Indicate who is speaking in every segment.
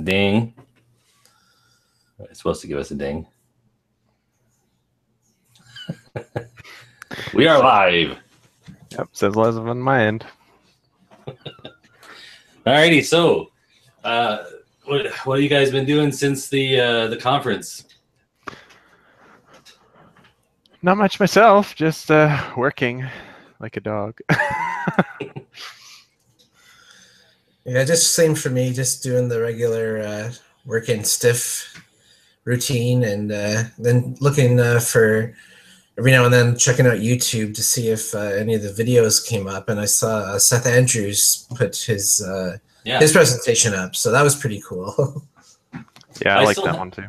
Speaker 1: Ding. It's supposed to give us a ding. We are live.
Speaker 2: Yep, says live on my end.
Speaker 1: Alrighty, so what have you guys been doing since the conference?
Speaker 2: Not much myself, just working like a dog.
Speaker 3: Yeah, just same for me, just doing the regular working stiff routine, and then looking for every now and then checking out YouTube to see if any of the videos came up. And I saw Seth Andrews put his presentation up, so that was pretty cool.
Speaker 2: Yeah, I like that one too.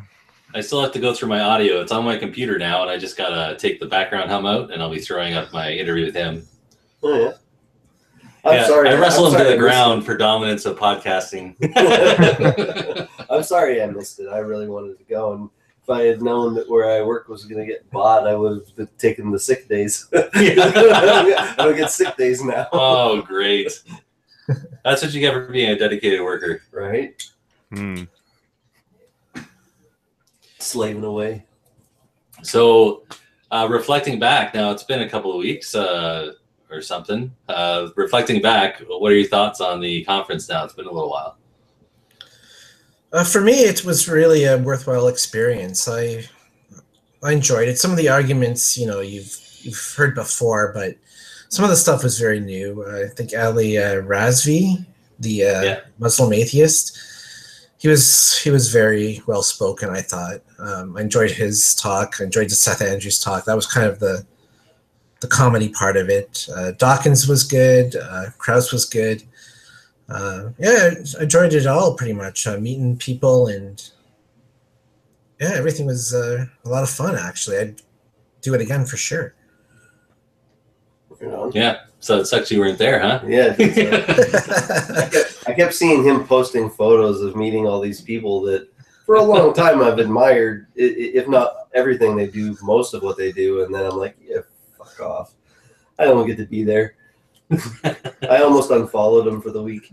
Speaker 1: I still have to go through my audio. It's on my computer now, and I just gotta take the background hum out, and I'll be throwing up my interview with him.
Speaker 4: Oh yeah. I'm sorry.
Speaker 1: I wrestle him to the ground for dominance of podcasting.
Speaker 4: I'm sorry I missed it. I really wanted to go, and if I had known that where I work was going to get bought, I would have taken the sick days. I don't get sick days now.
Speaker 1: Oh, great! That's what you get for being a dedicated worker,
Speaker 4: right? Slaving away.
Speaker 1: So, reflecting back, now it's been a couple of weeks or something. Reflecting back, what are your thoughts on the conference now? It's been a little while.
Speaker 3: For me, it was really a worthwhile experience. I enjoyed it. Some of the arguments, you've heard before, but some of the stuff was very new. I think Ali Razvi, the Muslim atheist, he was very well spoken, I thought. I enjoyed his talk. I enjoyed the Seth Andrews talk. That was kind of the comedy part of it. Dawkins was good. Krauss was good. I enjoyed it all pretty much. Meeting people, and everything was a lot of fun, actually. I'd do it again for sure.
Speaker 1: Yeah, so it sucks you weren't there, huh?
Speaker 4: Yeah. I kept seeing him posting photos of meeting all these people that for a long time I've admired, if not everything they do, most of what they do, and then I'm like, yeah, fuck off. I don't get to be there. I almost unfollowed him for the week.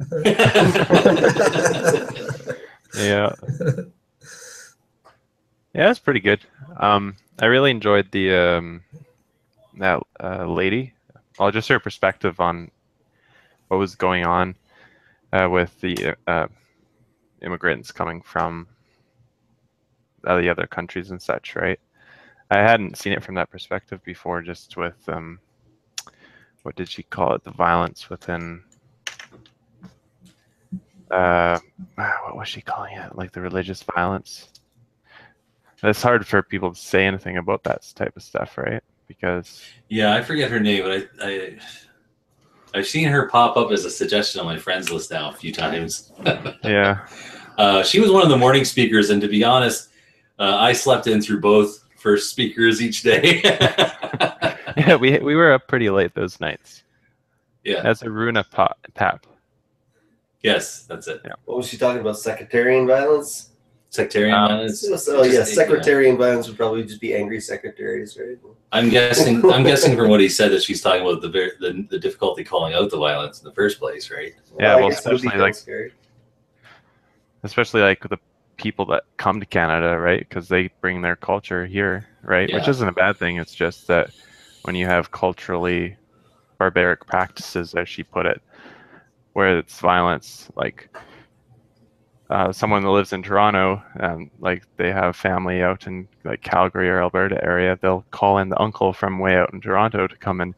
Speaker 2: Yeah, it's pretty good. I really enjoyed the that lady. Just her perspective on what was going on with the immigrants coming from the other countries and such, right? I hadn't seen it from that perspective before, just with what did she call it? The violence within what was she calling it? Like the religious violence. It's hard for people to say anything about that type of stuff, right? Because
Speaker 1: I forget her name, but I've seen her pop up as a suggestion on my friends list now a few times.
Speaker 2: Yeah.
Speaker 1: She was one of the morning speakers, and to be honest, I slept in through both first speakers each day.
Speaker 2: Yeah, we were up pretty late those nights.
Speaker 1: Yeah.
Speaker 2: That's a Runa Pap.
Speaker 1: Yes, that's it.
Speaker 2: Yeah.
Speaker 4: What was she talking about? Sectarian violence?
Speaker 1: Sectarian violence.
Speaker 4: So sectarian violence would probably just be angry secretaries, right?
Speaker 1: I'm guessing from what he said that she's talking about the difficulty calling out the violence in the first place, right?
Speaker 2: Yeah, well, especially like the people that come to Canada, right? Because they bring their culture here, right? Yeah. Which isn't a bad thing. It's just that when you have culturally barbaric practices, as she put it, where it's violence, like someone that lives in Toronto, like they have family out in like Calgary or Alberta area, they'll call in the uncle from way out in Toronto to come and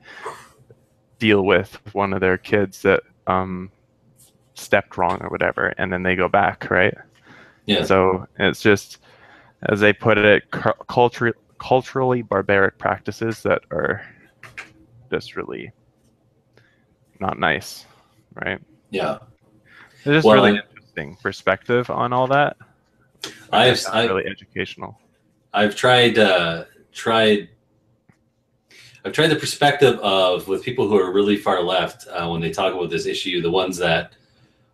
Speaker 2: deal with one of their kids that stepped wrong or whatever, and then they go back, right?
Speaker 1: Yeah.
Speaker 2: So it's just, as they put it, culturally barbaric practices that are just really not nice, right?
Speaker 1: Yeah.
Speaker 2: It's just really interesting perspective on all that.
Speaker 1: It's
Speaker 2: really educational.
Speaker 1: I've tried the perspective of with people who are really far left when they talk about this issue, the ones that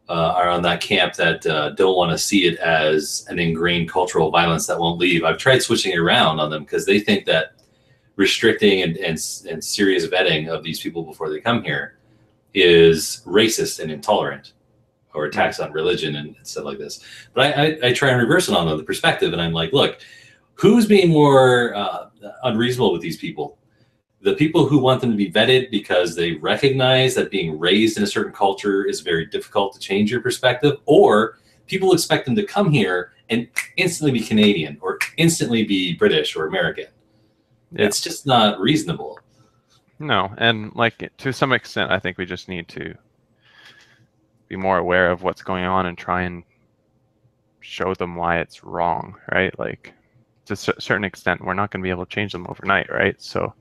Speaker 1: are on that camp that don't want to see it as an ingrained cultural violence that won't leave. I've tried switching it around on them because they think that restricting and serious vetting of these people before they come here is racist and intolerant. or attacks on religion and stuff like this. But I try and reverse it on the perspective, and I'm like, look, who's being more unreasonable with these people? The people who want them to be vetted because they recognize that being raised in a certain culture is very difficult to change your perspective, or people expect them to come here and instantly be Canadian or instantly be British or American. Yeah. It's just not reasonable.
Speaker 2: No, and like to some extent, I think we just need to be more aware of what's going on and try and show them why it's wrong, right? Like to a certain extent, we're not going to be able to change them overnight, right? So,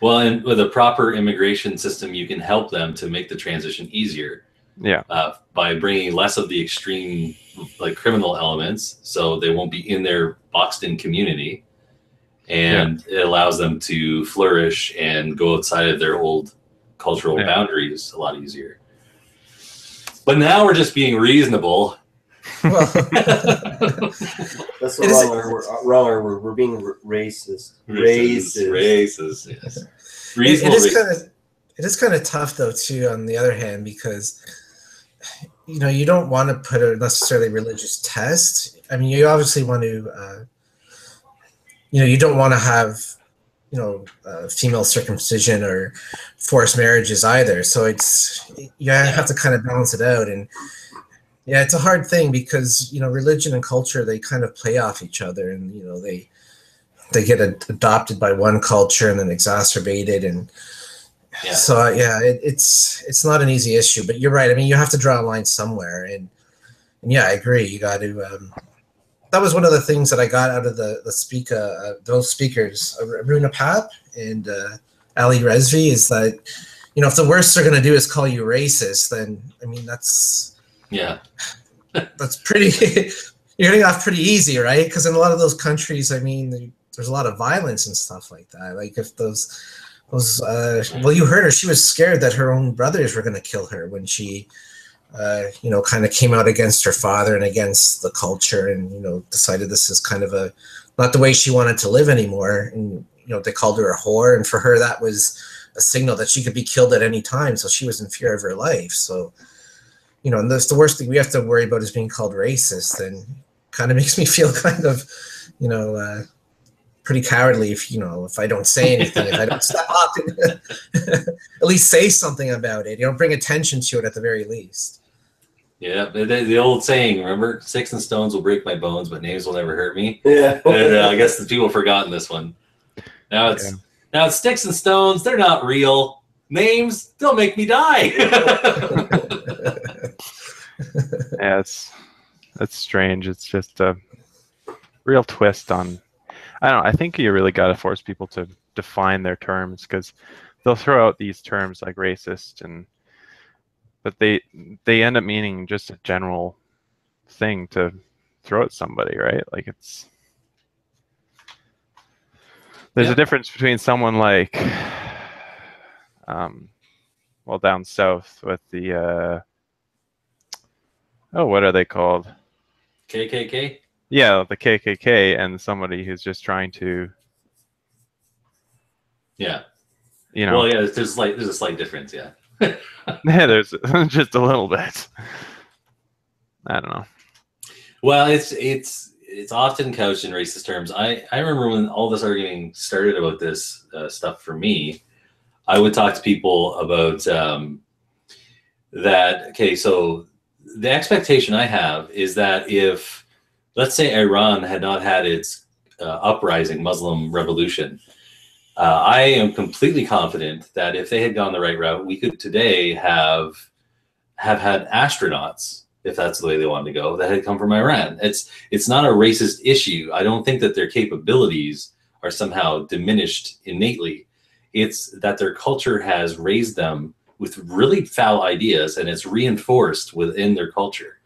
Speaker 1: well, and with a proper immigration system, you can help them to make the transition easier.
Speaker 2: Yeah.
Speaker 1: By bringing less of the extreme, like criminal elements, so they won't be in their boxed-in community, and it allows them to flourish and go outside of their old cultural boundaries a lot easier. But now we're just being reasonable.
Speaker 3: Well,
Speaker 4: that's the wrong word. We're being racist.
Speaker 1: Racist. Yes. Reasonable.
Speaker 3: It is kind of tough though too. On the other hand, because you don't want to put a necessarily religious test. I mean, you obviously want to. You don't want to have female circumcision or forced marriages either. So you have to kind of balance it out. And yeah, it's a hard thing because, religion and culture, they kind of play off each other, and, they get adopted by one culture and then exacerbated. And so, it's not an easy issue, but you're right. I mean, you have to draw a line somewhere. And yeah, I agree. You got to, that was one of the things that I got out of those speakers, Aruna Pap and Ali Rezvi, is that, if the worst they're going to do is call you racist, then, I mean, that's pretty, you're getting off pretty easy, right? Because in a lot of those countries, I mean, there's a lot of violence and stuff like that. Like if well, you heard her, she was scared that her own brothers were going to kill her when she, kind of came out against her father and against the culture, and, decided this is kind of not the way she wanted to live anymore. And, they called her a whore. And for her, that was a signal that she could be killed at any time. So she was in fear of her life. So, and that's the worst thing we have to worry about is being called racist. And kind of makes me feel kind of, pretty cowardly if I don't say anything, if I don't step up and at least say something about it, bring attention to it at the very least.
Speaker 1: Yeah, the old saying, remember, sticks and stones will break my bones, but names will never hurt me.
Speaker 4: Yeah.
Speaker 1: And, I guess the people have forgotten this one. Now it's sticks and stones. They're not real. Names, they'll make me die.
Speaker 2: Yeah, it's strange. It's just a real twist on. I don't know. I think you really got to force people to define their terms, because they'll throw out these terms like racist, but they end up meaning just a general thing to throw at somebody, right? Like there's a difference between someone like, down south with the, what are they called?
Speaker 1: KKK?
Speaker 2: Yeah, the KKK, and somebody who's just trying to.
Speaker 1: Yeah. Well, yeah, there's a slight difference, yeah.
Speaker 2: Yeah, there's just a little bit. I don't know.
Speaker 1: Well, it's often couched in racist terms. I remember when all this arguing started about this stuff for me, I would talk to people about that. Okay, so the expectation I have is that if, let's say, Iran had not had its uprising Muslim revolution, I am completely confident that if they had gone the right route, we could today have had astronauts, if that's the way they wanted to go, that had come from Iran. It's not a racist issue. I don't think that their capabilities are somehow diminished innately. It's that their culture has raised them with really foul ideas, and it's reinforced within their culture.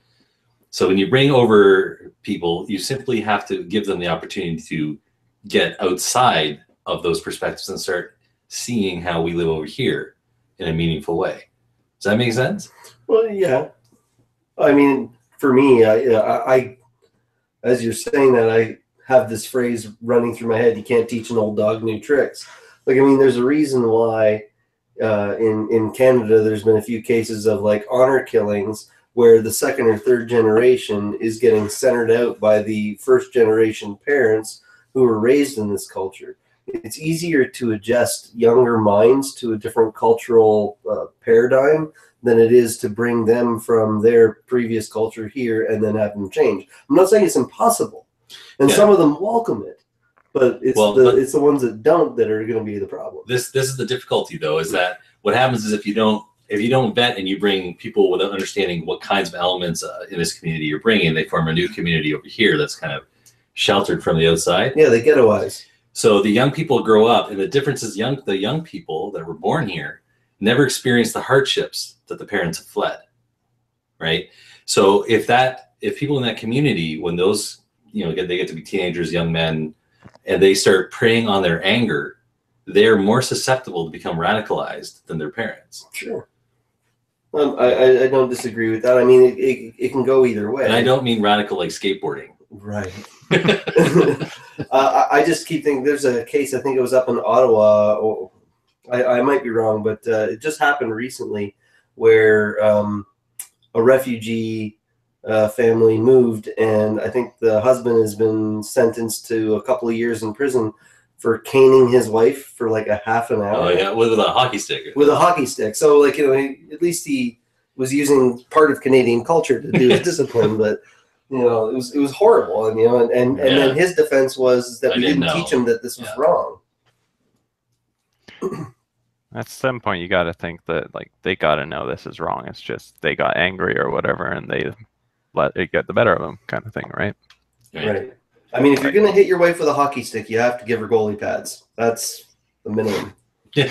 Speaker 1: So when you bring over people, you simply have to give them the opportunity to get outside of those perspectives and start seeing how we live over here in a meaningful way. Does that make sense?
Speaker 4: Well, yeah. I mean, for me, I as you're saying that, I have this phrase running through my head: you can't teach an old dog new tricks. Like, I mean, there's a reason why in Canada there's been a few cases of like honor killings where the second or third generation is getting centered out by the first generation parents who were raised in this culture. It's easier to adjust younger minds to a different cultural paradigm than it is to bring them from their previous culture here and then have them change. I'm not saying it's impossible, and some of them welcome it, but it's the ones that don't that are going to be the problem.
Speaker 1: This is the difficulty, though, is that what happens is if you don't vet and you bring people without understanding what kinds of elements in this community you're bringing, they form a new community over here that's kind of sheltered from the outside.
Speaker 4: Yeah, they ghettoize.
Speaker 1: So the young people grow up, and the difference is the young people that were born here never experienced the hardships that the parents have fled, right? So if people in that community, when those they get to be teenagers, young men, and they start preying on their anger, they're more susceptible to become radicalized than their parents.
Speaker 4: Sure. I don't disagree with that. I mean, it can go either way.
Speaker 1: And I don't mean radical like skateboarding.
Speaker 4: Right. I just keep thinking there's a case, I think it was up in Ottawa. I might be wrong, but it just happened recently where a refugee family moved, and I think the husband has been sentenced to a couple of years in prison for caning his wife for like a half an hour.
Speaker 1: Oh yeah, with a hockey stick.
Speaker 4: With a hockey stick. So like at least he was using part of Canadian culture to do his discipline, but it was horrible, and then his defense was that we didn't teach him that this was wrong.
Speaker 2: At some point, you got to think that like they got to know this is wrong. It's just they got angry or whatever, and they let it get the better of them, kind of thing, right?
Speaker 4: Right. I mean, if you're gonna hit your wife with a hockey stick, you have to give her goalie pads. That's the minimum.
Speaker 2: Yeah.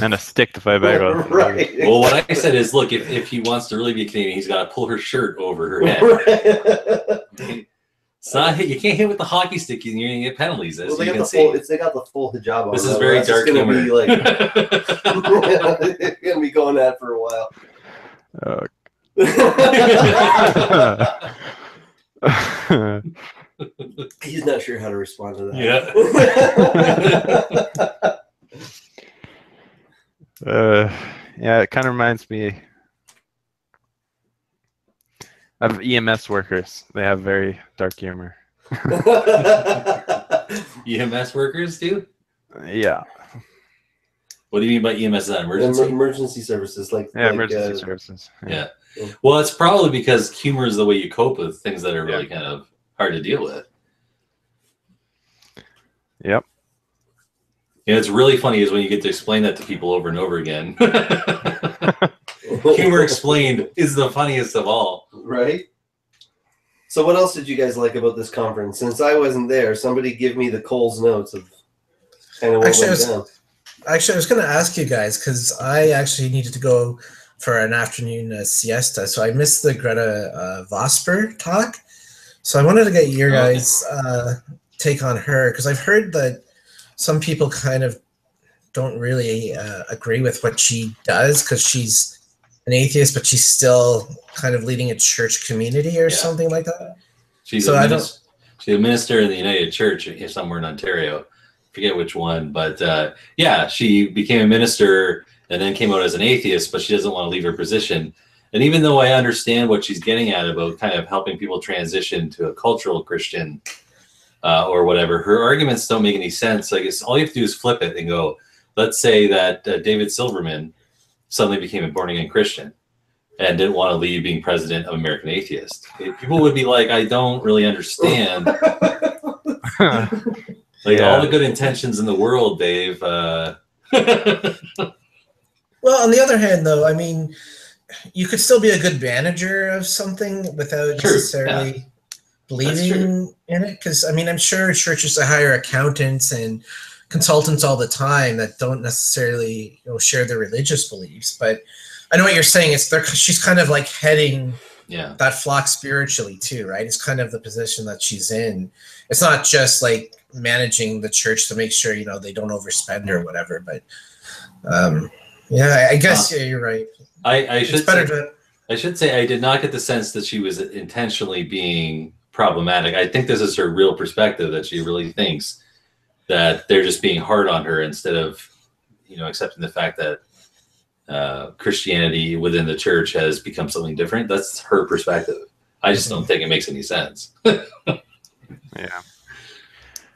Speaker 2: And a stick to fight back on.
Speaker 4: Right.
Speaker 1: Well, what I said is, look, if he wants to really be Canadian, he's got to pull her shirt over her head.
Speaker 4: Right.
Speaker 1: It's not hit. You can't hit with the hockey stick. You're going to get penalties. As
Speaker 4: they
Speaker 1: you
Speaker 4: got
Speaker 1: can see.
Speaker 4: They got the full hijab on.
Speaker 1: This is very dark humor.
Speaker 4: Be like, it's gonna be going at for a while. He's not sure how to respond to that.
Speaker 2: Yeah, it kind of reminds me of EMS workers. They have very dark humor.
Speaker 1: EMS workers do?
Speaker 2: Yeah.
Speaker 1: What do you mean by EMS? Is that emergency?
Speaker 4: Emergency services,
Speaker 2: emergency services.
Speaker 1: Yeah. Well, it's probably because humor is the way you cope with things that are really kind of hard to deal with.
Speaker 2: Yep.
Speaker 1: It's really funny is when you get to explain that to people over and over again. Humor explained is the funniest of all.
Speaker 4: Right? So what else did you guys like about this conference? Since I wasn't there, somebody give me the Cole's notes of kind of what went down.
Speaker 3: Actually, I was going to ask you guys, because I actually needed to go for an afternoon siesta, so I missed the Greta Vosper talk. So I wanted to get your guys' take on her, because I've heard that some people kind of don't really agree with what she does, because she's an atheist, but she's still kind of leading a church community or something like that.
Speaker 1: She's a minister in the United Church somewhere in Ontario. Forget which one, but she became a minister and then came out as an atheist, but she doesn't want to leave her position. And even though I understand what she's getting at about kind of helping people transition to a cultural Christian or whatever, her arguments don't make any sense. Like, all you have to do is flip it and go, let's say that David Silverman suddenly became a born-again Christian and didn't want to leave being president of American Atheists. People would be like, I don't really understand. All the good intentions in the world, Dave.
Speaker 3: Well, on the other hand, though, I mean, you could still be a good manager of something without necessarily believing in it. Because, I mean, I'm sure churches hire accountants and consultants all the time that don't necessarily share their religious beliefs. But I know what you're saying. She's kind of like heading that flock spiritually too, right? It's kind of the position that she's in. It's not just like managing the church to make sure they don't overspend or whatever. But I guess you're right.
Speaker 1: I should say I did not get the sense that she was intentionally being problematic. I think this is her real perspective, that she really thinks that they're just being hard on her instead of accepting the fact that Christianity within the church has become something different. That's her perspective. I just don't think it makes any sense.
Speaker 2: Yeah.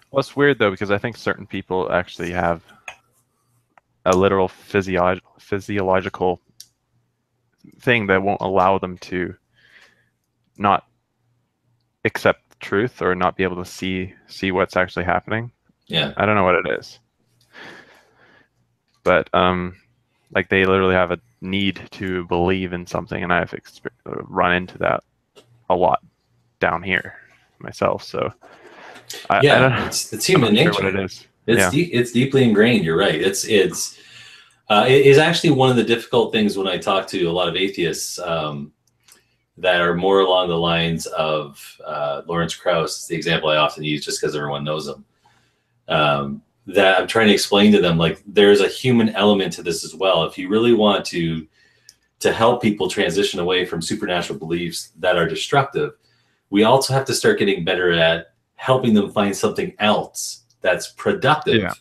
Speaker 2: Well, it's weird though, because I think certain people actually have a literal physiological thing that won't allow them to not accept the truth or not be able to see what's actually happening.
Speaker 1: Yeah.
Speaker 2: I don't know what it is. But like they literally have a need to believe in something, and I've run into that a lot down here myself. So I don't know.
Speaker 1: It's human nature.
Speaker 2: Sure what it is.
Speaker 1: It's deeply ingrained. You're right. It is actually one of the difficult things when I talk to a lot of atheists that are more along the lines of Lawrence Krauss, the example I often use just because everyone knows him. That I'm trying to explain to them, like, there's a human element to this as well. If you really want to help people transition away from supernatural beliefs that are destructive, we also have to start getting better at helping them find something else that's productive.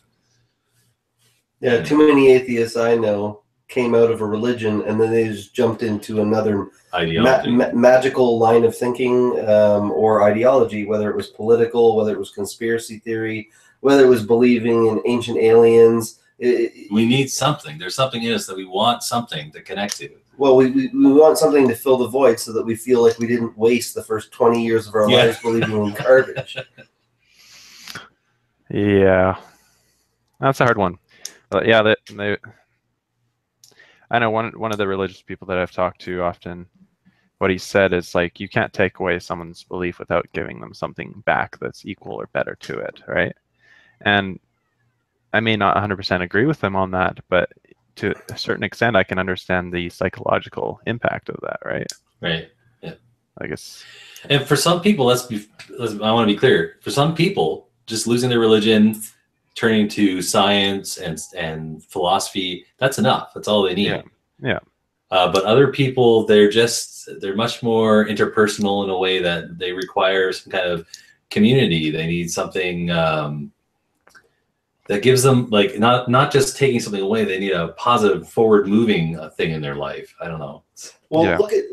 Speaker 4: Yeah, too many atheists I know came out of a religion and then they just jumped into another magical line of thinking or ideology, whether it was political, whether it was conspiracy theory, whether it was believing in ancient aliens.
Speaker 1: We need something. There's something in us that we want something to connect to.
Speaker 4: Well, we want something to fill the void so that we feel like we didn't waste the first 20 years of our lives believing in garbage.
Speaker 2: Yeah, that's a hard one. But yeah, I know one of the religious people that I've talked to often, what he said is like, you can't take away someone's belief without giving them something back that's equal or better to it, right? And I may not 100% agree with him on that, but to a certain extent, I can understand the psychological impact of that, right?
Speaker 1: Right. Yeah.
Speaker 2: I guess.
Speaker 1: And for some people, I want to be clear. For some people, just losing their religion, turning to science and philosophy, that's enough. That's all they need.
Speaker 2: Yeah.
Speaker 1: But other people, they're much more interpersonal in a way that they require some kind of community. They need something that gives them, like, not just taking something away. They need a positive, forward-moving thing in their life. I don't know.
Speaker 4: Well, look at,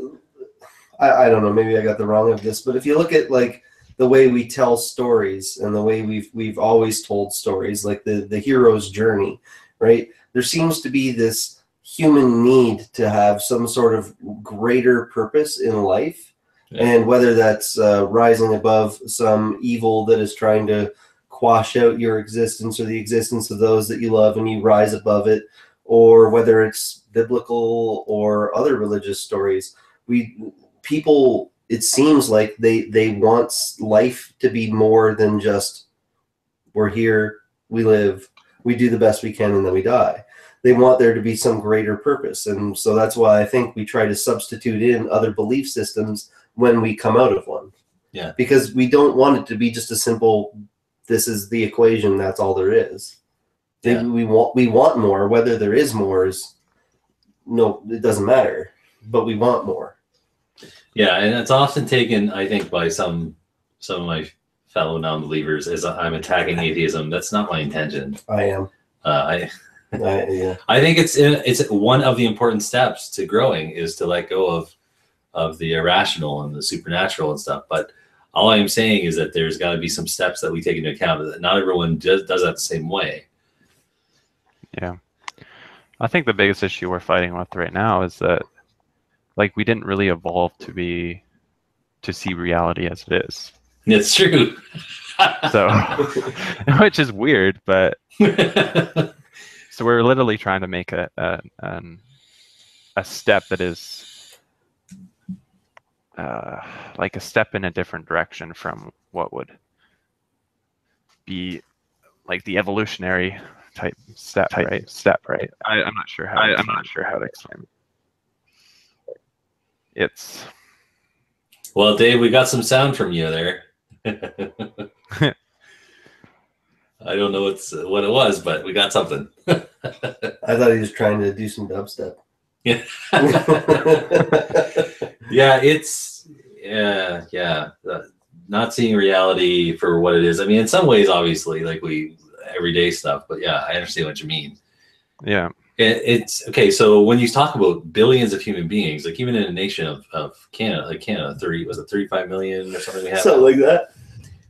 Speaker 4: I don't know, maybe I got the wrong of this, but if you look at like the way we tell stories and the way we've always told stories, like the hero's journey, right? There seems to be this human need to have some sort of greater purpose in life. Yeah. And whether that's rising above some evil that is trying to quash out your existence or the existence of those that you love and you rise above it, or whether it's biblical or other religious stories, people, it seems like they want life to be more than just, we're here, we live, we do the best we can, and then we die. They want there to be some greater purpose. And so that's why I think we try to substitute in other belief systems when we come out of one.
Speaker 1: Yeah.
Speaker 4: Because we don't want it to be just a simple, this is the equation, that's all there is. Yeah. We want more. Whether there is more is, no, it doesn't matter. But we want more.
Speaker 1: Yeah, and it's often taken, I think, by some of my fellow non-believers as I'm attacking atheism. That's not my intention.
Speaker 4: I am.
Speaker 1: I think it's one of the important steps to growing is to let go of the irrational and the supernatural and stuff. But all I'm saying is that there's got to be some steps that we take into account that not everyone does that the same way.
Speaker 2: Yeah. I think the biggest issue we're fighting with right now is that, like, we didn't really evolve to see reality as it is.
Speaker 1: It's true.
Speaker 2: So, which is weird, but so we're literally trying to make a step that is like a step in a different direction from what would be like the evolutionary type step, right? I'm not sure how to explain it. It's
Speaker 1: well, Dave, we got some sound from you there. I don't know what it was, but we got something.
Speaker 4: I thought he was trying to do some dubstep.
Speaker 1: Yeah. Yeah. Not seeing reality for what it is. I mean, in some ways, obviously, like everyday stuff. But yeah, I understand what you mean.
Speaker 2: Yeah.
Speaker 1: It's okay. So when you talk about billions of human beings, like even in a nation of Canada, like Canada, 35 million or something we have?
Speaker 4: Something like that.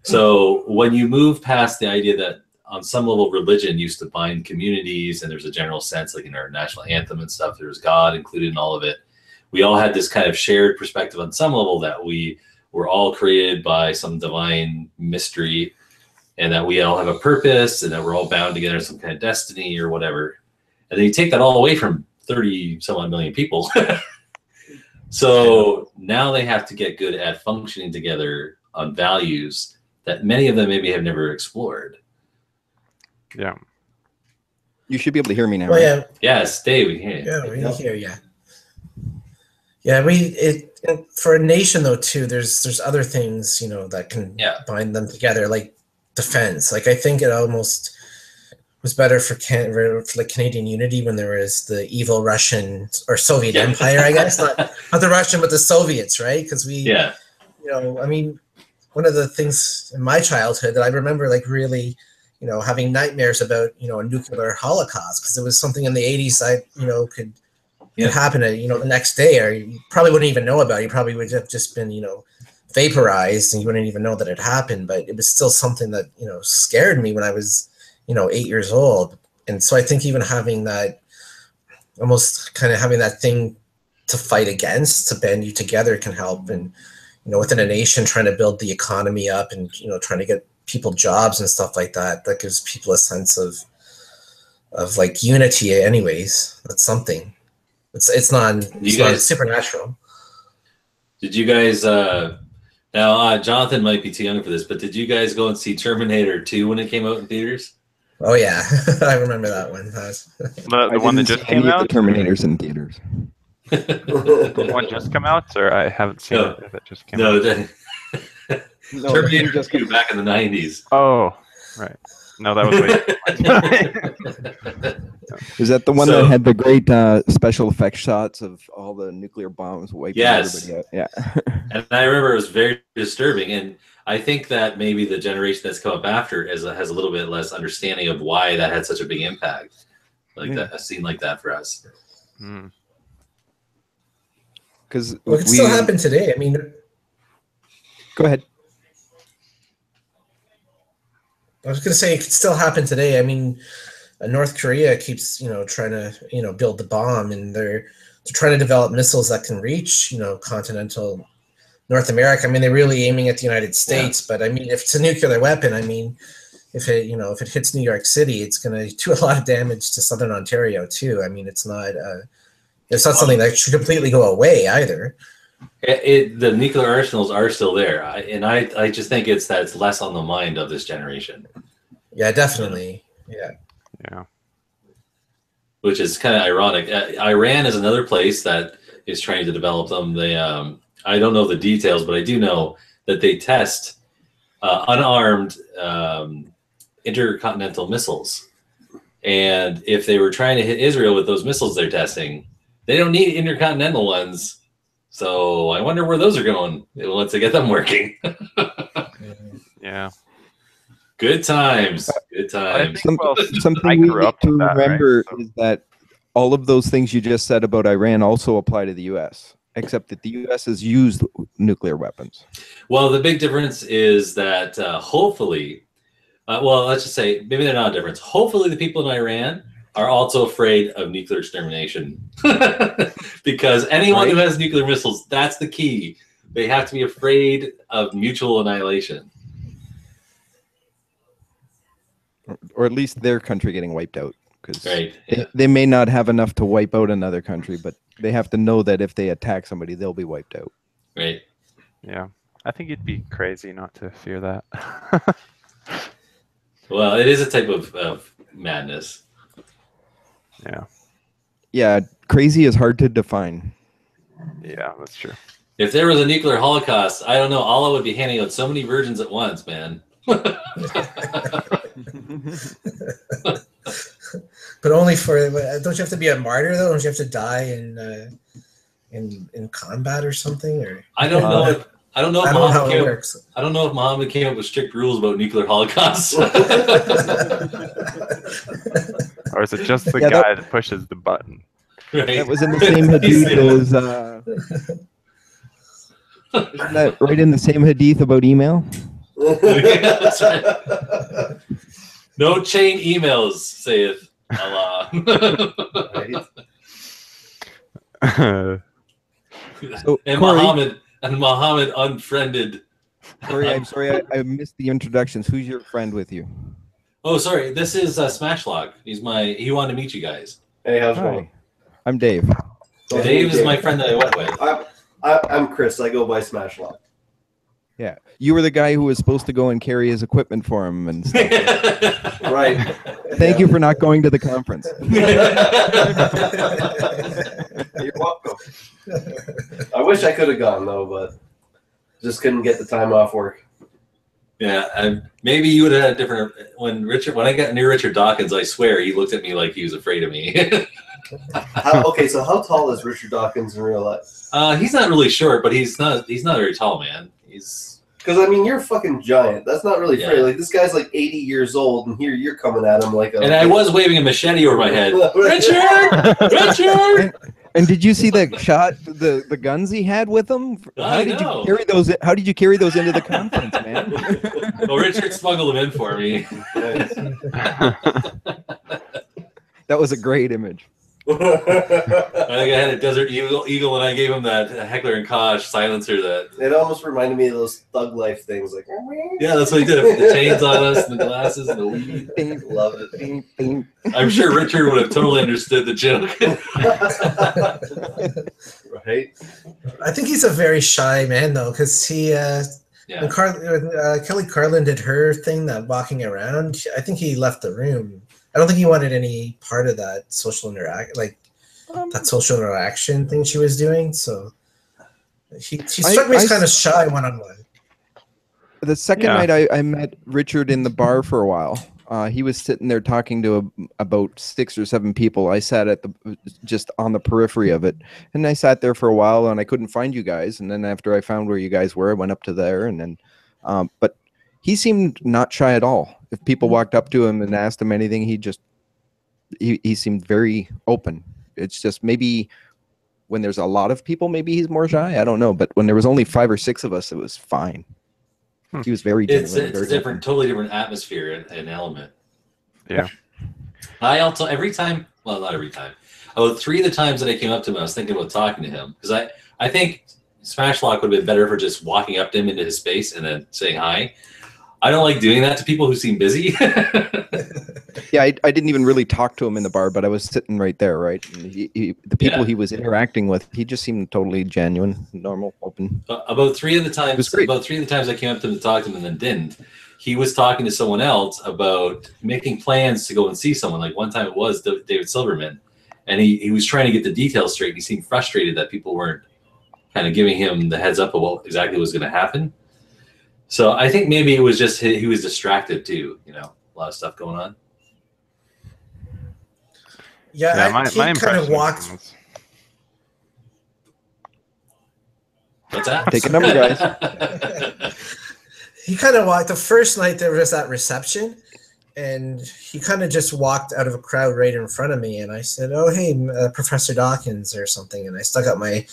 Speaker 1: So when you move past the idea that on some level religion used to bind communities, and there's a general sense, like in our national anthem and stuff, there was God included in all of it. We all had this kind of shared perspective on some level that we were all created by some divine mystery, and that we all have a purpose, and that we're all bound together in some kind of destiny or whatever. And then you take that all away from 30 some odd million people. So now they have to get good at functioning together on values that many of them maybe have never explored.
Speaker 2: Yeah.
Speaker 5: You should be able to hear me now.
Speaker 3: Oh,
Speaker 5: right?
Speaker 3: yeah.
Speaker 1: Yes, Dave, we can hear you.
Speaker 3: Yeah, we can hear you. Yeah, for a nation though too, there's other things, you know, that can bind them together, like defense. Like I think it almost was better for like Canadian unity when there was the evil Russian or Soviet Empire, I guess, not the Russian but the Soviets, right? Because you know, I mean, one of the things in my childhood that I remember, like really, you know, having nightmares about, you know, a nuclear holocaust, because it was something in the 80s I, you know, could happen, you know, the next day, or you probably wouldn't even know about it. You probably would have just been, you know, vaporized, and you wouldn't even know that it happened. But it was still something that, you know, scared me when I was, you know, 8 years old. And so I think even having that, almost kind of having that thing to fight against, to band you together, can help. And, you know, within a nation, trying to build the economy up, and, you know, trying to get people jobs and stuff like that, that gives people a sense of like unity anyways. That's something. It's not supernatural.
Speaker 1: Did you guys now Jonathan might be too young for this, but did you guys go and see Terminator 2 when it came out in theaters?
Speaker 3: Oh yeah. I remember that one.
Speaker 2: The one that just came out?
Speaker 5: The Terminators in theaters.
Speaker 2: The one just come out, or I haven't seen it if it just came out.
Speaker 1: No, Terminator just came back in the 90s.
Speaker 2: Oh, right. No, that was way.
Speaker 5: Is that the one that had the great special effects shots of all the nuclear bombs wiping everybody out? Yeah.
Speaker 1: And I remember it was very disturbing, and I think that maybe the generation that's come up after has a little bit less understanding of why that had such a big impact, like that, a scene like that for us.
Speaker 5: Because
Speaker 3: it could still happen today. I mean,
Speaker 5: go ahead.
Speaker 3: I was going to say it could still happen today. I mean, North Korea keeps, you know, trying to, you know, build the bomb, and they're trying to develop missiles that can reach, you know, continental North America. I mean, they're really aiming at the United States, but I mean, if it's a nuclear weapon, I mean, if it hits New York City, it's going to do a lot of damage to Southern Ontario too. I mean, it's not something that should completely go away either.
Speaker 1: The nuclear arsenals are still there, I just think it's less on the mind of this generation.
Speaker 3: Yeah, definitely.
Speaker 2: Yeah.
Speaker 1: Which is kind of ironic. Iran is another place that is trying to develop them. They, I don't know the details, but I do know that they test unarmed intercontinental missiles. And if they were trying to hit Israel with those missiles they're testing, they don't need intercontinental ones. So I wonder where those are going once they get them working.
Speaker 2: Yeah.
Speaker 1: Good times. Good times.
Speaker 5: Something we need to remember is that all of those things you just said about Iran also apply to the U.S., except that the U.S. has used nuclear weapons.
Speaker 1: Well, the big difference is that hopefully, let's just say maybe they're not a difference. Hopefully the people in Iran are also afraid of nuclear extermination. Because anyone who has nuclear missiles, that's the key. They have to be afraid of mutual annihilation.
Speaker 5: Or at least their country getting wiped out. Because
Speaker 1: they
Speaker 5: may not have enough to wipe out another country, but they have to know that if they attack somebody, they'll be wiped out.
Speaker 1: Right.
Speaker 2: Yeah. I think you'd be crazy not to fear that.
Speaker 1: Well, it is a type of madness.
Speaker 2: Yeah.
Speaker 5: Yeah, crazy is hard to define.
Speaker 2: Yeah, that's true.
Speaker 1: If there was a nuclear holocaust, I don't know, Allah would be handing out so many virgins at once, man.
Speaker 3: But only for, don't you have to be a martyr though? Don't you have to die in combat or something? Or
Speaker 1: I don't know. I don't know
Speaker 3: how it works.
Speaker 1: I don't know if Muhammad came up with strict rules about nuclear holocausts.
Speaker 2: Or is it just the guy that pushes the button?
Speaker 1: Right.
Speaker 5: That was in the same hadith as. Isn't that right in the same hadith about email?
Speaker 1: Yeah, that's right. No chain emails, saith Allah.
Speaker 4: Right.
Speaker 5: So,
Speaker 1: and
Speaker 5: Corey,
Speaker 1: Muhammad unfriended.
Speaker 5: Corey, I'm sorry, I missed the introductions. Who's your friend with you?
Speaker 1: Oh, sorry. This is Smashlock. He wanted to meet you guys.
Speaker 4: Hey, how's it
Speaker 5: Hi.
Speaker 4: going?
Speaker 5: I'm Dave.
Speaker 1: Dave is my friend that I went with.
Speaker 4: I'm Chris. I go by Smashlock.
Speaker 5: Yeah, you were the guy who was supposed to go and carry his equipment for him and stuff.
Speaker 4: Right.
Speaker 5: Thank you for not going to the conference.
Speaker 4: You're welcome. I wish I could have gone though, but just couldn't get the time off work.
Speaker 1: Yeah, and maybe you would have had a different. When I got near Richard Dawkins, I swear he looked at me like he was afraid of me.
Speaker 4: Okay, so how tall is Richard Dawkins in real life?
Speaker 1: He's not really short, but he's not very tall, man.
Speaker 4: Because I mean, you're a fucking giant. That's not really fair.
Speaker 1: Yeah.
Speaker 4: Like this guy's like 80 years old, and here you're coming at him like a.
Speaker 1: And I was waving a machete over my head. Richard, Richard.
Speaker 5: And did you see that shot? The guns he had with him. How did you carry those? How did you carry those into the conference, man?
Speaker 1: Well, Richard smuggled them in for me.
Speaker 5: That was a great image.
Speaker 1: I think I had a Desert Eagle, and I gave him that Heckler and Koch silencer. That
Speaker 4: it almost reminded me of those Thug Life things, like.
Speaker 1: Yeah, that's what he did. The chains on us, and the glasses, and the weed.
Speaker 4: Loved it.
Speaker 1: I'm sure Richard would have totally understood the joke.
Speaker 4: Right.
Speaker 3: I think he's a very shy man, though, because he. When Kelly Carlin did her thing, that walking around, I think he left the room. I don't think he wanted any part of that social interaction thing she was doing. So she struck me as kind of shy one-on-one.
Speaker 5: The second night I met Richard in the bar for a while. He was sitting there talking to about 6 or 7 people. I sat just on the periphery of it, and I sat there for a while, and I couldn't find you guys. And then after I found where you guys were, I went up to there, and then, but he seemed not shy at all. If people walked up to him and asked him anything, he seemed very open. It's just maybe when there's a lot of people, maybe he's more shy. I don't know, but when there was only 5 or 6 of us, it was fine. He was very genuine.
Speaker 1: It's a different, totally different atmosphere and element.
Speaker 2: Yeah.
Speaker 1: I also not every time. About 3 of the times that I came up to him, I was thinking about talking to him because I think Smashlock would have been better for just walking up to him into his space and then saying hi. I don't like doing that to people who seem busy.
Speaker 5: Yeah, I didn't even really talk to him in the bar, but I was sitting right there, right? And the people he was interacting with, he just seemed totally genuine, normal, open.
Speaker 1: About 3 of the times, I came up to him to talk to him and then didn't. He was talking to someone else about making plans to go and see someone. Like one time it was David Silverman, and he was trying to get the details straight. He seemed frustrated that people weren't kind of giving him the heads up of what exactly was going to happen. So I think maybe it was just he was distracted too. A lot of stuff going on.
Speaker 3: Yeah,
Speaker 2: my
Speaker 3: kind of walked.
Speaker 1: What's that?
Speaker 5: Take a number, guys.
Speaker 3: He kind of walked. The first night there was that reception, and he kind of just walked out of a crowd right in front of me, and I said, "Oh, hey, Professor Dawkins," or something, and I stuck out my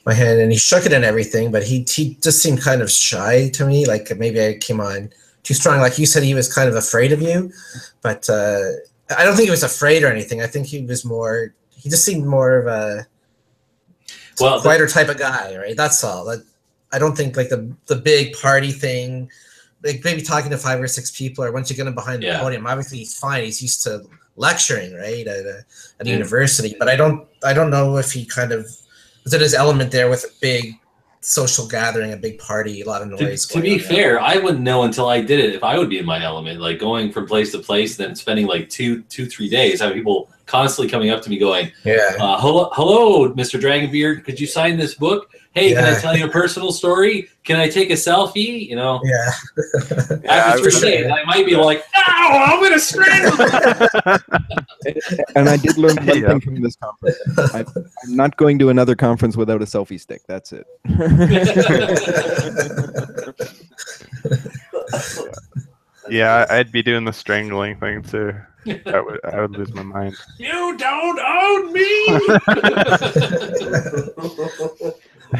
Speaker 3: hand, and he shook it and everything, but he just seemed kind of shy to me, like maybe I came on too strong. Like you said, he was kind of afraid of you, but I don't think he was afraid or anything. I think he just seemed more of a quieter type of guy, right? That's all. I don't think like the big party thing, like maybe talking to 5 or 6 people, or once you get him behind the podium, obviously he's fine. He's used to lecturing, right, at a university. But I don't know if he kind of was in his element there with a big social gathering, a big party, a lot of noise.
Speaker 1: To be fair, I wouldn't know until I did it if I would be in my element, like going from place to place, and then spending like 2-3 days, having people constantly coming up to me going, hello, Mr. Dragonbeard, could you sign this book? Hey, can I tell you a personal story? Can I take a selfie? After 3 days, I might be like, no, I'm going to strangle him.
Speaker 5: And I did learn one thing from this conference. I'm not going to another conference without a selfie stick. That's it.
Speaker 2: Yeah, I'd be doing the strangling thing too. I would lose my mind.
Speaker 1: You don't own me.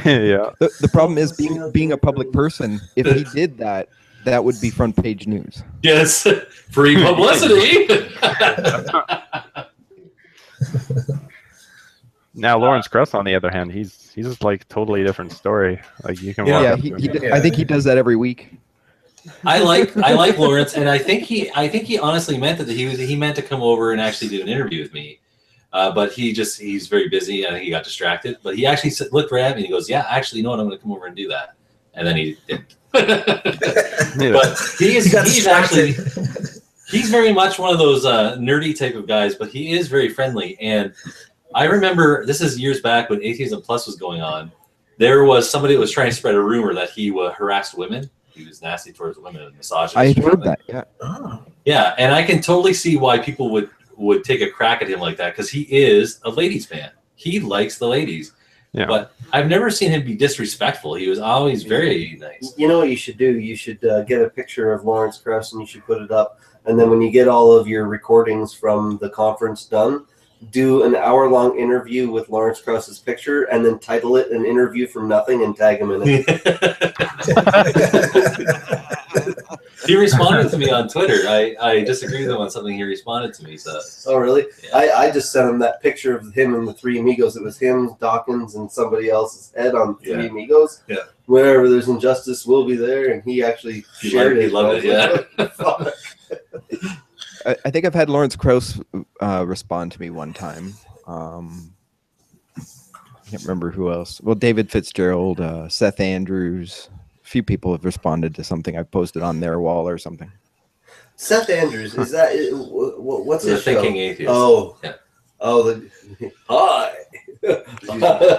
Speaker 2: Yeah.
Speaker 5: The problem is being a public person. If he did that, that would be front page news.
Speaker 1: Yes, free publicity.
Speaker 2: Now Lawrence Krauss, on the other hand, he's like totally different story. Like you can walk
Speaker 5: Yeah,
Speaker 2: up to him.
Speaker 5: I think he does that every week.
Speaker 1: I like Lawrence, and I think he honestly meant that he meant to come over and actually do an interview with me, but he's very busy and he got distracted. But he actually looked right at me and he goes, "Yeah, actually, you know what? I'm going to come over and do that." And then he didn't. But he's very much one of those nerdy type of guys, but he is very friendly. And I remember this is years back when Atheism Plus was going on. There was somebody that was trying to spread a rumor that he harassed women. He was nasty towards women and misogynist.
Speaker 5: I heard that. Yeah.
Speaker 3: Oh.
Speaker 1: Yeah, and I can totally see why people would take a crack at him like that, because he is a ladies' man. He likes the ladies. Yeah. But I've never seen him be disrespectful. He was always very nice.
Speaker 4: You know what you should do? You should get a picture of Lawrence Krauss and you should put it up. And then when you get all of your recordings from the conference done, do an hour-long interview with Lawrence Krauss's picture and then title it "An Interview from Nothing" and tag him in it.
Speaker 1: He responded to me on Twitter. I disagreed with him on something. He responded to me. So.
Speaker 4: Oh, really?
Speaker 1: Yeah.
Speaker 4: I just sent him that picture of him and the three amigos. It was him, Dawkins, and somebody else's head on three amigos.
Speaker 1: Yeah.
Speaker 4: Wherever there's injustice, we'll be there. And he actually shared it.
Speaker 1: He loved it, yeah.
Speaker 5: I think I've had Lawrence Krauss respond to me one time. I can't remember who else. Well, David Fitzgerald, Seth Andrews. A few people have responded to something I've posted on their wall or something.
Speaker 4: Seth Andrews, is that what's his show?
Speaker 1: Thinking Atheist.
Speaker 4: Oh,
Speaker 1: yeah.
Speaker 4: Oh, hi.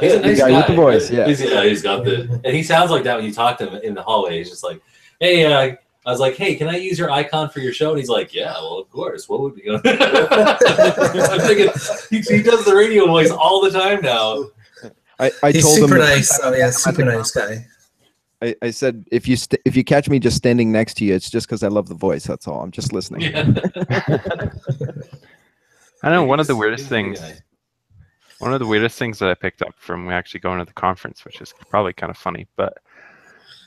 Speaker 1: He's a nice
Speaker 5: guy
Speaker 1: guy
Speaker 5: with the voice. Yeah,
Speaker 1: he's got the, and he sounds like that when you talk to him in the hallway. He's just like, "Hey, I was like, hey, can I use your icon for your show?" And he's like, "Yeah, well, of course. What would be?" I'm thinking he does the radio voice all the time now.
Speaker 3: He's
Speaker 5: told
Speaker 3: super
Speaker 5: him
Speaker 3: nice. Oh yeah, super nice guy.
Speaker 5: I said, if you catch me just standing next to you, it's just because I love the voice. That's all. I'm just listening.
Speaker 1: Yeah.
Speaker 2: I know one of the weirdest things that I picked up from actually going to the conference, which is probably kind of funny, but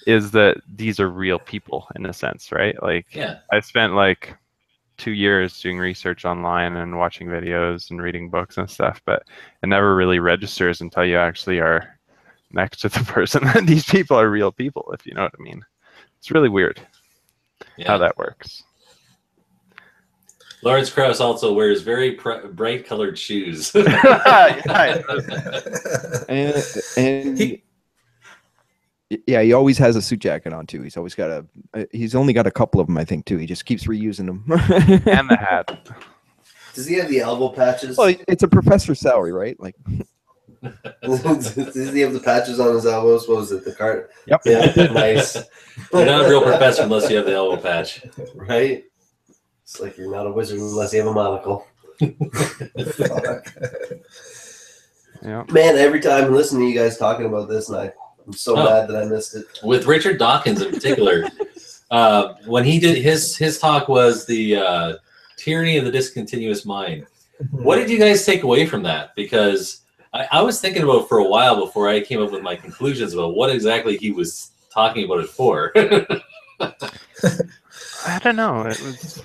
Speaker 2: is that these are real people in a sense, right? Like,
Speaker 1: yeah.
Speaker 2: I spent like 2 years doing research online and watching videos and reading books and stuff, but it never really registers until you actually are next to the person that these people are real people, if you know what I mean. It's really weird how that works.
Speaker 1: Lawrence Krauss also wears very bright colored shoes.
Speaker 5: Yeah, he always has a suit jacket on too. He's always got he's only got a couple of them, I think, too. He just keeps reusing them.
Speaker 2: And the hat.
Speaker 4: Does he have the elbow patches?
Speaker 5: Well, it's a professor's salary, right? Like,
Speaker 4: does he have the patches on his elbows? What was it? The card?
Speaker 5: Yep.
Speaker 4: Yeah, nice.
Speaker 1: You're not a real professor unless you have the elbow patch.
Speaker 4: Right? It's like you're not a wizard unless you have a monocle.
Speaker 2: Yeah.
Speaker 4: Man, every time I'm listening to you guys talking about this, and I'm so mad that I missed it.
Speaker 1: With Richard Dawkins in particular, when he did his talk was the tyranny of the discontinuous mind. What did you guys take away from that? Because I was thinking about it for a while before I came up with my conclusions about what exactly he was talking about it for.
Speaker 2: I don't know. It was.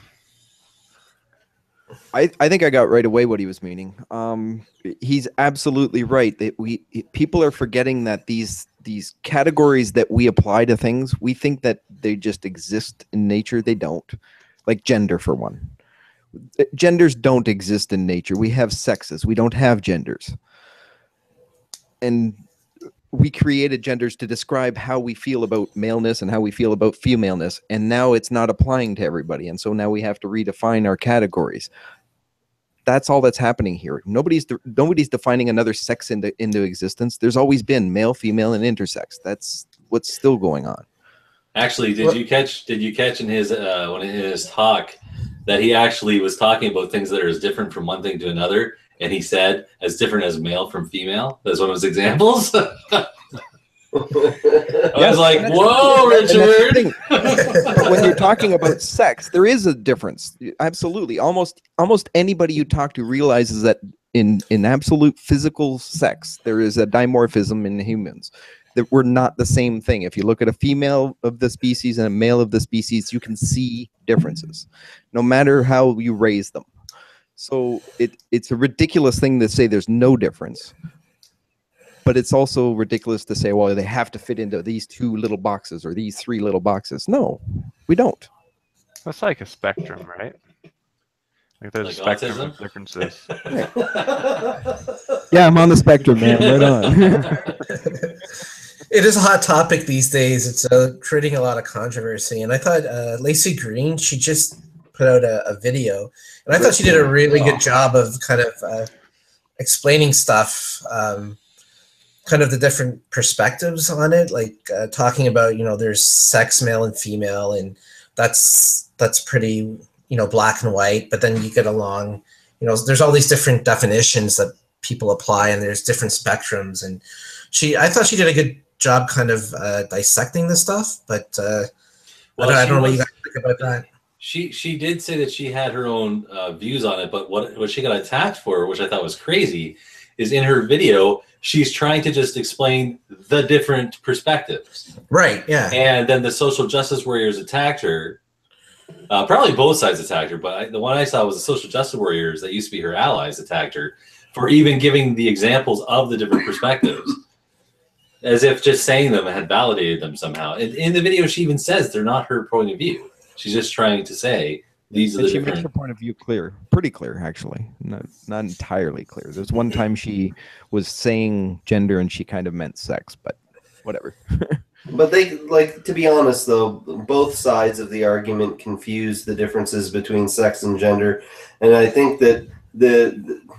Speaker 5: I think I got right away what he was meaning. He's absolutely right that people are forgetting that these categories that we apply to things, we think that they just exist in nature. They don't. Like gender, for one. Genders don't exist in nature. We have sexes. We don't have genders. And we created genders to describe how we feel about maleness and how we feel about femaleness. And now it's not applying to everybody. And so now we have to redefine our categories. That's all that's happening here. Nobody's defining another sex into existence. There's always been male, female, and intersex. That's what's still going on.
Speaker 1: Actually, did you catch in his in his talk that he actually was talking about things that are as different from one thing to another, and he said as different as male from female? That's one of his examples. I was like, "Whoa, Richard!"
Speaker 5: when you're talking about sex, there is a difference. Absolutely. Almost anybody you talk to realizes that in absolute physical sex, there is a dimorphism in humans, that we're not the same thing. If you look at a female of the species and a male of the species, you can see differences, no matter how you raise them. So it's a ridiculous thing to say there's no difference. But it's also ridiculous to say, well, they have to fit into these 2 little boxes or these 3 little boxes. No, we don't.
Speaker 2: That's like a spectrum, right? Like there's
Speaker 1: Like
Speaker 2: a spectrum
Speaker 1: autism?
Speaker 2: of differences.
Speaker 5: Yeah, I'm on the spectrum, man. Right on.
Speaker 3: It is a hot topic these days. It's creating a lot of controversy. And I thought Lacey Green, she just put out a video. And I thought she did a really good job of kind of explaining stuff, kind of the different perspectives on it, like talking about, there's sex, male and female, and that's pretty, black and white. But then you get along, there's all these different definitions that people apply, and there's different spectrums. And I thought she did a good job kind of dissecting this stuff, but I don't know what you guys think about that.
Speaker 1: She did say that she had her own views on it, but what she got attacked for, which I thought was crazy, is in her video, she's trying to just explain the different perspectives.
Speaker 3: Right, yeah.
Speaker 1: And then the social justice warriors attacked her. Probably both sides attacked her, but the one I saw was the social justice warriors that used to be her allies attacked her for even giving the examples of the different perspectives. As if just saying them had validated them somehow. In the video, she even says they're not her point of view. She's just trying to say these are the different.
Speaker 5: She makes her point of view clear, pretty clear actually, not entirely clear. There's one time she was saying gender and she kind of meant sex, but whatever.
Speaker 4: But they, to be honest though, both sides of the argument confuse the differences between sex and gender, and I think that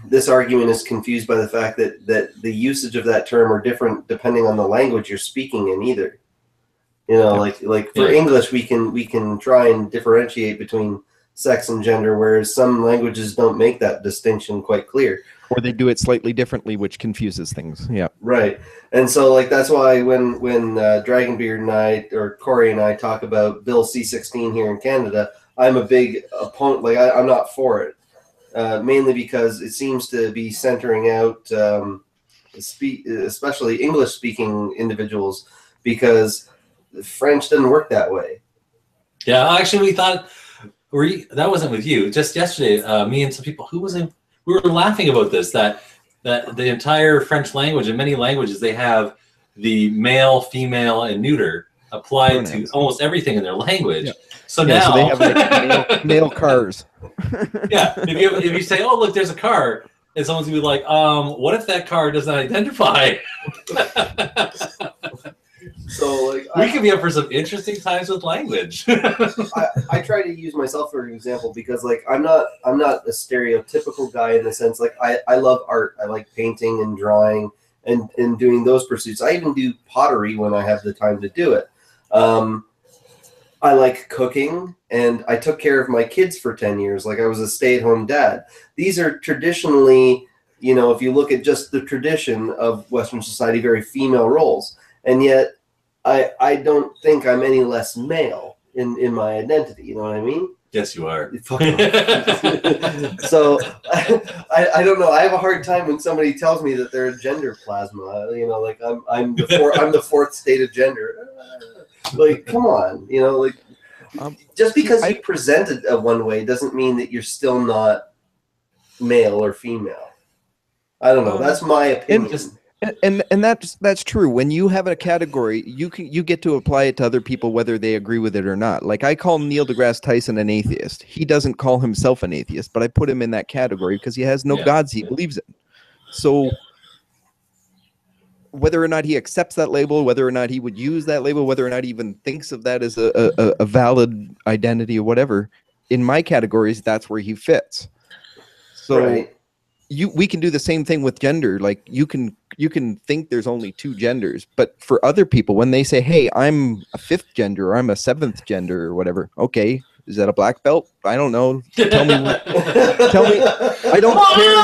Speaker 4: this argument is confused by the fact that the usage of that term are different depending on the language you're speaking in either. Like for English, we can try and differentiate between sex and gender, whereas some languages don't make that distinction quite clear.
Speaker 5: Or they do it slightly differently, which confuses things. Yeah.
Speaker 4: Right. And so that's why when Dragonbeard and I, or Corey and I, talk about Bill C-16 here in Canada, I'm a big opponent. I'm not for it. Mainly because it seems to be centering out especially English-speaking individuals, because French doesn't work that way.
Speaker 1: Yeah, actually, we thought that wasn't with you. Just yesterday, me and some people, we were laughing about this, that the entire French language, in many languages, they have the male, female, and neuter applied to almost everything in their language. Yeah. So now
Speaker 5: they have male cars.
Speaker 1: Yeah, if you say, "Oh, look, there's a car," and someone's gonna be like, "What if that car doesn't identify?" So we could be up for some interesting times with language.
Speaker 4: I try to use myself for an example because I'm not a stereotypical guy in the sense I love art. I like painting and drawing and doing those pursuits. I even do pottery when I have the time to do it. I like cooking, and I took care of my kids for 10 years. I was a stay-at-home dad. These are traditionally, if you look at just the tradition of Western society, very female roles. And yet I don't think I'm any less male in my identity. You know what I mean?
Speaker 1: Yes, you are.
Speaker 4: So I don't know. I have a hard time when somebody tells me that they're a gender plasma. I'm the fourth state of gender. Come on, just because you presented one way doesn't mean that you're still not male or female. I don't know. That's my opinion.
Speaker 5: And that's true. When you have a category, you get to apply it to other people whether they agree with it or not. I call Neil deGrasse Tyson an atheist. He doesn't call himself an atheist, but I put him in that category because he has no gods he believes in. So whether or not he accepts that label, whether or not he would use that label, whether or not he even thinks of that as a valid identity or whatever, in my categories, that's where he fits. So
Speaker 4: right.
Speaker 5: We can do the same thing with gender. You can think there's only two genders, but for other people, when they say, "Hey, I'm a fifth gender," or "I'm a seventh gender," or whatever, okay, is that a black belt? I don't know. Tell me. I don't care.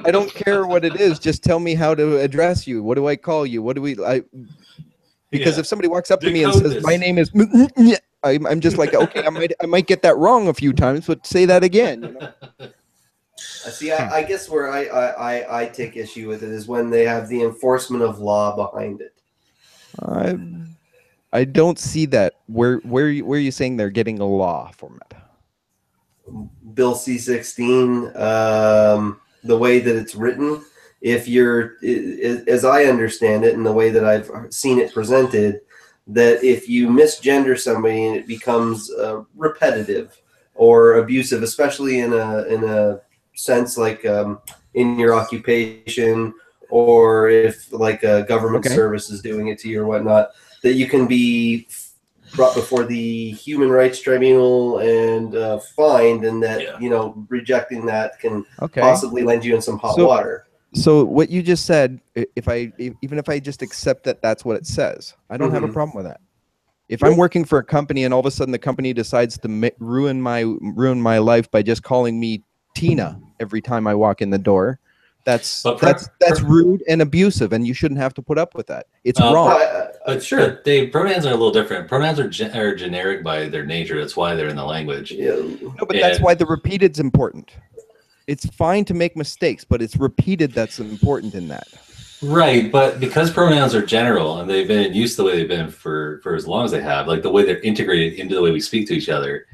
Speaker 5: I don't care what it is. Just tell me how to address you. What do I call you? Because if somebody walks up to me and
Speaker 1: Decode
Speaker 5: says,
Speaker 1: this.
Speaker 5: "My name is," I'm just like, okay, I might get that wrong a few times, but say that again. You know?
Speaker 4: See, I guess where I take issue with it is when they have the enforcement of law behind it.
Speaker 5: I don't see that. Where are you saying they're getting a law from it?
Speaker 4: Bill C-16, the way that it's written, if you're, as I understand it, and the way that I've seen it presented, that if you misgender somebody and it becomes repetitive or abusive, especially in a sense like in your occupation, or if like a government service is doing it to you or whatnot, that you can be brought before the Human Rights Tribunal and fined, and that rejecting that can possibly land you in some hot water.
Speaker 5: So what you just said, even if I just accept that that's what it says, I don't have a problem with that. If I'm working for a company and all of a sudden the company decides to ruin my life by just calling me Tina every time I walk in the door, that's rude and abusive, and you shouldn't have to put up with that. It's wrong.
Speaker 1: But sure, pronouns are a little different. Pronouns are generic by their nature. That's why they're in the language.
Speaker 5: No, but that's why the repeated's important. It's fine to make mistakes, but it's repeated that's important in that.
Speaker 1: Right, but because pronouns are general and they've been in use the way they've been for as long as they have, like the way they're integrated into the way we speak to each other,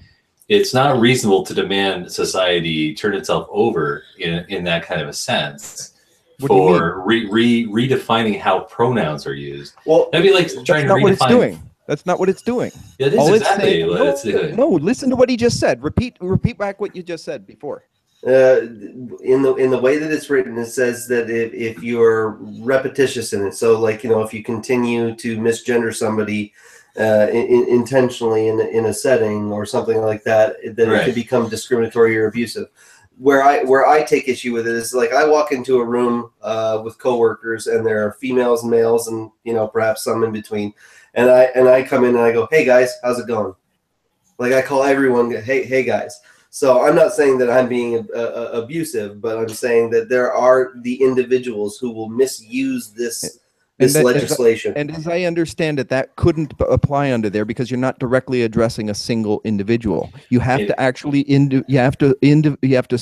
Speaker 1: it's not reasonable to demand society turn itself over in that kind of a sense for redefining how pronouns are used. Well, that'd be like trying to redefine.
Speaker 5: What it's doing. That's not what it's doing.
Speaker 1: It is exactly what it's doing.
Speaker 5: No, listen to what he just said. Repeat back what you just said before.
Speaker 4: In the way that it's written, it says that if you're repetitious in it, so like if you continue to misgender somebody intentionally in a setting or something like that, then it could become discriminatory or abusive. Where I take issue with it is like I walk into a room with coworkers and there are females and males and perhaps some in between, and I come in and I go, "Hey guys, how's it going?" Like I call everyone, hey guys. So I'm not saying that I'm being abusive, but I'm saying that there are the individuals who will misuse this legislation.
Speaker 5: And as I understand it, that couldn't apply under there because you're not directly addressing a single individual. You have to actually you have to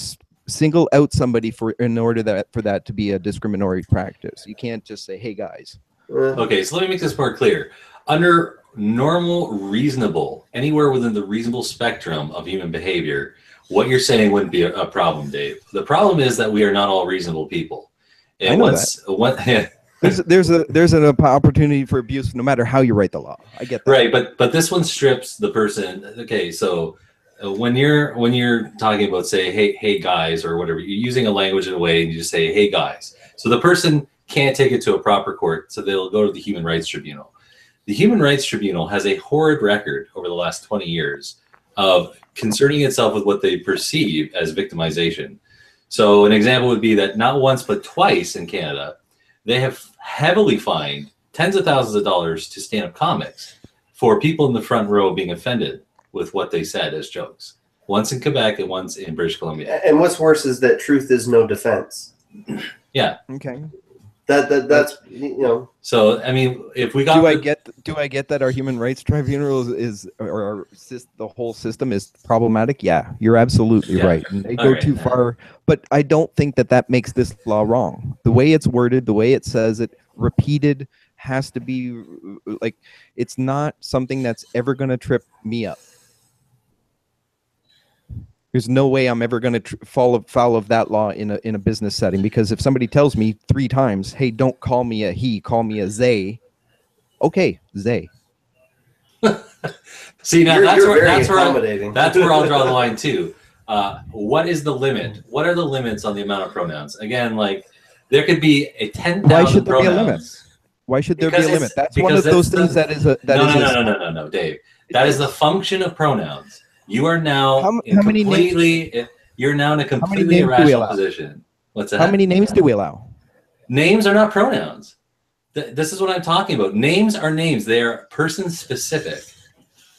Speaker 5: single out somebody in order for that to be a discriminatory practice. You can't just say, "Hey guys."
Speaker 1: Okay, so let me make this more clear. Under normal, reasonable, anywhere within the reasonable spectrum of human behavior, what you're saying wouldn't be a problem, Dave. The problem is that we are not all reasonable people. And
Speaker 5: I know that. There's an opportunity for abuse no matter how you write the law. I get that.
Speaker 1: Right, but this one strips the person. Okay, so when you're talking about, say, hey guys, or whatever, you're using a language in a way and you just say, "Hey guys." So the person can't take it to a proper court, so they'll go to the Human Rights Tribunal. The Human Rights Tribunal has a horrid record over the last 20 years of concerning itself with what they perceive as victimization. So an example would be that not once but twice in Canada, they have heavily fined tens of thousands of dollars to stand-up comics for people in the front row being offended with what they said as jokes. Once in Quebec and once in British Columbia.
Speaker 4: And what's worse is that truth is no defense.
Speaker 1: Yeah.
Speaker 5: Okay.
Speaker 4: That's
Speaker 1: So I mean, if we got
Speaker 5: do I get that our Human Rights Tribunal or the whole system is problematic? Yeah, you're absolutely right. And they go too far, but I don't think that makes this law wrong. The way it's worded, the way it says it, repeated, has to be like, it's not something that's ever going to trip me up. There's no way I'm ever going to fall foul of that law in a business setting, because if somebody tells me 3 times, "Hey, don't call me a he, call me a they," okay, they.
Speaker 1: See, now that's where I'll draw the line too. What is the limit? What are the limits on the amount of pronouns? Again, like there could be a 10,000
Speaker 5: Why should there
Speaker 1: pronouns.
Speaker 5: be a limit? Why should there be a limit? That's one of those things that is a
Speaker 1: no, Dave. That is the function of pronouns. You are now you're now in a completely irrational position. What's that?
Speaker 5: How many names do we allow?
Speaker 1: Names are not pronouns. This is what I'm talking about. Names are names. They are person specific.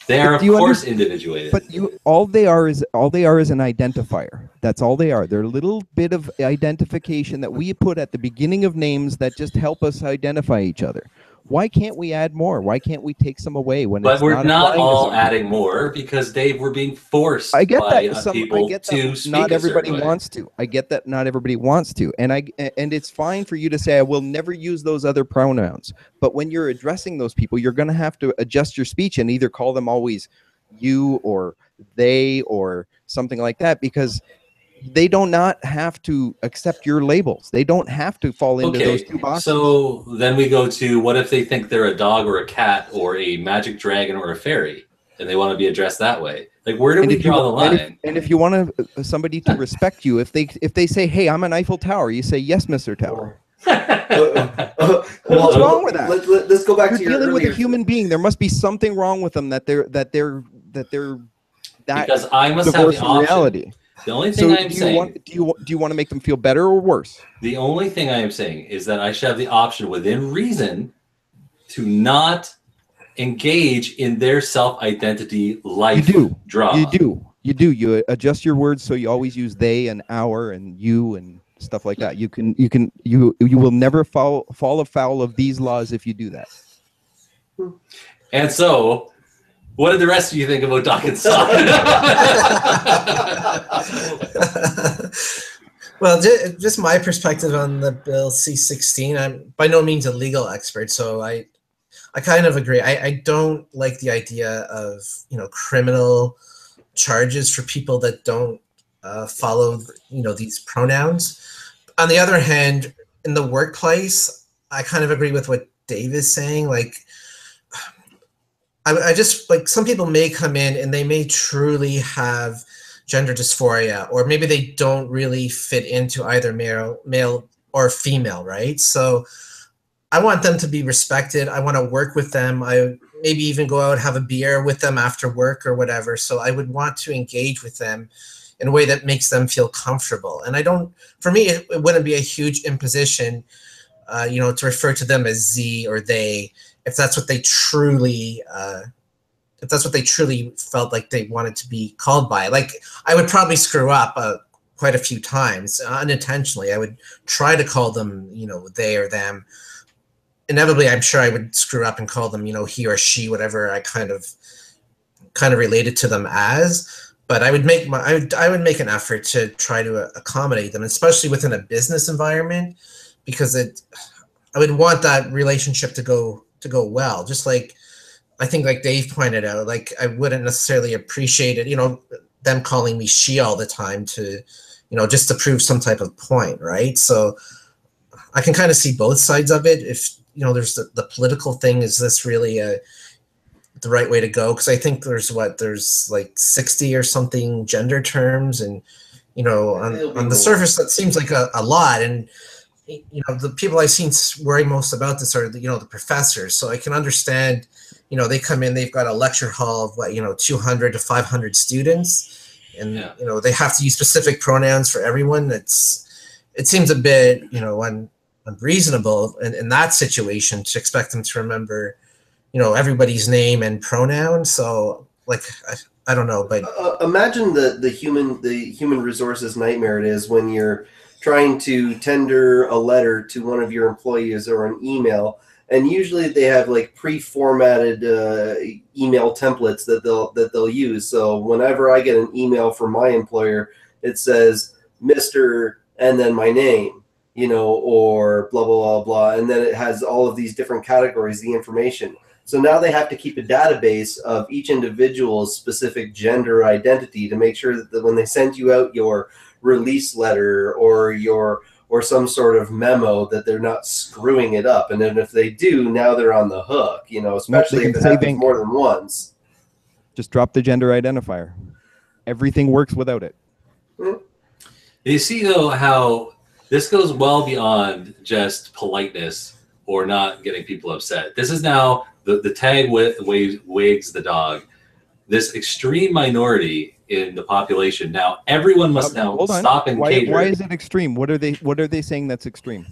Speaker 1: They are, of course, individuated.
Speaker 5: But all they are is an identifier. That's all they are. They're a little bit of identification that we put at the beginning of names that just help us identify each other. Why can't we add more? Why can't we take some away when
Speaker 1: But
Speaker 5: it's
Speaker 1: we're not
Speaker 5: applying to
Speaker 1: all
Speaker 5: some
Speaker 1: adding
Speaker 5: people?
Speaker 1: more because, Dave, we're being forced
Speaker 5: I get
Speaker 1: by
Speaker 5: that
Speaker 1: people to speak
Speaker 5: not
Speaker 1: a
Speaker 5: everybody
Speaker 1: certain way.
Speaker 5: wants to. I get that not everybody wants to. And it's fine for you to say I will never use those other pronouns. But when you're addressing those people, you're going to have to adjust your speech and either call them always you or they or something like that, because they do not have to accept your labels. They don't have to fall into those two boxes.
Speaker 1: So then we go to, what if they think they're a dog or a cat or a magic dragon or a fairy, and they want to be addressed that way? Like, where do we draw the line?
Speaker 5: And if you want somebody to respect you, if they say, "Hey, I'm an Eiffel Tower," you say, "Yes, Mr. Tower." What's wrong with that?
Speaker 4: Let's go back
Speaker 5: You're
Speaker 4: to your
Speaker 5: dealing with a
Speaker 4: earlier-
Speaker 5: human being. There must be something wrong with them that they're that
Speaker 1: Because I must have
Speaker 5: divorce
Speaker 1: the
Speaker 5: from
Speaker 1: option.
Speaker 5: reality.
Speaker 1: The only thing
Speaker 5: So
Speaker 1: I'm saying,
Speaker 5: do you want to make them feel better or worse?
Speaker 1: the only thing I am saying is that I should have the option within reason to not engage in their self-identity life drama.
Speaker 5: You adjust your words so you always use they and our and you and stuff like that. You will never fall afoul of these laws if you do that.
Speaker 1: And so, what did the rest of you think about Doc and Sock?
Speaker 3: Well, just my perspective on the Bill C-16. I'm by no means a legal expert, so I kind of agree. I don't like the idea of criminal charges for people that don't follow these pronouns. On the other hand, in the workplace, I kind of agree with what Dave is saying. Like, I just like, some people may come in and they may truly have gender dysphoria, or maybe they don't really fit into either male or female, right? So I want them to be respected. I want to work with them. I maybe even go out, have a beer with them after work or whatever. So I would want to engage with them in a way that makes them feel comfortable. And for me, it wouldn't be a huge imposition, to refer to them as Z or they, if that's what they truly felt like they wanted to be called by. Like, I would probably screw up quite a few times unintentionally. I would try to call them, they or them. Inevitably, I'm sure I would screw up and call them, he or she, whatever I kind of related to them as. But I would make I would make an effort to try to accommodate them, especially within a business environment, because I would want that relationship to go well. Just like, I think, like Dave pointed out, like, I wouldn't necessarily appreciate it, them calling me she all the time to, just to prove some type of point, right? So I can kind of see both sides of it. If there's the political thing, is this really the right way to go? Because I think there's like 60 or something gender terms, and on the surface that seems like a lot. And the people I've seen worry most about this are the professors. So I can understand, they come in, they've got a lecture hall of 200 to 500 students, and they have to use specific pronouns for everyone. It seems a bit unreasonable in that situation to expect them to remember everybody's name and pronoun. So, like, I don't know, but
Speaker 4: imagine the human resources nightmare it is when you're trying to tender a letter to one of your employees or an email, and usually they have like pre-formatted email templates that they'll use. So whenever I get an email from my employer, it says Mr. and then my name, or blah blah blah blah, and then it has all of these different categories, the information. So now they have to keep a database of each individual's specific gender identity to make sure that when they send you out your release letter or some sort of memo, that they're not screwing it up. And then if they do, now they're on the hook, especially if it happens more than once.
Speaker 5: Just drop the gender identifier. Everything works without it.
Speaker 1: Mm-hmm. You see, though, how this goes well beyond just politeness or not getting people upset. This is now the tag wags the dog. This extreme minority in the population. Now everyone must stop and cater.
Speaker 5: Why is it extreme? What are they saying that's extreme?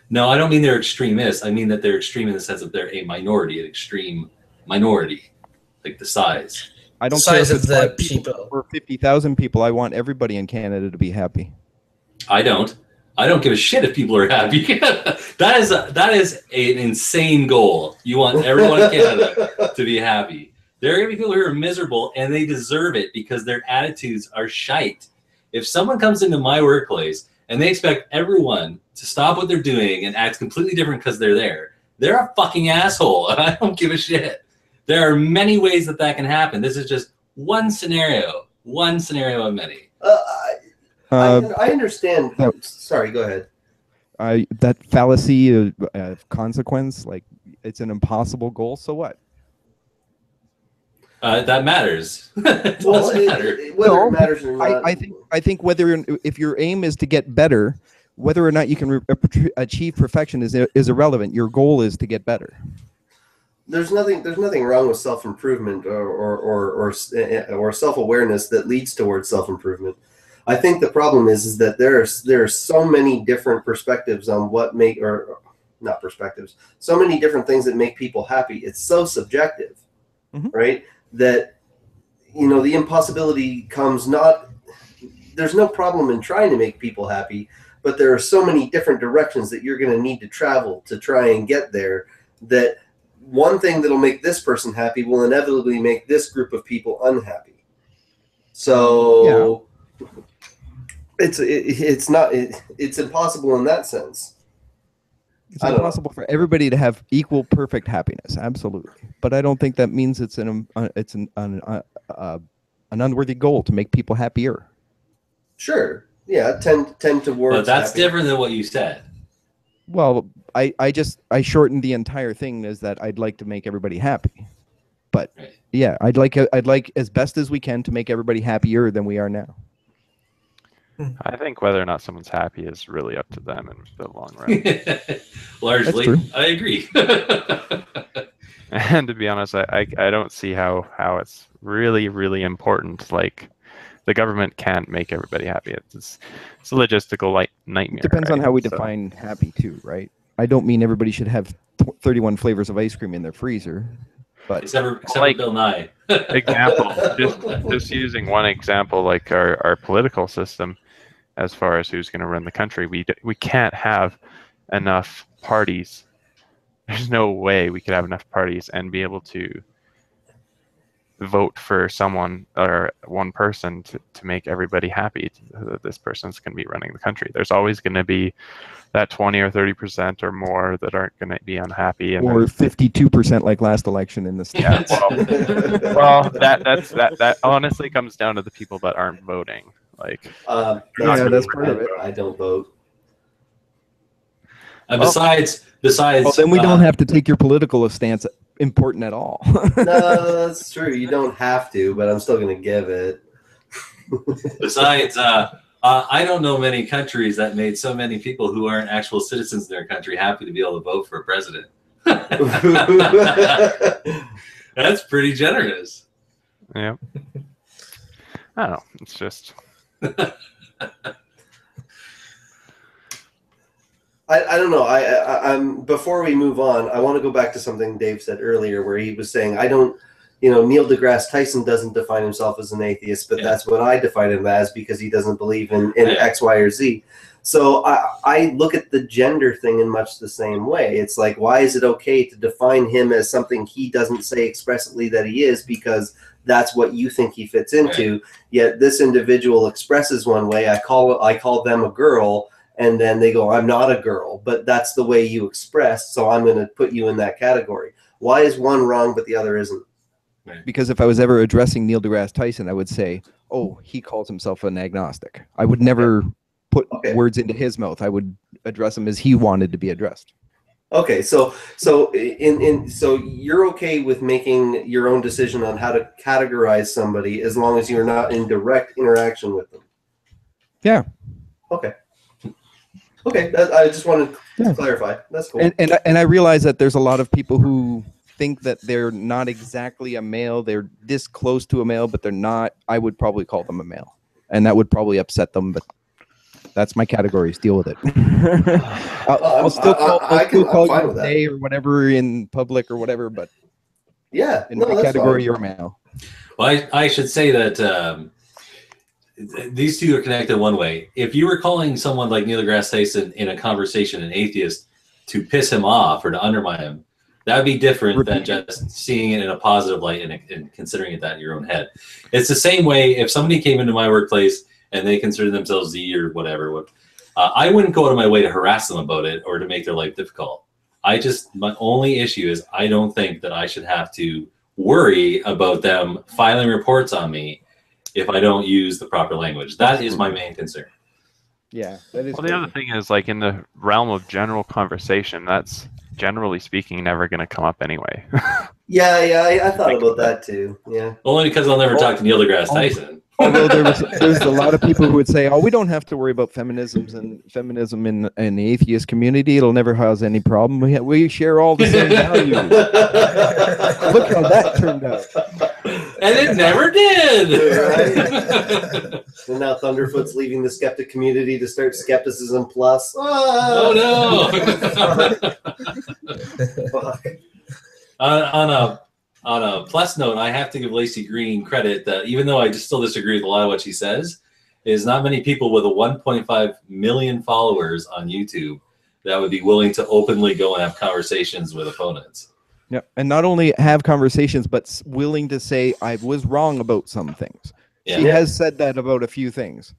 Speaker 1: No, I don't mean they're extremists. I mean that they're extreme in the sense that they're a minority, an extreme minority, like the size.
Speaker 5: I don't care if it's the people or 50,000 people. I want everybody in Canada to be happy.
Speaker 1: I don't. I don't give a shit if people are happy. that is an insane goal. You want everyone in Canada to be happy. There are going to be people who are miserable, and they deserve it because their attitudes are shite. If someone comes into my workplace and they expect everyone to stop what they're doing and act completely different because they're a fucking asshole. I don't give a shit. There are many ways that can happen. This is just one scenario of many.
Speaker 4: I understand. Sorry, go ahead.
Speaker 5: That fallacy of consequence, like it's an impossible goal. So what?
Speaker 1: That matters. It
Speaker 4: Well,
Speaker 1: matter.
Speaker 4: Whether it matters or not.
Speaker 5: I think if your aim is to get better, whether or not you can achieve perfection is irrelevant. Your goal is to get better. There's nothing
Speaker 4: wrong with self-improvement or self-awareness that leads towards self-improvement. I think the problem is that there are so many different perspectives on so many different things that make people happy. It's so subjective, right? That, the impossibility comes there's no problem in trying to make people happy, but there are so many different directions that you're going to need to travel to try and get there, that one thing that'll make this person happy will inevitably make this group of people unhappy. So it's impossible in that sense.
Speaker 5: It's impossible for everybody to have equal perfect happiness, absolutely. But I don't think that means it's an unworthy goal to make people happier.
Speaker 4: Sure. Yeah, tend towards.
Speaker 1: But that's different than what you said.
Speaker 5: Well, I shortened the entire thing as that I'd like to make everybody happy. But yeah, I'd like as best as we can to make everybody happier than we are now.
Speaker 2: I think whether or not someone's happy is really up to them in the long run.
Speaker 1: Largely, I agree.
Speaker 2: And to be honest, I don't see how it's really, really important. Like, the government can't make everybody happy. It's a logistical nightmare.
Speaker 5: It depends on how we define happy too, right? I don't mean everybody should have 31 flavors of ice cream in their freezer. But
Speaker 1: except for Bill Nye.
Speaker 2: Example, just using one example, like our political system, as far as who's going to run the country, we can't have enough parties. There's no way we could have enough parties and be able to vote for someone or one person to make everybody happy that this person's going to be running the country. There's always going to be that 20 or 30% or more that aren't going to be unhappy, and
Speaker 5: or 52% like last election in the state.
Speaker 2: Yeah, well, that honestly comes down to the people that aren't voting. Like,
Speaker 5: that's part of it.
Speaker 4: I don't vote.
Speaker 1: Besides,
Speaker 5: well, then we don't have to take your political stance important at all.
Speaker 4: No, that's true. You don't have to, but I'm still going to give it.
Speaker 1: Besides, I don't know many countries that made so many people who aren't actual citizens in their country happy to be able to vote for a president. That's pretty generous.
Speaker 2: Yeah. I don't know. It's just.
Speaker 4: I don't know. I'm before we move on, I want to go back to something Dave said earlier, where he was saying, Neil deGrasse Tyson doesn't define himself as an atheist, but that's what I define him as because he doesn't believe in X, Y, or Z. So I look at the gender thing in much the same way. It's like, why is it okay to define him as something he doesn't say expressly that he is, because that's what you think he fits into. Right. Yet this individual expresses one way. I call them a girl, and then they go, I'm not a girl, but that's the way you express, so I'm going to put you in that category. Why is one wrong but the other isn't?
Speaker 5: Because if I was ever addressing Neil deGrasse Tyson, I would say, oh, he calls himself an agnostic. I would never put words into his mouth. I would address him as he wanted to be addressed.
Speaker 4: Okay, so you're okay with making your own decision on how to categorize somebody as long as you're not in direct interaction with them.
Speaker 5: Yeah.
Speaker 4: Okay. Okay, I just wanted to clarify. That's cool.
Speaker 5: And I realize that there's a lot of people who think that they're not exactly a male. They're this close to a male, but they're not. I would probably call them a male, and that would probably upset them. But that's my categories. Deal with it. I'll still call you gay or whatever in public or whatever. But
Speaker 4: yeah,
Speaker 5: in my category, you're a male.
Speaker 1: Well, I should say that these two are connected one way. If you were calling someone like Neil deGrasse Tyson in a conversation an atheist to piss him off or to undermine him, that would be different than just seeing it in a positive light and considering it that in your own head. It's the same way if somebody came into my workplace and they consider themselves Z or whatever, I wouldn't go out of my way to harass them about it or to make their life difficult. My only issue is I don't think that I should have to worry about them filing reports on me if I don't use the proper language. That is my main concern.
Speaker 5: Yeah, that is.
Speaker 2: Well, the other thing is, like, in the realm of general conversation, that's generally speaking never going to come up anyway.
Speaker 4: Yeah, I thought about that too. Yeah.
Speaker 1: Only because I'll never talk to Neil deGrasse Tyson.
Speaker 5: Although there's a lot of people who would say, "Oh, we don't have to worry about feminism in the atheist community. It'll never cause any problem. We share all the same values." Look how that turned out.
Speaker 1: And it never did.
Speaker 4: Right? And now Thunderfoot's leaving the skeptic community to start Skepticism Plus.
Speaker 1: Oh no! On a plus note, I have to give Lacey Green credit that even though I still disagree with a lot of what she says, is not many people with a 1.5 million followers on YouTube that would be willing to openly go and have conversations with opponents.
Speaker 5: Yeah, and not only have conversations, but willing to say I was wrong about some things. Yeah. She has said that about a few things,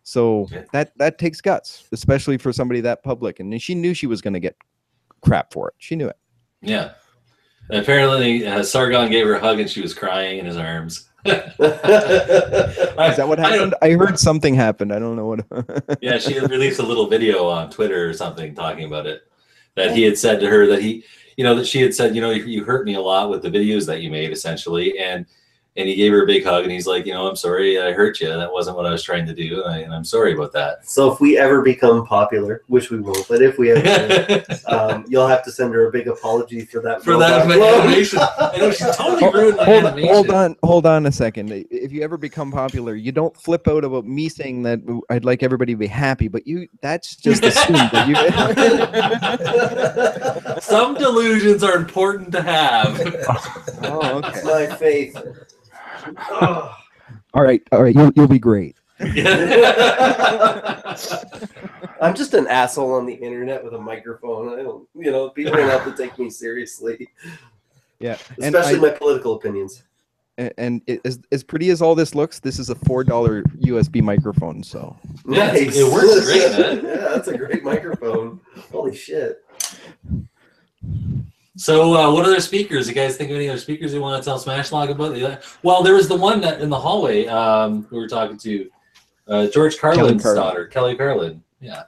Speaker 5: so that takes guts, especially for somebody that public. And she knew she was going to get crap for it. She knew it.
Speaker 1: Yeah. And apparently, Sargon gave her a hug and she was crying in his arms.
Speaker 5: Is that what happened? I heard something happened. I don't know what.
Speaker 1: Yeah, she had released a little video on Twitter or something talking about it. That he had said to her that that she had said, you hurt me a lot with the videos that you made, essentially. And he gave her a big hug, and he's like, I'm sorry I hurt you. That wasn't what I was trying to do, and I'm sorry about that.
Speaker 4: So if we ever become popular, which we won't, but if we ever, you'll have to send her a big apology for that.
Speaker 1: For that animation. I know, she totally ruined my animation.
Speaker 5: Hold on a second. If you ever become popular, you don't flip out about me saying that I'd like everybody to be happy, but that's just assumed that
Speaker 1: you. Some delusions are important to have.
Speaker 5: Oh, okay.
Speaker 4: It's my faith.
Speaker 5: Oh. All right, you'll be great.
Speaker 4: I'm just an asshole on the internet with a microphone. I don't, people don't have to take me seriously.
Speaker 5: Yeah,
Speaker 4: especially my political opinions.
Speaker 5: And as pretty as all this looks, this is a $4 USB microphone. So
Speaker 1: yeah, nice. It works great, man.
Speaker 4: Yeah, that's a great microphone. Holy shit.
Speaker 1: So, what other speakers? You guys think of any other speakers you want to tell Smashlock about? Well, there was the one that in the hallway we were talking to, George Carlin's daughter, Kelly Carlin. Yeah.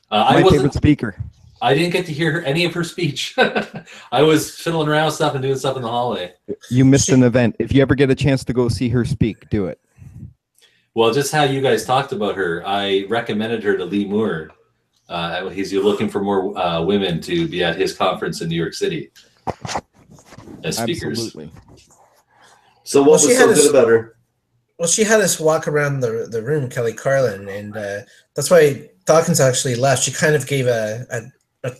Speaker 5: My favorite speaker.
Speaker 1: I didn't get to hear any of her speech. I was fiddling around with stuff and doing stuff in the hallway. You
Speaker 5: missed an event. If you ever get a chance to go see her speak, do it.
Speaker 1: Well, just how you guys talked about her, I recommended her to Lee Moore. He's looking for more women to be at his conference in New York City as speakers.
Speaker 5: Absolutely.
Speaker 4: So what was so good about her?
Speaker 3: Well, she had us walk around the room, Kelly Carlin, and that's why Dawkins actually left. She kind of gave a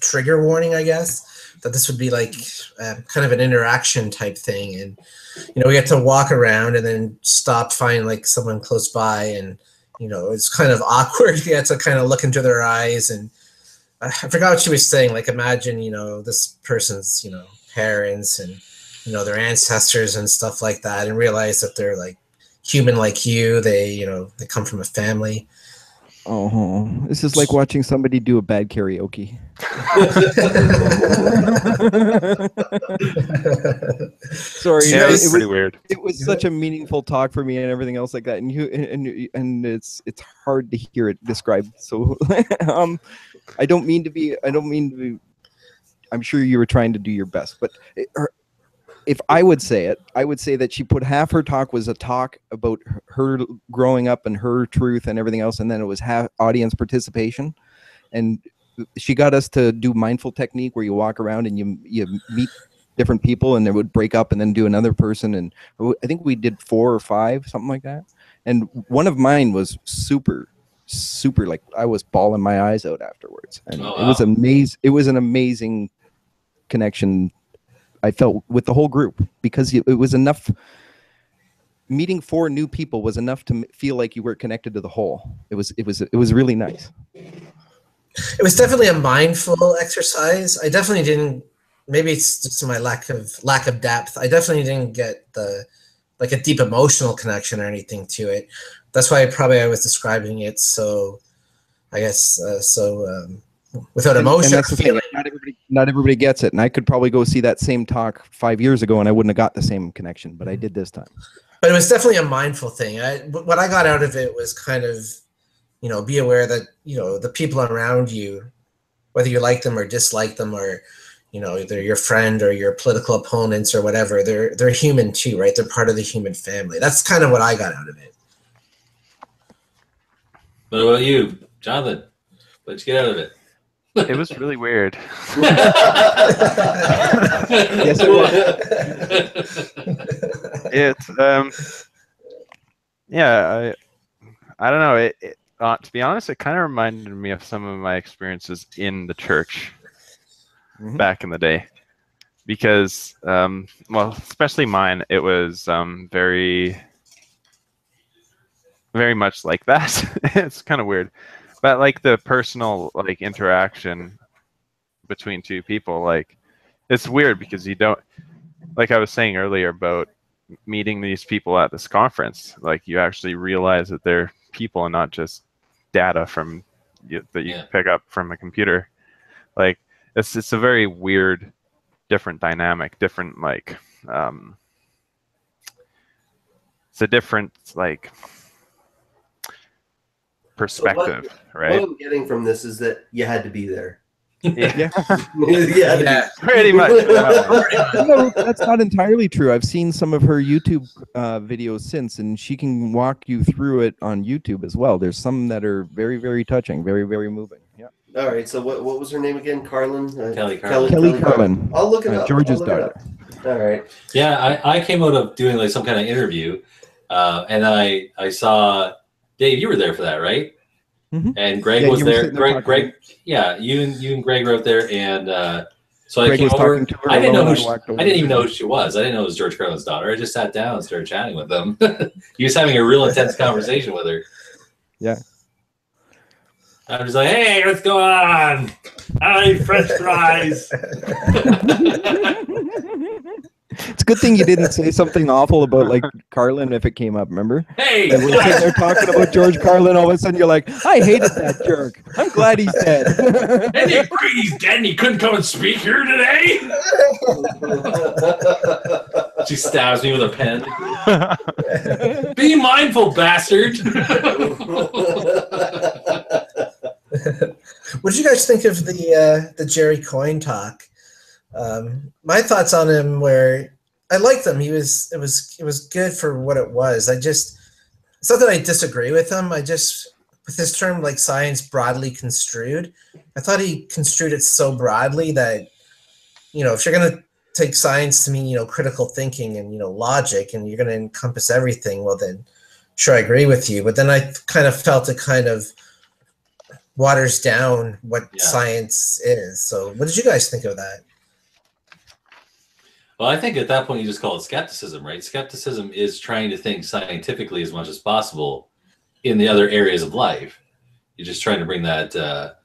Speaker 3: trigger warning, I guess, that this would be like kind of an interaction type thing. And, we had to walk around and then stop, find like someone close by, and it's kind of awkward. You had to kind of look into their eyes, and I forgot what she was saying. Like, imagine, this person's, parents and, their ancestors and stuff like that, and realize that they're like human like you. They, they come from a family.
Speaker 5: Oh, this is like watching somebody do a bad karaoke. Sorry,
Speaker 2: yeah, it was pretty weird.
Speaker 5: It was such a meaningful talk for me and everything else like that, and it's hard to hear it described. So, I don't mean to be. I'm sure you were trying to do your best, but if I would say it, I would say that she put half her talk was a talk about her growing up and her truth and everything else, and then it was half audience participation. And she got us to do mindful technique where you walk around and you meet different people, and they would break up and then do another person. And I think we did 4 or 5, something like that. And one of mine was super, like I was bawling my eyes out afterwards. And It was amazing. It was an amazing connection I felt with the whole group, because it was enough. meeting 4 new people was enough to feel like you were connected to the whole. It was really nice.
Speaker 3: It was definitely a mindful exercise. I definitely didn't. Maybe it's just my lack of depth. I definitely didn't get like a deep emotional connection or anything to it. That's why I was describing it so, I guess, without emotion.
Speaker 5: And that's the thing. Not everybody gets it. And I could probably go see that same talk 5 years ago and I wouldn't have got the same connection, but I did this time.
Speaker 3: But it was definitely a mindful thing. What I got out of it was kind of, be aware that, the people around you, whether you like them or dislike them, or, either your friend or your political opponents or whatever, they're human too, right? They're part of the human family. That's kind of what I got out of it.
Speaker 1: What about you, Jonathan? What'd you get out of it?
Speaker 2: It was really weird.
Speaker 5: Yes, it
Speaker 2: was. Yeah, I don't know. To be honest, it kind of reminded me of some of my experiences in the church back in the day, because, well, especially mine, it was very, very much like that. It's kind of weird, but like the personal interaction between two people, it's weird because you don't, like I was saying earlier about meeting these people at this conference, you actually realize that they're people and not just data that you pick up from a computer. It's a very weird, different dynamic, different it's a different perspective, right?
Speaker 4: What I'm getting from this is that you had to be there.
Speaker 5: Yeah.
Speaker 4: Yeah,
Speaker 2: pretty much.
Speaker 5: No, that's not entirely true. I've seen some of her YouTube videos since, and she can walk you through it on YouTube as well. There's some that are very, very touching, very, very moving. Yeah.
Speaker 4: All right. So what was her name again? Carlin?
Speaker 1: Kelly Carlin.
Speaker 5: Kelly Carlin.
Speaker 4: I'll look it up.
Speaker 5: George's daughter.
Speaker 4: All right.
Speaker 1: Yeah, I came out of doing some kind of interview, and I saw Dave. You were there for that, right?
Speaker 5: Mm-hmm.
Speaker 1: And Greg was there. Greg, yeah, you and Greg were out there, and so
Speaker 5: Greg
Speaker 1: I came over. I didn't know I didn't even know who she was. I didn't know it was George Carlin's daughter. I just sat down and started chatting with them. He was having a real intense conversation with her.
Speaker 5: Yeah.
Speaker 1: I was like, "Hey, what's going on? I eat French fries."
Speaker 5: It's a good thing you didn't say something awful about Carlin if it came up, remember?
Speaker 1: Hey!
Speaker 5: And we're sitting there talking about George Carlin, all of a sudden you're like, I hated that jerk. I'm glad he's dead.
Speaker 1: And he agreed he's dead and he couldn't come and speak here today? She stabs me with a pen. Be mindful, bastard!
Speaker 3: What did you guys think of the Jerry Coyne talk? My thoughts on him were, I liked him. It was good for what it was. It's not that I disagree with him. With this term science broadly construed, I thought he construed it so broadly that, if you're going to take science to mean, critical thinking and, logic, and you're going to encompass everything, well then, sure, I agree with you. But then I kind of felt it kind of waters down what science is. So what did you guys think of that?
Speaker 1: Well, I think at that point you just call it skepticism, right? Skepticism is trying to think scientifically as much as possible in the other areas of life. You're just trying to bring that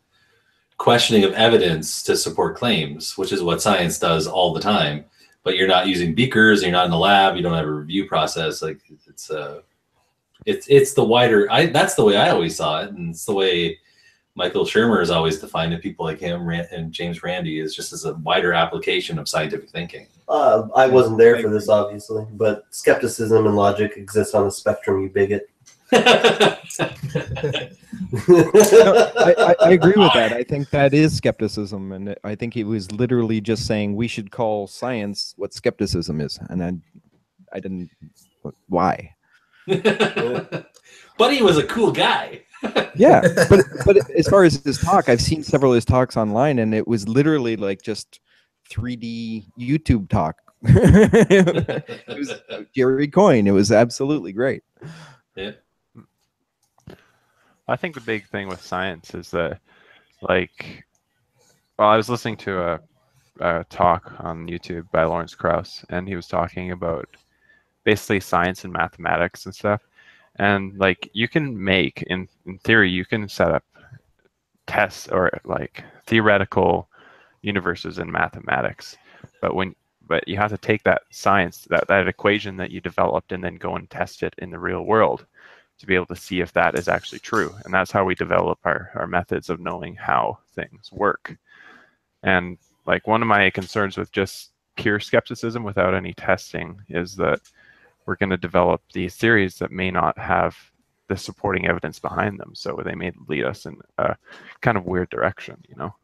Speaker 1: questioning of evidence to support claims, which is what science does all the time. But you're not using beakers, you're not in the lab, you don't have a review process. It's the wider. That's the way I always saw it, and it's the way Michael Shermer has always defined it. People like him and James Randi is just as a wider application of scientific thinking.
Speaker 4: I wasn't there for this, obviously, but skepticism and logic exist on a spectrum, you bigot.
Speaker 5: I agree with that. I think that is skepticism, and I think he was literally just saying we should call science what skepticism is, and I didn't. Why?
Speaker 1: But he was a cool guy.
Speaker 5: Yeah, but as far as his talk, I've seen several of his talks online, and it was literally just 3D YouTube talk. It was Jerry Coyne. It was absolutely great.
Speaker 1: Yeah.
Speaker 2: I think the big thing with science is that, I was listening to a talk on YouTube by Lawrence Krauss, and he was talking about basically science and mathematics and stuff. And like you can make, in theory, you can set up tests or like theoretical universes in mathematics, but you have to take that science, that equation that you developed, and then go and test it in the real world to be able to see if that is actually true. And that's how we develop our methods of knowing how things work. And like one of my concerns with just pure skepticism without any testing is that we're going to develop these theories that may not have the supporting evidence behind them. So they may lead us in a kind of weird direction, you know?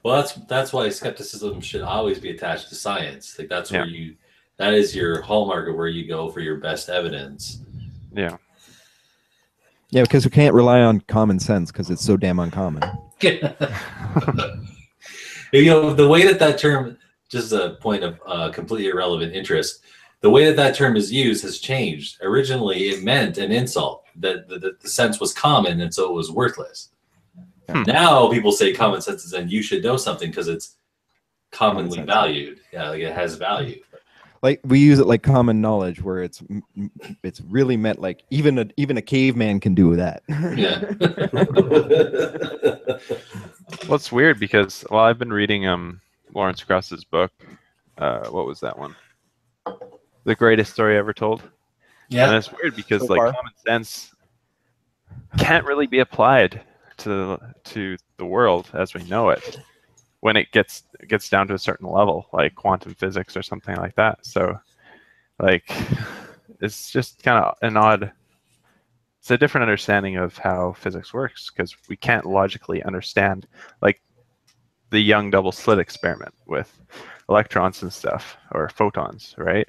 Speaker 1: Well, that's why skepticism should always be attached to science. Like that's where that is your hallmark of where you go for your best evidence.
Speaker 2: Yeah.
Speaker 5: Yeah, because we can't rely on common sense because it's so damn uncommon.
Speaker 1: You know, the way that term, just a point of completely irrelevant interest, the way that term is used has changed. Originally, it meant an insult, that the sense was common and so it was worthless. Now people say common sense is and you should know something because it's commonly valued. Yeah, like it has value.
Speaker 5: Like we use it like common knowledge, where it's really meant like even a caveman can do that.
Speaker 1: Yeah.
Speaker 2: Well, it's weird because I've been reading Lawrence Krauss's book. What was that one? The Greatest Story Ever Told. Yeah. And it's weird because so like common sense can't really be applied to the world as we know it when it gets down to a certain level, like quantum physics or something like that. So like it's just kind of it's a different understanding of how physics works, because we can't logically understand like the Young double slit experiment with electrons and stuff, or photons, right?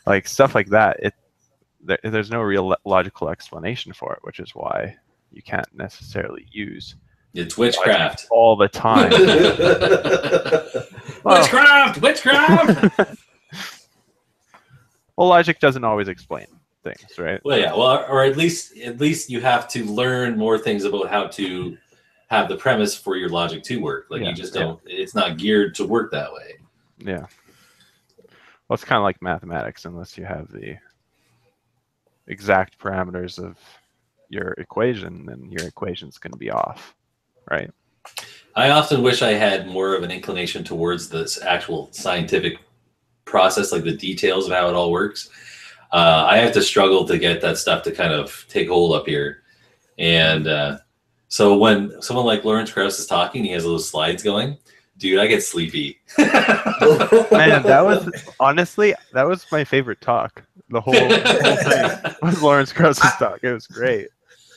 Speaker 2: Like stuff like that, there's no real logical explanation for it, which is why you can't necessarily use
Speaker 1: it's witchcraft
Speaker 2: all the time.
Speaker 1: Witchcraft.
Speaker 2: Well, logic doesn't always explain things, right?
Speaker 1: Well, yeah. Well, or at least you have to learn more things about how to have the premise for your logic to work. Like you just don't. It's not geared to work that way.
Speaker 2: Yeah. Well, it's kind of like mathematics, unless you have the exact parameters of your equation, then your equation's going to be off, right?
Speaker 1: I often wish I had more of an inclination towards this actual scientific process, like the details of how it all works. I have to struggle to get that stuff to kind of take hold up here. And so when someone like Lawrence Krauss is talking, he has those slides going. Dude, I get sleepy.
Speaker 2: Man, that was my favorite talk. The whole thing was Lawrence Krauss's talk. It was great.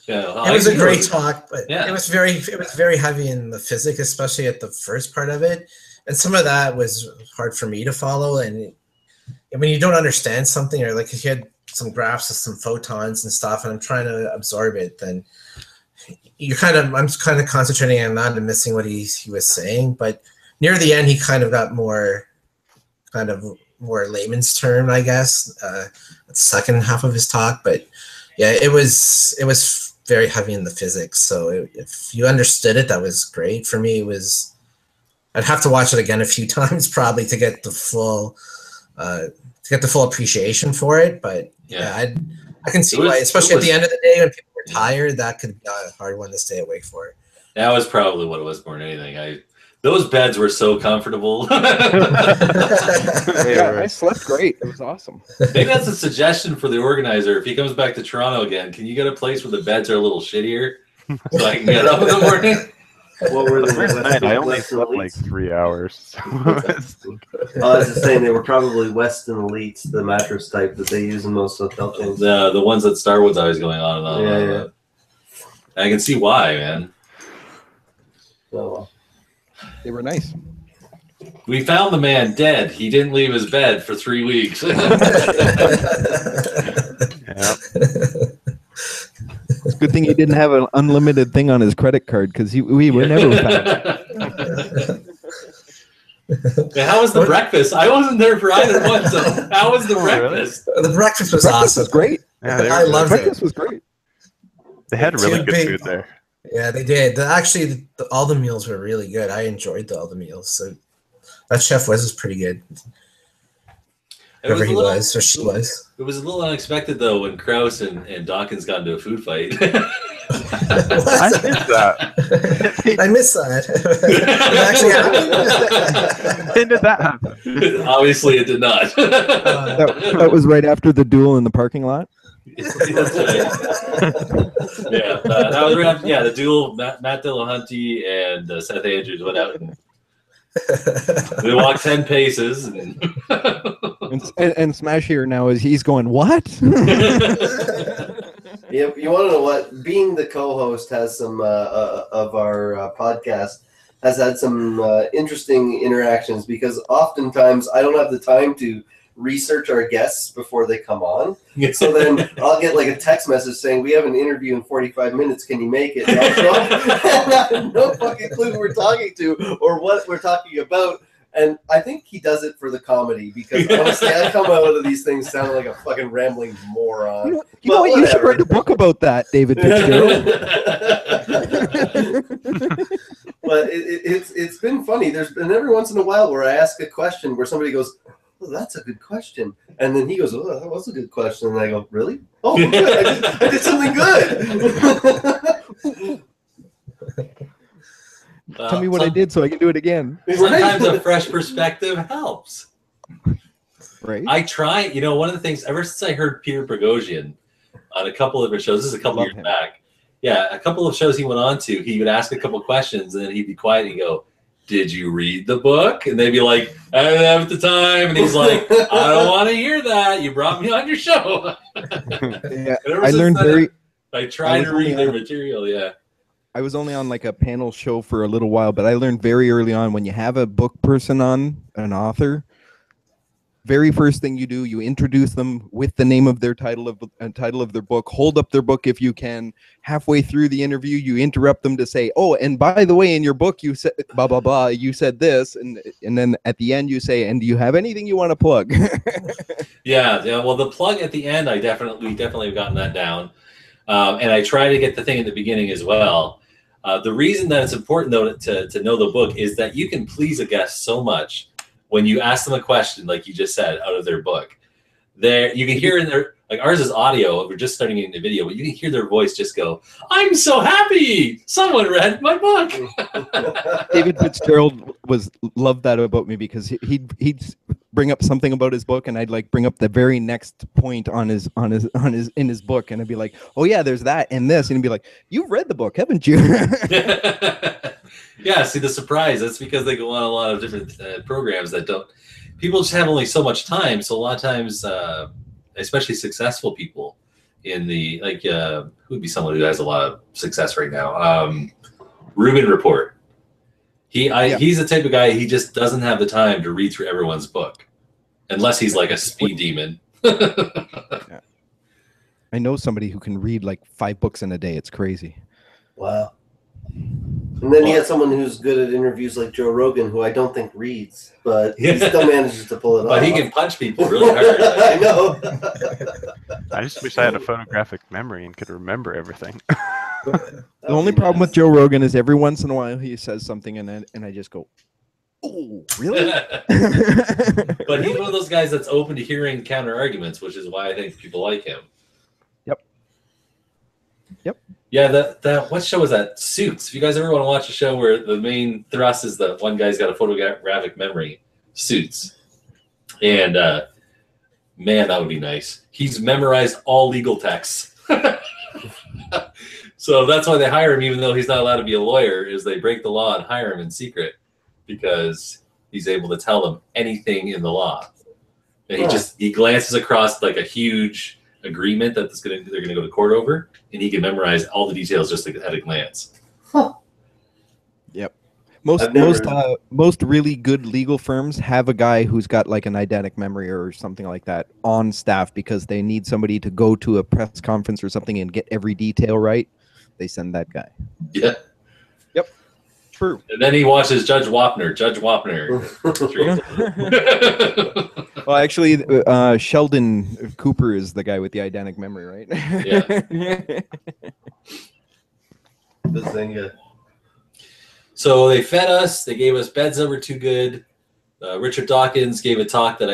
Speaker 3: Yeah, it was a great talk, but it was very heavy in the physics, especially at the first part of it. And some of that was hard for me to follow. And when you don't understand something, or like if you had some graphs of some photons and stuff, and I'm trying to absorb it, then I'm kind of concentrating on that and missing what he was saying. But near the end, he kind of got more layman's term, I guess, the second half of his talk. But yeah, it was very heavy in the physics. So if you understood it, that was great. For me, I'd have to watch it again a few times probably to get the full appreciation for it. But yeah, I can see why, especially at the end of the day when people were tired, that could be a hard one to stay awake for.
Speaker 1: That was probably what it was more than anything. Those beds were so comfortable.
Speaker 5: Yeah, I slept great. It was awesome.
Speaker 1: Maybe that's a suggestion for the organizer. If he comes back to Toronto again, can you get a place where the beds are a little shittier so I can get up in the morning?
Speaker 4: What were they?
Speaker 2: I only slept like 3 hours.
Speaker 4: I was just saying they were probably Weston Elites, the mattress type that they use in most hotel chains.
Speaker 1: The ones that Starwood's always going on and on.
Speaker 4: Yeah.
Speaker 1: I can see why, man.
Speaker 4: Oh, well.
Speaker 5: They were nice.
Speaker 1: We found the man dead. He didn't leave his bed for 3 weeks.
Speaker 5: It's a good thing he didn't have an unlimited thing on his credit card, because we would never found it.
Speaker 1: How was the breakfast? I wasn't there for either one. So how was the breakfast?
Speaker 3: Really? The breakfast was awesome.
Speaker 5: Was great.
Speaker 3: Yeah, I loved it.
Speaker 5: Breakfast was great.
Speaker 2: They had really good food there.
Speaker 3: Yeah, they did. All the meals were really good. I enjoyed all the meals. So that chef was pretty good. whoever he was or she was.
Speaker 1: It was a little unexpected though when Krause and Dawkins got into a food fight.
Speaker 2: I missed that.
Speaker 3: I missed that. It actually happened.
Speaker 2: When did that happen?
Speaker 1: Obviously, it did not.
Speaker 5: That was right after the duel in the parking lot.
Speaker 1: That's right. Yeah, that was right after, the duel. Matt Dillahunty and Seth Andrews went out and they walked 10 paces.
Speaker 5: And Smash here now he's going, what?
Speaker 4: Yeah, you want to know what? Being the co-host has some of our podcast has had some interesting interactions because oftentimes I don't have the time to research our guests before they come on. So then I'll get like a text message saying, we have an interview in 45 minutes. Can you make it? And I'll show up, and I have no fucking clue who we're talking to or what we're talking about. And I think he does it for the comedy because honestly, I come out of these things sounding like a fucking rambling moron.
Speaker 5: You know what? You should write a book about that, David Fitzgerald.
Speaker 4: But it's been funny. There's been every once in a while where I ask a question where somebody goes, "Oh, that's a good question," and then he goes, "Oh, that was a good question," and I go, "Really? Oh, good. I did something good."
Speaker 5: Tell me what I did so I can do it again.
Speaker 1: Sometimes a fresh perspective helps.
Speaker 5: Right.
Speaker 1: I try, one of the things, ever since I heard Peter Boghossian on a couple of his shows, this is a couple years back. Yeah, a couple of shows he went on to, he would ask a couple of questions and then he'd be quiet and he'd go, "Did you read the book?" And they'd be like, "I didn't have the time." And he's like, "I don't want to hear that. You brought me on your show."
Speaker 5: Yeah, I
Speaker 1: try to read their material, yeah.
Speaker 5: I was only on like a panel show for a little while, but I learned very early on when you have a book person on, an author, very first thing you do, you introduce them with the name of their title of their book, hold up their book if you can. Halfway through the interview, you interrupt them to say, "Oh, and by the way, in your book, you said blah, blah, blah, you said this." And then at the end you say, "And do you have anything you want to plug?"
Speaker 1: Yeah. Well, the plug at the end, we definitely have gotten that down. And I try to get the thing at the beginning as well. The reason that it's important, though, to know the book is that you can please a guest so much when you ask them a question, like you just said, out of their book. You can hear in their, like ours is audio, we're just starting getting the video, but you can hear their voice just go, "I'm so happy! Someone read my book!"
Speaker 5: David Fitzgerald loved that about me because he'd bring up something about his book and I'd like bring up the very next point in his book and I'd be like, "Oh yeah, there's that and this," and he'd be like, "You've read the book, haven't you?"
Speaker 1: Yeah, see the surprise. That's because they go on a lot of different programs that don't. People just have only so much time. So a lot of times, especially successful people in the who would be someone who has a lot of success right now? Rubin Report. He's the type of guy, he just doesn't have the time to read through everyone's book unless he's like a speed demon.
Speaker 5: Yeah. I know somebody who can read like 5 books in a day. It's crazy.
Speaker 4: Wow. And then you got someone who's good at interviews like Joe Rogan, who I don't think reads, but he still manages to pull it off.
Speaker 1: But he can punch people really hard.
Speaker 4: I know.
Speaker 2: I just wish I had a photographic memory and could remember everything.
Speaker 5: The only problem with Joe Rogan is every once in a while he says something and I just go, "Oh, really?"
Speaker 1: But he's one of those guys that's open to hearing counter arguments, which is why I think people like him.
Speaker 5: Yep.
Speaker 1: Yeah, that what show was that? Suits. If you guys ever want to watch a show where the main thrust is the one guy's got a photographic memory, Suits. And man, that would be nice. He's memorized all legal texts. So that's why they hire him, even though he's not allowed to be a lawyer, is they break the law and hire him in secret because he's able to tell them anything in the law. And he glances across like a huge agreement that they're gonna go to court over, and he can memorize all the details just at a glance.
Speaker 4: Huh.
Speaker 5: Yep. Most really good legal firms have a guy who's got like an eidetic memory or something like that on staff because they need somebody to go to a press conference or something and get every detail right. They send that guy.
Speaker 1: Yeah.
Speaker 5: Yep. True.
Speaker 1: And then he watches Judge Wapner.
Speaker 5: Well, actually, Sheldon Cooper is the guy with the eidetic memory, right?
Speaker 1: Yeah.
Speaker 4: This thing,
Speaker 1: So they fed us. They gave us beds that were too good. Richard Dawkins gave a talk that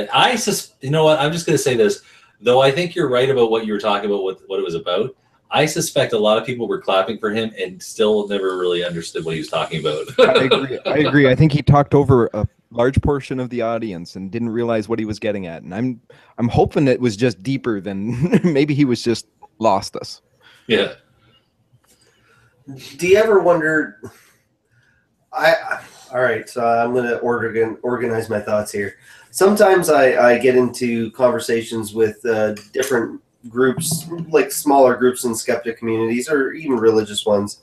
Speaker 1: you know what? I'm just going to say this, though. I think you're right about what you were talking about, what it was about. I suspect a lot of people were clapping for him and still never really understood what he was talking about.
Speaker 5: I agree. I think he talked over a large portion of the audience and didn't realize what he was getting at. And I'm hoping it was just deeper than maybe he was just lost us.
Speaker 1: Yeah.
Speaker 4: Do you ever wonder? All right, so I'm going to organize my thoughts here. Sometimes I get into conversations with different groups, like smaller groups in skeptic communities or even religious ones,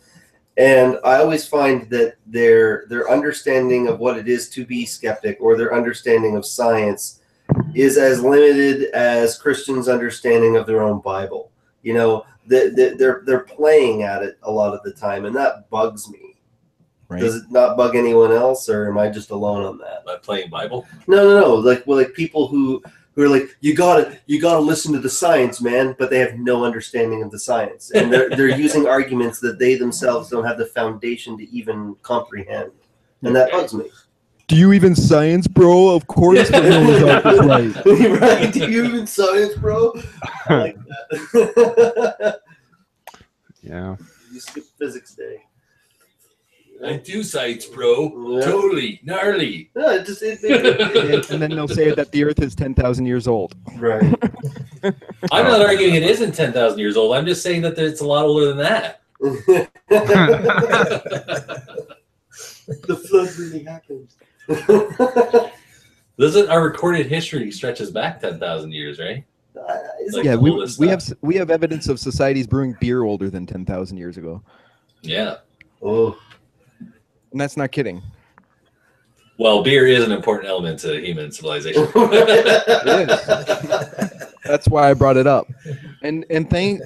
Speaker 4: and I always find that their understanding of what it is to be skeptic or their understanding of science is as limited as Christians' understanding of their own Bible. You know, they're playing at it a lot of the time, and that bugs me. Right. Does it not bug anyone else, or am I just alone on that?
Speaker 1: By playing Bible?
Speaker 4: No. Like people who are like, you gotta listen to the science, man, but they have no understanding of the science, and they're using arguments that they themselves don't have the foundation to even comprehend, and that bugs me.
Speaker 5: Do you even science, bro? Of course, right.
Speaker 4: Right? Do you even science, bro? I like that.
Speaker 2: Yeah.
Speaker 4: You skip physics day.
Speaker 1: I do science, bro. Yeah. Totally gnarly.
Speaker 4: No,
Speaker 5: and then they'll say that the Earth is 10,000 years old.
Speaker 4: Right.
Speaker 1: I'm not arguing it isn't 10,000 years old. I'm just saying that it's a lot older than that.
Speaker 4: The flood really happened.
Speaker 1: Our recorded history stretches back 10,000 years, right?
Speaker 5: Like yeah, we have evidence of societies brewing beer older than 10,000 years ago.
Speaker 1: Yeah.
Speaker 4: Oh.
Speaker 5: And that's not kidding.
Speaker 1: Well, beer is an important element to human civilization.
Speaker 5: It is. That's why I brought it up. And thank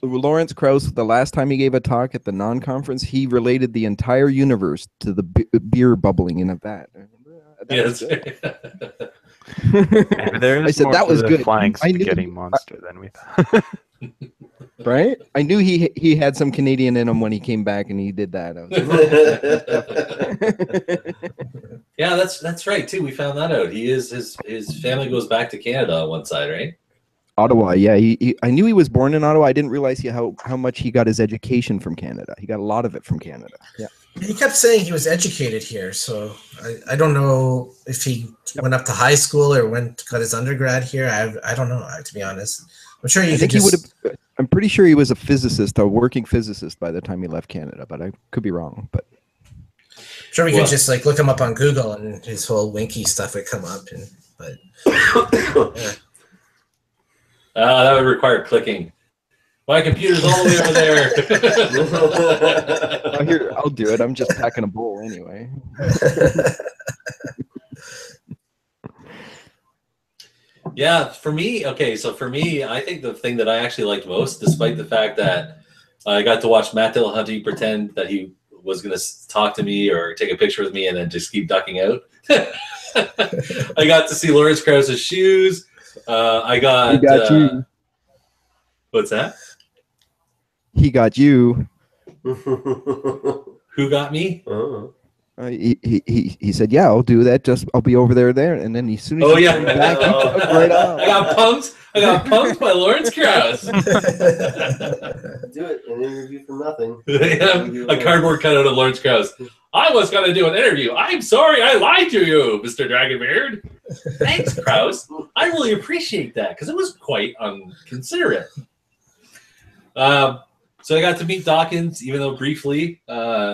Speaker 5: Lawrence Krauss. The last time he gave a talk at the non-conference, he related the entire universe to the beer bubbling in a vat.
Speaker 1: Yes.
Speaker 2: I said that was good. Flying spaghetti monster. Then we thought.
Speaker 5: Right? I knew he had some Canadian in him when he came back and he did that.
Speaker 1: Yeah, that's right too. We found that out. His family goes back to Canada on one side, right?
Speaker 5: Ottawa, yeah. I knew he was born in Ottawa. I didn't realize how much he got his education from Canada. He got a lot of it from Canada. Yeah.
Speaker 3: He kept saying he was educated here, so I don't know if he went up to high school or got his undergrad here. I don't know, to be honest. I'm sure he would have.
Speaker 5: I'm pretty sure he was a physicist, a working physicist by the time he left Canada, but I could be wrong. But
Speaker 3: I'm sure we could just like look him up on Google and his whole Winky stuff would come up. Yeah.
Speaker 1: That would require clicking. My computer's all the way over there.
Speaker 5: Here, I'll do it. I'm just packing a bowl anyway.
Speaker 1: Yeah, for me, I think the thing that I actually liked most, despite the fact that I got to watch Matt Dillahunty pretend that he was going to talk to me or take a picture with me and then just keep ducking out. I got to see Lawrence Krauss's shoes. He got
Speaker 5: you.
Speaker 1: What's that?
Speaker 5: He got you.
Speaker 1: Who got me?
Speaker 5: He said, "Yeah, I'll do that. I'll be over there." And then as soon as
Speaker 1: I got punked. I got punked by Lawrence Krauss.
Speaker 4: Do it, an interview for nothing.
Speaker 1: A cardboard cutout of Lawrence Krauss. I was going to do an interview. I'm sorry I lied to you, Mr. Dragonbeard. Thanks, Krauss. I really appreciate that because it was quite inconsiderate. So I got to meet Dawkins, even though briefly.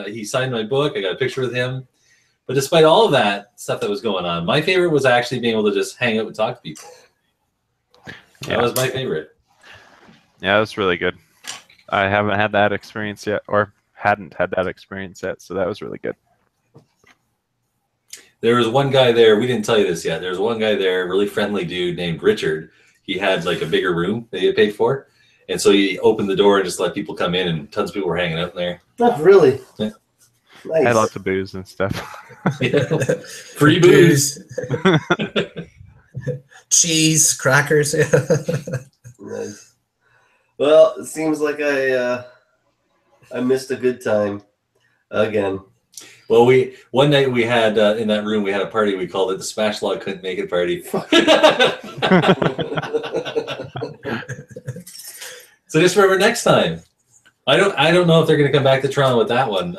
Speaker 1: He signed my book. I got a picture with him. But despite all of that stuff that was going on, my favorite was actually being able to just hang out and talk to people. That was my favorite.
Speaker 2: Yeah, that's really good. I haven't had that experience yet, or hadn't had that experience yet, so that was really good.
Speaker 1: There was one guy there. We didn't tell you this yet. There was one guy there, really friendly dude named Richard. He had like a bigger room that he had paid for. And so he opened the door and just let people come in, and tons of people were hanging out in there.
Speaker 4: Oh, really?
Speaker 1: Yeah.
Speaker 4: Nice.
Speaker 2: Had lots of booze and stuff.
Speaker 1: Yeah. Free booze.
Speaker 3: Cheese, crackers.
Speaker 4: Nice. Well, it seems like I missed a good time again.
Speaker 1: Well, one night we had in that room we had a party. We called it the Smashlock Couldn't Make It Party. So just remember next time. I don't know if they're going to come back to Toronto with that one,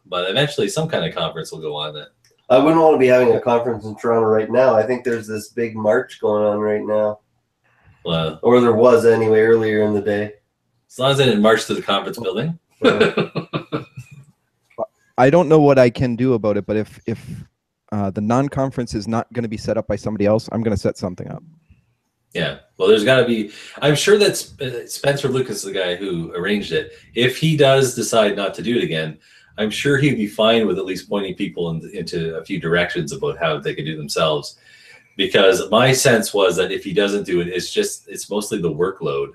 Speaker 1: but eventually some kind of conference will go on. That
Speaker 4: I wouldn't want to be having a conference in Toronto right now. I think there's this big march going on right now, or there was anyway earlier in the day.
Speaker 1: As long as they didn't march to the conference building.
Speaker 5: I don't know what I can do about it, but if the non-conference is not going to be set up by somebody else, I'm going to set something up.
Speaker 1: Yeah, well, there's got to be. I'm sure that Spencer Lucas, the guy who arranged it, if he does decide not to do it again, I'm sure he'd be fine with at least pointing people into a few directions about how they can do themselves. Because my sense was that if he doesn't do it, it's mostly the workload.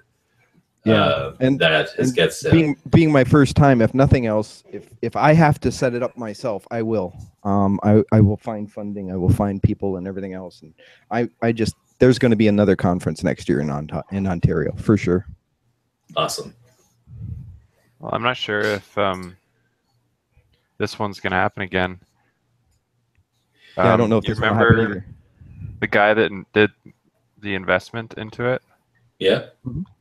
Speaker 1: Gets
Speaker 5: being my first time. If nothing else, if I have to set it up myself, I will. I will find funding. I will find people and everything else. And I just there's going to be another conference next year in Ontario for sure.
Speaker 1: Awesome.
Speaker 2: Well, I'm not sure if this one's going to happen again.
Speaker 5: I don't know if this will happen either.
Speaker 2: The guy that did the investment into it.
Speaker 1: Yeah.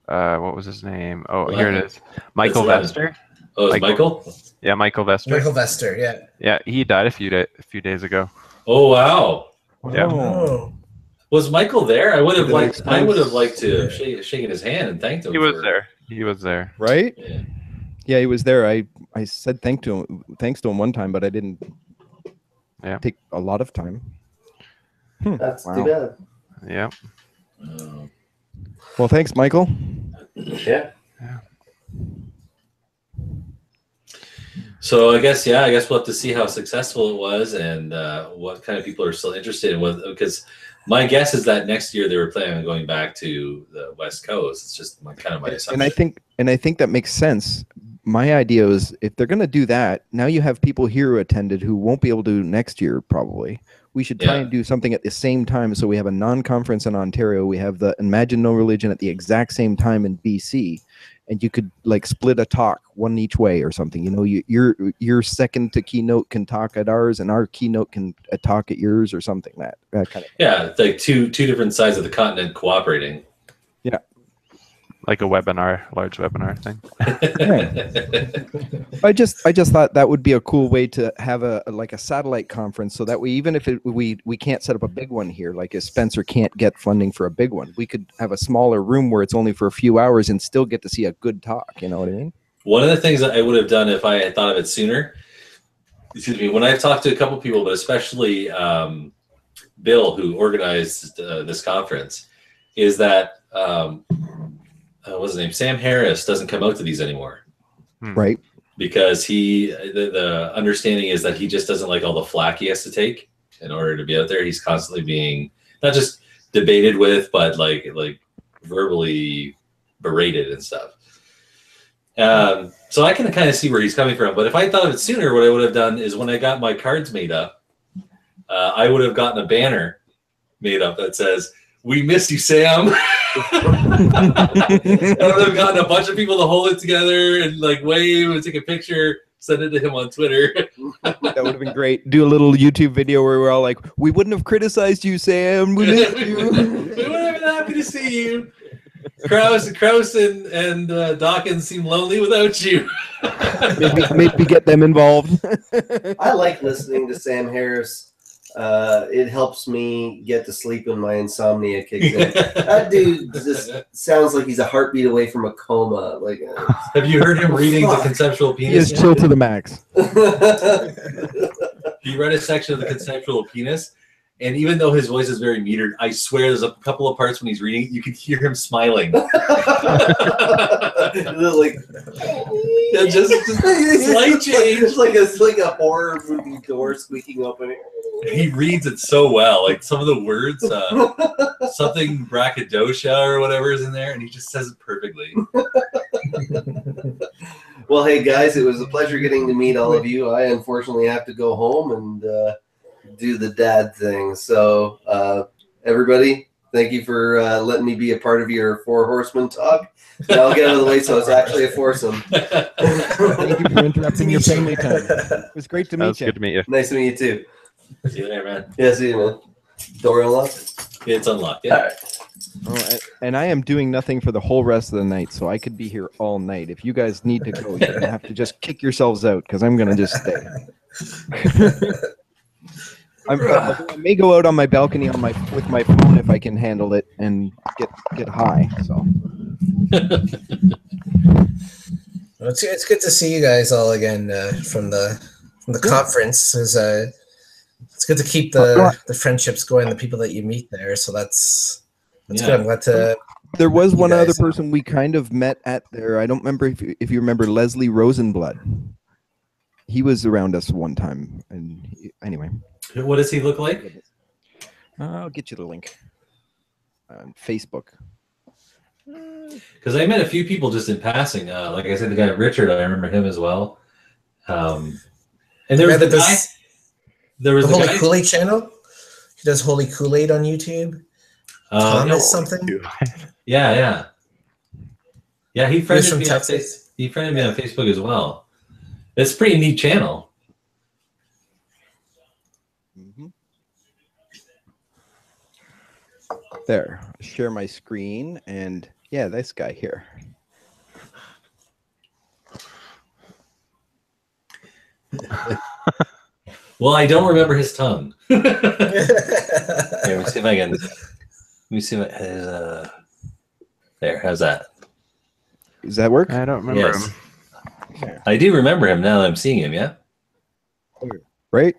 Speaker 2: What was his name? Oh, here it is. Michael Vester.
Speaker 1: Oh, it's Michael?
Speaker 2: Yeah, Michael Vester.
Speaker 3: Michael Vester, yeah.
Speaker 2: Yeah, he died a few days ago.
Speaker 1: Oh wow.
Speaker 2: Yeah.
Speaker 3: Oh.
Speaker 1: Was Michael there? I would have liked to have shaken his hand and thanked him.
Speaker 2: He was there. He was there.
Speaker 5: Right? Yeah, he was there. I said thanks to him one time, but I didn't take a lot of time.
Speaker 4: That's too bad.
Speaker 2: Yeah.
Speaker 5: Well, thanks, Michael.
Speaker 4: Yeah.
Speaker 1: So I guess we'll have to see how successful it was and what kind of people are still interested in with, because my guess is that next year they were planning on going back to the West Coast. It's just my assumption.
Speaker 5: And I think that makes sense. My idea is if they're going to do that, now you have people here who attended who won't be able to do next year probably. We should try and do something at the same time. So we have a non-conference in Ontario. We have the Imagine No Religion at the exact same time in BC. And you could like split a talk one each way or something. You know, your second to keynote can talk at ours and our keynote can talk at yours or something that kind of.
Speaker 1: Yeah, it's like two different sides of the continent cooperating.
Speaker 2: Yeah. Like a webinar, large webinar thing.
Speaker 5: I just thought that would be a cool way to have a satellite conference, so that way even if we can't set up a big one here, like if Spencer can't get funding for a big one, we could have a smaller room where it's only for a few hours and still get to see a good talk. You know what I mean?
Speaker 1: One of the things that I would have done if I had thought of it sooner, when I've talked to a couple people, but especially Bill, who organized this conference, is that what's his name? Sam Harris doesn't come out to these anymore.
Speaker 5: Right.
Speaker 1: Because the understanding is that he just doesn't like all the flack he has to take in order to be out there. He's constantly being not just debated with, but like verbally berated and stuff. So I can kind of see where he's coming from. But if I thought of it sooner, what I would have done is when I got my cards made up, I would have gotten a banner made up that says, "We miss you, Sam." I would have gotten a bunch of people to hold it together and like wave and take a picture, send it to him on Twitter.
Speaker 5: That would have been great. Do a little YouTube video where we're all like, "We wouldn't have criticized you, Sam. We missed you.
Speaker 1: We would have been happy to see you. Krause and Dawkins seem lonely without you."
Speaker 5: maybe get them involved.
Speaker 4: I like listening to Sam Harris. It helps me get to sleep when my insomnia kicks in. That dude just sounds like he's a heartbeat away from a coma. Like,
Speaker 1: have you heard him reading The Conceptual Penis?
Speaker 5: He is chill to the max.
Speaker 1: He read a section of The Conceptual Penis, and even though his voice is very metered, I swear there's a couple of parts when he's reading, you can hear him smiling.
Speaker 4: Like,
Speaker 1: just slight change.
Speaker 4: It's like a horror movie door squeaking open.
Speaker 1: He reads it so well. Like some of the words, something brachydosha or whatever is in there, and he just says it perfectly.
Speaker 4: Well, hey guys, it was a pleasure getting to meet all of you. I unfortunately have to go home and do the dad thing. So everybody, Thank you for letting me be a part of your Four Horsemen talk. Now I'll get out of the way so it's actually a foursome.
Speaker 5: Thank you for interrupting your family time. It was great to meet you.
Speaker 2: Good to meet you.
Speaker 4: Nice to meet you too.
Speaker 1: See you there, man.
Speaker 4: Yeah, see you, man. Door unlocked?
Speaker 1: It's unlocked. Yeah.
Speaker 4: All right.
Speaker 5: Oh, and I am doing nothing for the whole rest of the night, so I could be here all night. If you guys need to go, you're gonna have to just kick yourselves out because I'm gonna just stay. I may go out on my balcony with my phone if I can handle it and get high. So
Speaker 3: Well, it's good to see you guys all again from the conference. It's good to keep the friendships going, the people that you meet there. So that's good. I'm glad to.
Speaker 5: There was one other person we kind of met at there. I don't remember if you remember Leslie Rosenblood. He was around us one time, and anyway.
Speaker 1: What does he look like?
Speaker 5: I'll get you the link on Facebook.
Speaker 1: Because I met a few people just in passing. Like I said, the guy Richard, I remember him as well. And there was the guy. There was
Speaker 3: the Holy Kool-Aid channel. He does Holy Kool-Aid on YouTube. Thomas something.
Speaker 1: Yeah. He friended me on
Speaker 3: Texas.
Speaker 1: He friended me on Facebook as well. It's a pretty neat channel.
Speaker 5: There, share my screen, and yeah, this guy here.
Speaker 1: Well, I don't remember his tongue. Here, let me see if I can. Let me see what his. There, how's that?
Speaker 5: Does that work?
Speaker 2: I don't remember him.
Speaker 1: I do remember him now that I'm seeing him. Yeah.
Speaker 5: Right.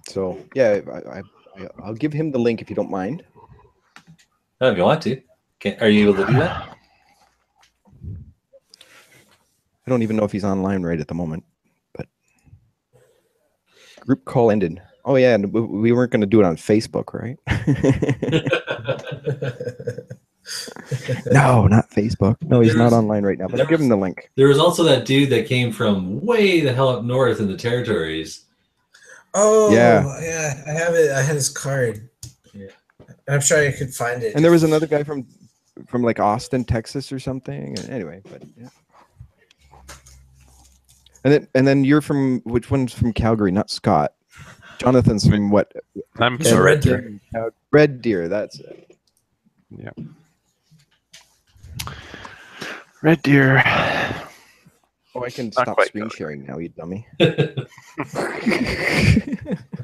Speaker 5: So yeah, I'll give him the link if you don't mind.
Speaker 1: Oh, if you want to. Are you able to do that?
Speaker 5: I don't even know if he's online right at the moment, but group call ended. Oh yeah, and we weren't going to do it on Facebook, right? No, not Facebook. No, he's not online right now, but I'll give him the link.
Speaker 1: There was also that dude that came from way the hell up north in the territories.
Speaker 3: Oh, yeah. I have it. I had his card.
Speaker 1: Yeah.
Speaker 3: I'm sure I could find it.
Speaker 5: And there was another guy from like Austin, Texas or something. And anyway, but yeah. And then you're from which one's from Calgary, not Scott. Jonathan's from what?
Speaker 2: I'm from
Speaker 3: Red Deer.
Speaker 5: Red Deer, that's it.
Speaker 2: Yeah. Red Deer.
Speaker 5: Oh, I can stop screen sharing now, you dummy.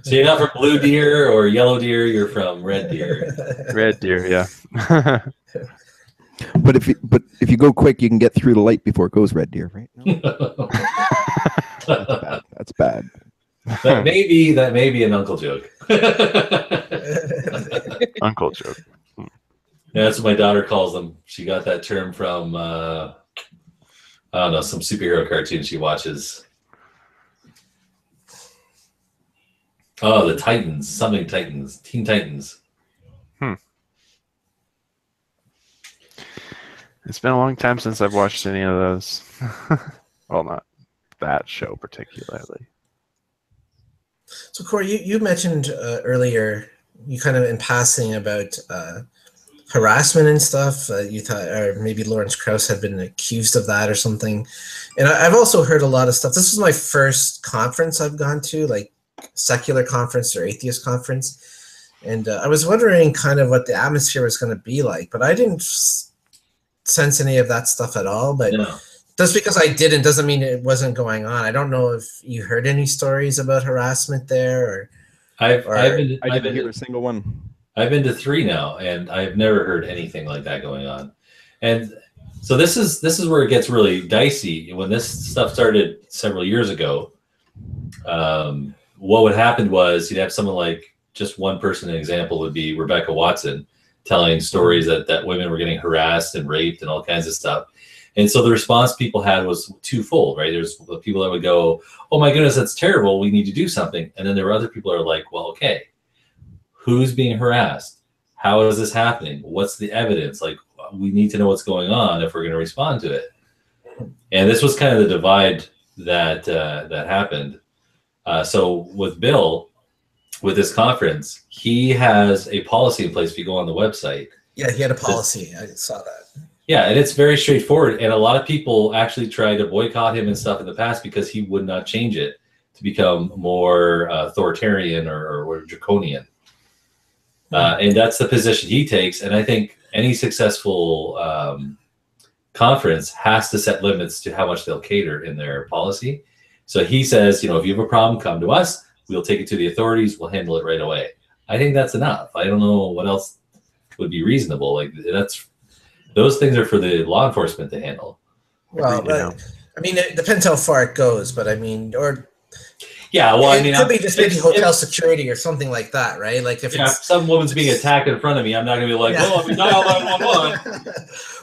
Speaker 1: So you're not from Blue Deer or Yellow Deer, you're from Red Deer.
Speaker 2: Red Deer, yeah.
Speaker 5: But if you go quick, you can get through the light before it goes Red Deer, right? No? That's bad.
Speaker 1: That may be an uncle joke.
Speaker 2: Uncle joke.
Speaker 1: Yeah, that's what my daughter calls them. She got that term from I don't know, some superhero cartoon she watches. Oh, the Titans, something Titans, Teen Titans.
Speaker 2: It's been a long time since I've watched any of those. Well, not that show particularly.
Speaker 3: So, Corey, you mentioned earlier, you kind of in passing about harassment and stuff. You thought, or maybe Lawrence Krauss had been accused of that or something. And I've also heard a lot of stuff. This was my first conference I've gone to, like secular conference or atheist conference. And I was wondering kind of what the atmosphere was going to be like, but I didn't sense any of that stuff at all. But just because I didn't doesn't mean it wasn't going on. I don't know if you heard any stories about harassment there, or
Speaker 1: I
Speaker 5: didn't hear a single one.
Speaker 1: I've been to 3 now, and I've never heard anything like that going on. And so this is where it gets really dicey. When this stuff started several years ago, what would happen was you'd have someone like, just one person, an example would be Rebecca Watson, telling stories that women were getting harassed and raped and all kinds of stuff. And so the response people had was twofold, right? There's people that would go, oh my goodness, that's terrible, we need to do something. And then there were other people that are like, well, okay, who's being harassed? How is this happening? What's the evidence? Like, we need to know what's going on if we're going to respond to it. And this was kind of the divide that happened. So with Bill, with this conference, he has a policy in place. If you go on the website,
Speaker 3: Yeah, he had a policy. I saw that.
Speaker 1: yeah, and it's very straightforward. And a lot of people actually tried to boycott him and stuff in the past because he would not change it to become more authoritarian or draconian. And that's the position he takes. And I think any successful conference has to set limits to how much they'll cater in their policy. So he says, you know, if you have a problem, come to us. We'll take it to the authorities. We'll handle it right away. I think that's enough. I don't know what else would be reasonable. Like those things are for the law enforcement to handle.
Speaker 3: Well, I mean, it depends how far it goes, but I mean, or
Speaker 1: yeah, well,
Speaker 3: it could be just maybe hotel security or something like that, right? Like if
Speaker 1: some woman's being attacked in front of me, I'm not gonna be like, oh, I'm dial 911.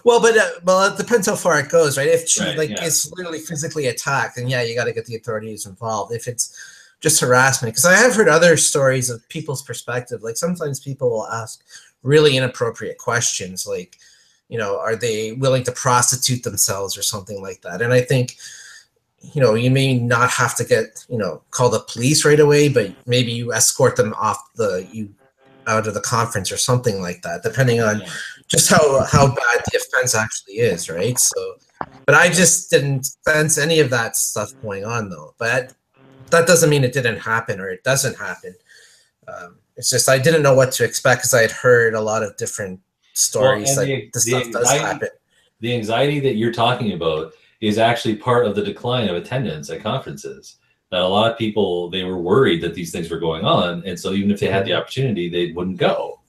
Speaker 3: Well, it depends how far it goes, right? If she is literally physically attacked, then yeah, you got to get the authorities involved. If it's just harassment, because I have heard other stories of people's perspective. Like sometimes people will ask really inappropriate questions, like, you know, are they willing to prostitute themselves or something like that? And I think, you know, you may not have to get, you know, call the police right away, but maybe you escort them out of the conference or something like that, depending on just how bad the offense actually is, right? So, but I just didn't sense any of that stuff going on, though. But that doesn't mean it didn't happen or it doesn't happen. It's just I didn't know what to expect because I had heard a lot of different stories that this stuff does happen.
Speaker 1: The anxiety that you're talking about is actually part of the decline of attendance at conferences. That a lot of people, they were worried that these things were going on, and so even if they had the opportunity, they wouldn't go.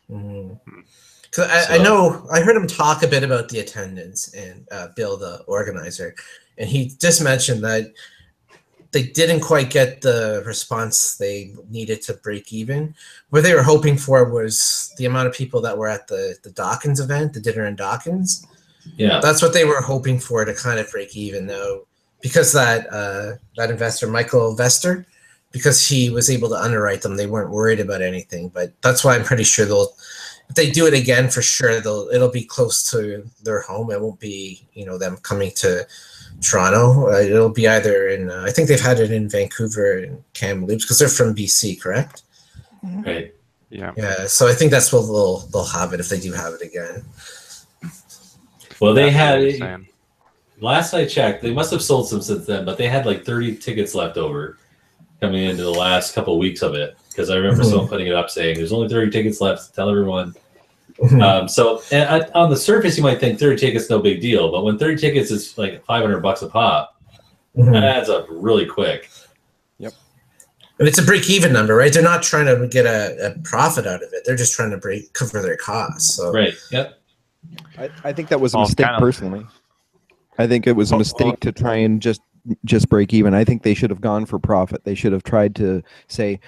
Speaker 3: I know I heard him talk a bit about the attendance and Bill, the organizer, and he just mentioned that they didn't quite get the response they needed to break even. What they were hoping for was the amount of people that were at the Dawkins event, the dinner in Dawkins.
Speaker 1: Yeah,
Speaker 3: that's what they were hoping for to kind of break even, though, because that investor, Michael Vester, because he was able to underwrite them, they weren't worried about anything. But that's why I'm pretty sure if they do it again, for sure, it'll be close to their home. It won't be, you know, them coming to Toronto. It'll be either in, I think they've had it in Vancouver and Kamloops because they're from BC, correct?
Speaker 1: Right.
Speaker 2: Yeah.
Speaker 3: Yeah. So I think that's where they'll have it if they do have it again.
Speaker 1: Well, they had, last I checked, they must have sold some since then, but they had like 30 tickets left over coming into the last couple of weeks of it. Because I remember someone putting it up saying there's only 30 tickets left. Tell everyone. So on the surface, you might think 30 tickets, no big deal. But when 30 tickets is like $500 a pop, that adds up really quick.
Speaker 5: Yep.
Speaker 3: And it's a break-even number, right? They're not trying to get a profit out of it. They're just trying to cover their costs. So.
Speaker 1: Right. Yep.
Speaker 5: I think that was a mistake personally. I think it was a mistake to try and just break even. I think they should have gone for profit. They should have tried to say,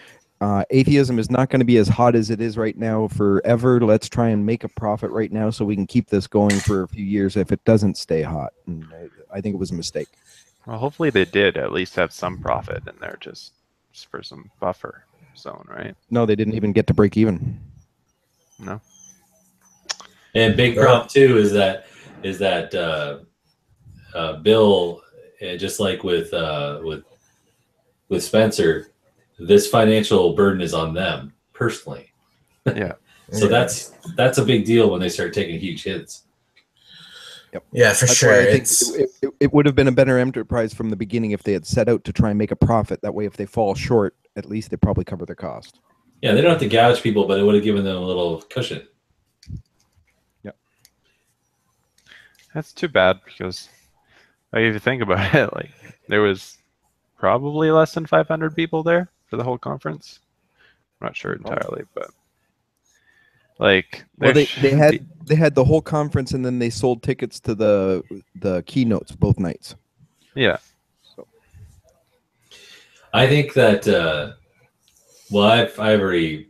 Speaker 5: atheism is not going to be as hot as it is right now forever. Let's try and make a profit right now so we can keep this going for a few years if it doesn't stay hot. And I think it was a mistake.
Speaker 2: Well, hopefully they did at least have some profit in there just for some buffer zone, right?
Speaker 5: No, they didn't even get to break even.
Speaker 2: No.
Speaker 1: And big problem too is that Bill, just like with Spencer, this financial burden is on them personally.
Speaker 2: Yeah.
Speaker 1: So that's a big deal when they start taking huge hits.
Speaker 3: Yep. Yeah, for sure.
Speaker 5: I think it would have been a better enterprise from the beginning if they had set out to try and make a profit. That way, if they fall short, at least they probably cover their cost.
Speaker 1: Yeah, they don't have to gouge people, but it would have given them a little cushion.
Speaker 5: Yep.
Speaker 2: That's too bad because, like, if you think about it, like there was probably less than 500 people there for the whole conference. I'm not sure entirely, but like,
Speaker 5: well, they had the whole conference and then they sold tickets to the keynotes both nights.
Speaker 2: Yeah.
Speaker 5: So
Speaker 1: I think that well, I've already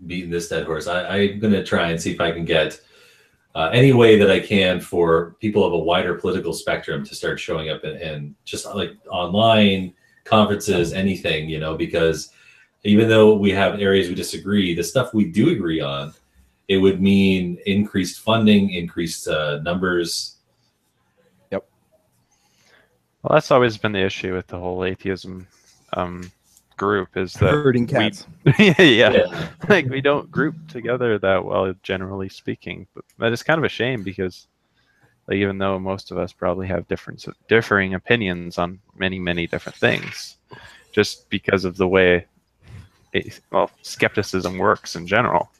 Speaker 1: beaten this dead horse. I'm going to try and see if I can get any way that I can for people of a wider political spectrum to start showing up and just like online conferences, anything, you know, because even though we have areas we disagree, the stuff we do agree on, it would mean increased funding, increased numbers.
Speaker 2: Yep. Well, that's always been the issue with the whole atheism group is that
Speaker 5: Herding cats.
Speaker 2: yeah, like we don't group together that well, generally speaking. But that is kind of a shame because, like, even though most of us probably have differing opinions on many different things, just because of the way skepticism works in general.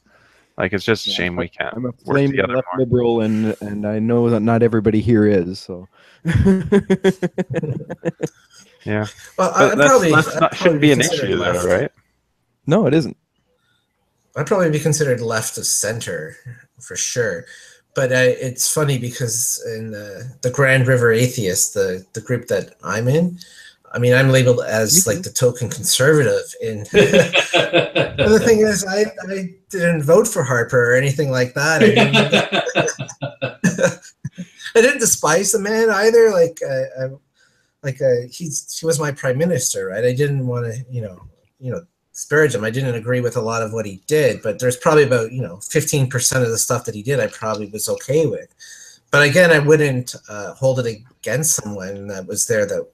Speaker 2: Like, it's just a shame we can't
Speaker 5: I'm a
Speaker 2: work
Speaker 5: flaming
Speaker 2: together
Speaker 5: left
Speaker 2: more.
Speaker 5: liberal, and I know that not everybody here is. So.
Speaker 2: Yeah,
Speaker 3: Well,
Speaker 2: that shouldn't be an issue, though, right?
Speaker 5: No, it isn't.
Speaker 3: I'd probably be considered left of center for sure. But it's funny because in the Grand River Atheists, the group that I'm in, I mean, I'm labeled as like the token conservative. And the thing is, I didn't vote for Harper or anything like that. I didn't despise the man either. He was my prime minister, right? I didn't want to, disparage him. I didn't agree with a lot of what he did, but there's probably about 15% of the stuff that he did I probably was okay with. But again, I wouldn't hold it against someone that was there that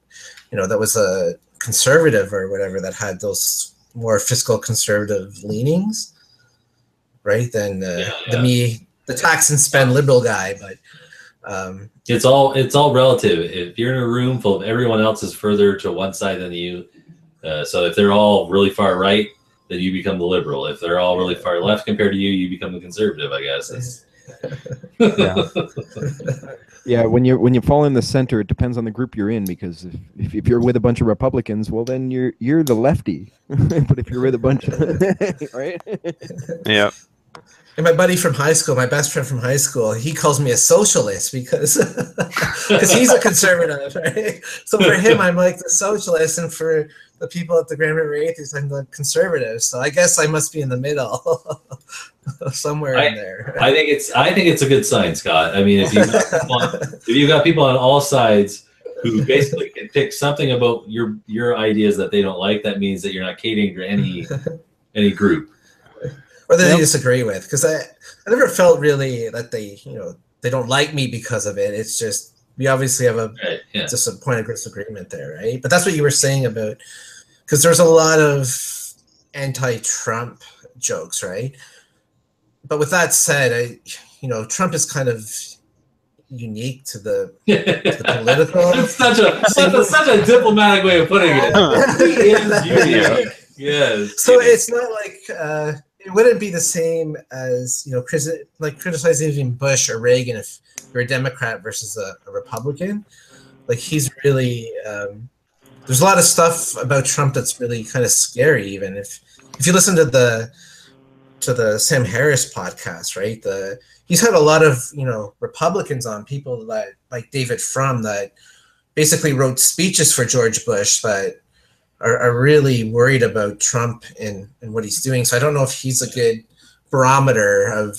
Speaker 3: that was a conservative or whatever that had those more fiscal conservative leanings, right? Than the tax and spend liberal guy. But
Speaker 1: it's all relative. If you're in a room full of everyone else is further to one side than you. So if they're all really far right, then you become the liberal. If they're all really far left compared to you, you become the conservative, I guess.
Speaker 5: Yeah, when you fall in the center, it depends on the group you're in, because if you're with a bunch of Republicans, well, then you're the lefty. But if you're with a bunch of right?
Speaker 2: Yeah.
Speaker 3: And my buddy from high school, my best friend from high school, he calls me a socialist because he's a conservative, right? So for him, I'm like the socialist, and for the people at the Grand River Atheists, I'm the conservative. So I guess I must be in the middle, somewhere in there.
Speaker 1: I think it's a good sign, Scott. I mean, if you've got people on all sides who basically can pick something about your ideas that they don't like, that means that you're not catering to any group.
Speaker 3: Or that they disagree with, because I never felt really that they don't like me because of it. It's just we obviously have just a point of disagreement there, right? But that's what you were saying about, because there's a lot of anti-Trump jokes, right? But with that said, Trump is kind of unique to the political.
Speaker 1: That's such a diplomatic way of putting it. He is unique. Yes.
Speaker 3: So it's not like. It wouldn't be the same as criticizing even Bush or Reagan if you're a Democrat versus a Republican. Like, he's really there's a lot of stuff about Trump that's really kind of scary. Even if you listen to the Sam Harris podcast, right? He's had a lot of Republicans on, people that like David Frum that basically wrote speeches for George Bush that are really worried about Trump and what he's doing. So I don't know if he's a good barometer of,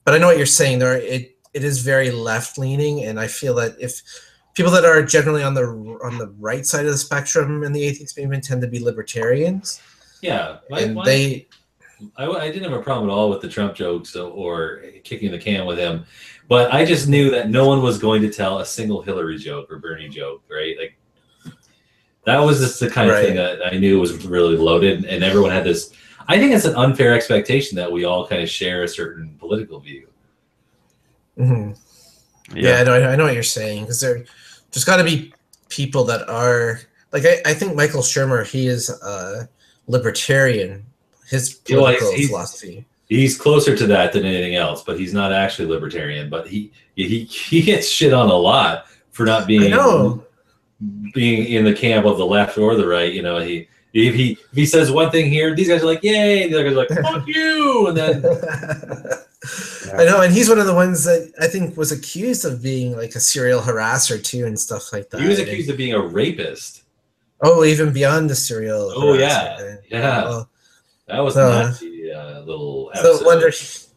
Speaker 3: but I know what you're saying there. It is very left leaning. And I feel that if people that are generally on the right side of the spectrum in the atheist movement tend to be libertarians.
Speaker 1: Yeah. I didn't have a problem at all with the Trump jokes or kicking the can with him, but I just knew that no one was going to tell a single Hillary joke or Bernie joke, right? Like, that was just the kind of thing that I knew was really loaded, and everyone had this. I think it's an unfair expectation that we all kind of share a certain political view.
Speaker 3: Mm-hmm. Yeah, I know what you're saying, because there's got to be people that are like I think Michael Shermer, he is a libertarian. His political philosophy. He's
Speaker 1: closer to that than anything else, but he's not actually libertarian. But he gets shit on a lot for not being. I know. Being in the camp of the left or the right, if he says one thing here, these guys are like, yay, the other guys are like, fuck you, and then
Speaker 3: I know, and he's one of the ones that I think was accused of being like a serial harasser too and stuff like that.
Speaker 1: He was accused of being a rapist.
Speaker 3: Oh, even beyond the serial
Speaker 1: harasser. Well, that was a nasty little episode.
Speaker 3: So I wonder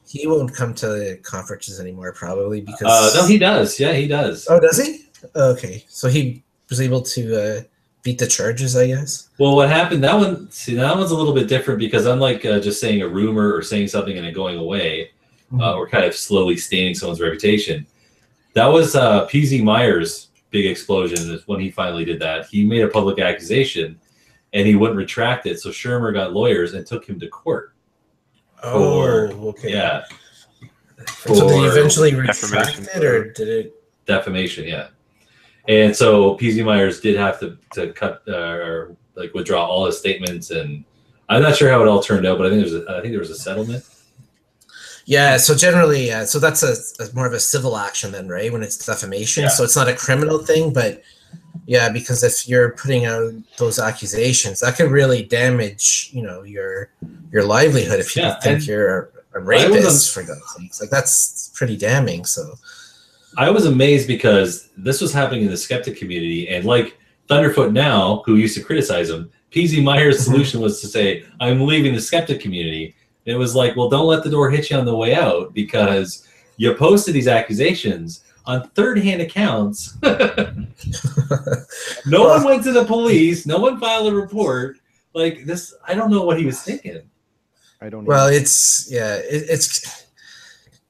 Speaker 3: he won't come to the conferences anymore, probably, because
Speaker 1: no, he does. Yeah, he does.
Speaker 3: Oh, does he? Okay, so he was able to beat the charges, I guess.
Speaker 1: Well, what happened, that one's a little bit different, because unlike just saying a rumor or saying something and it going away, or kind of slowly staining someone's reputation, that was PZ Myers' big explosion when he finally did that. He made a public accusation, and he wouldn't retract it. So Shermer got lawyers and took him to court.
Speaker 3: Okay.
Speaker 1: Yeah.
Speaker 3: So did he eventually
Speaker 2: defamation.
Speaker 3: retract it, or did it?
Speaker 1: Defamation, yeah. And so PZ Myers did have to cut or like withdraw all his statements, and I'm not sure how it all turned out, but I think there was a settlement.
Speaker 3: Yeah, so generally, so that's a more of a civil action then, right? When it's defamation, so it's not a criminal thing, but yeah, because if you're putting out those accusations, that could really damage, your livelihood if you think you're a rapist, for God's sakes. Like, that's pretty damning. So
Speaker 1: I was amazed because this was happening in the skeptic community, and like Thunderfoot now, who used to criticize him, PZ Myers' solution was to say, I'm leaving the skeptic community. And it was like, well, don't let the door hit you on the way out, because you posted these accusations on third-hand accounts. No one went to the police. No one filed a report. Like this, I don't know what he was thinking.
Speaker 5: I don't know.
Speaker 3: Well, it's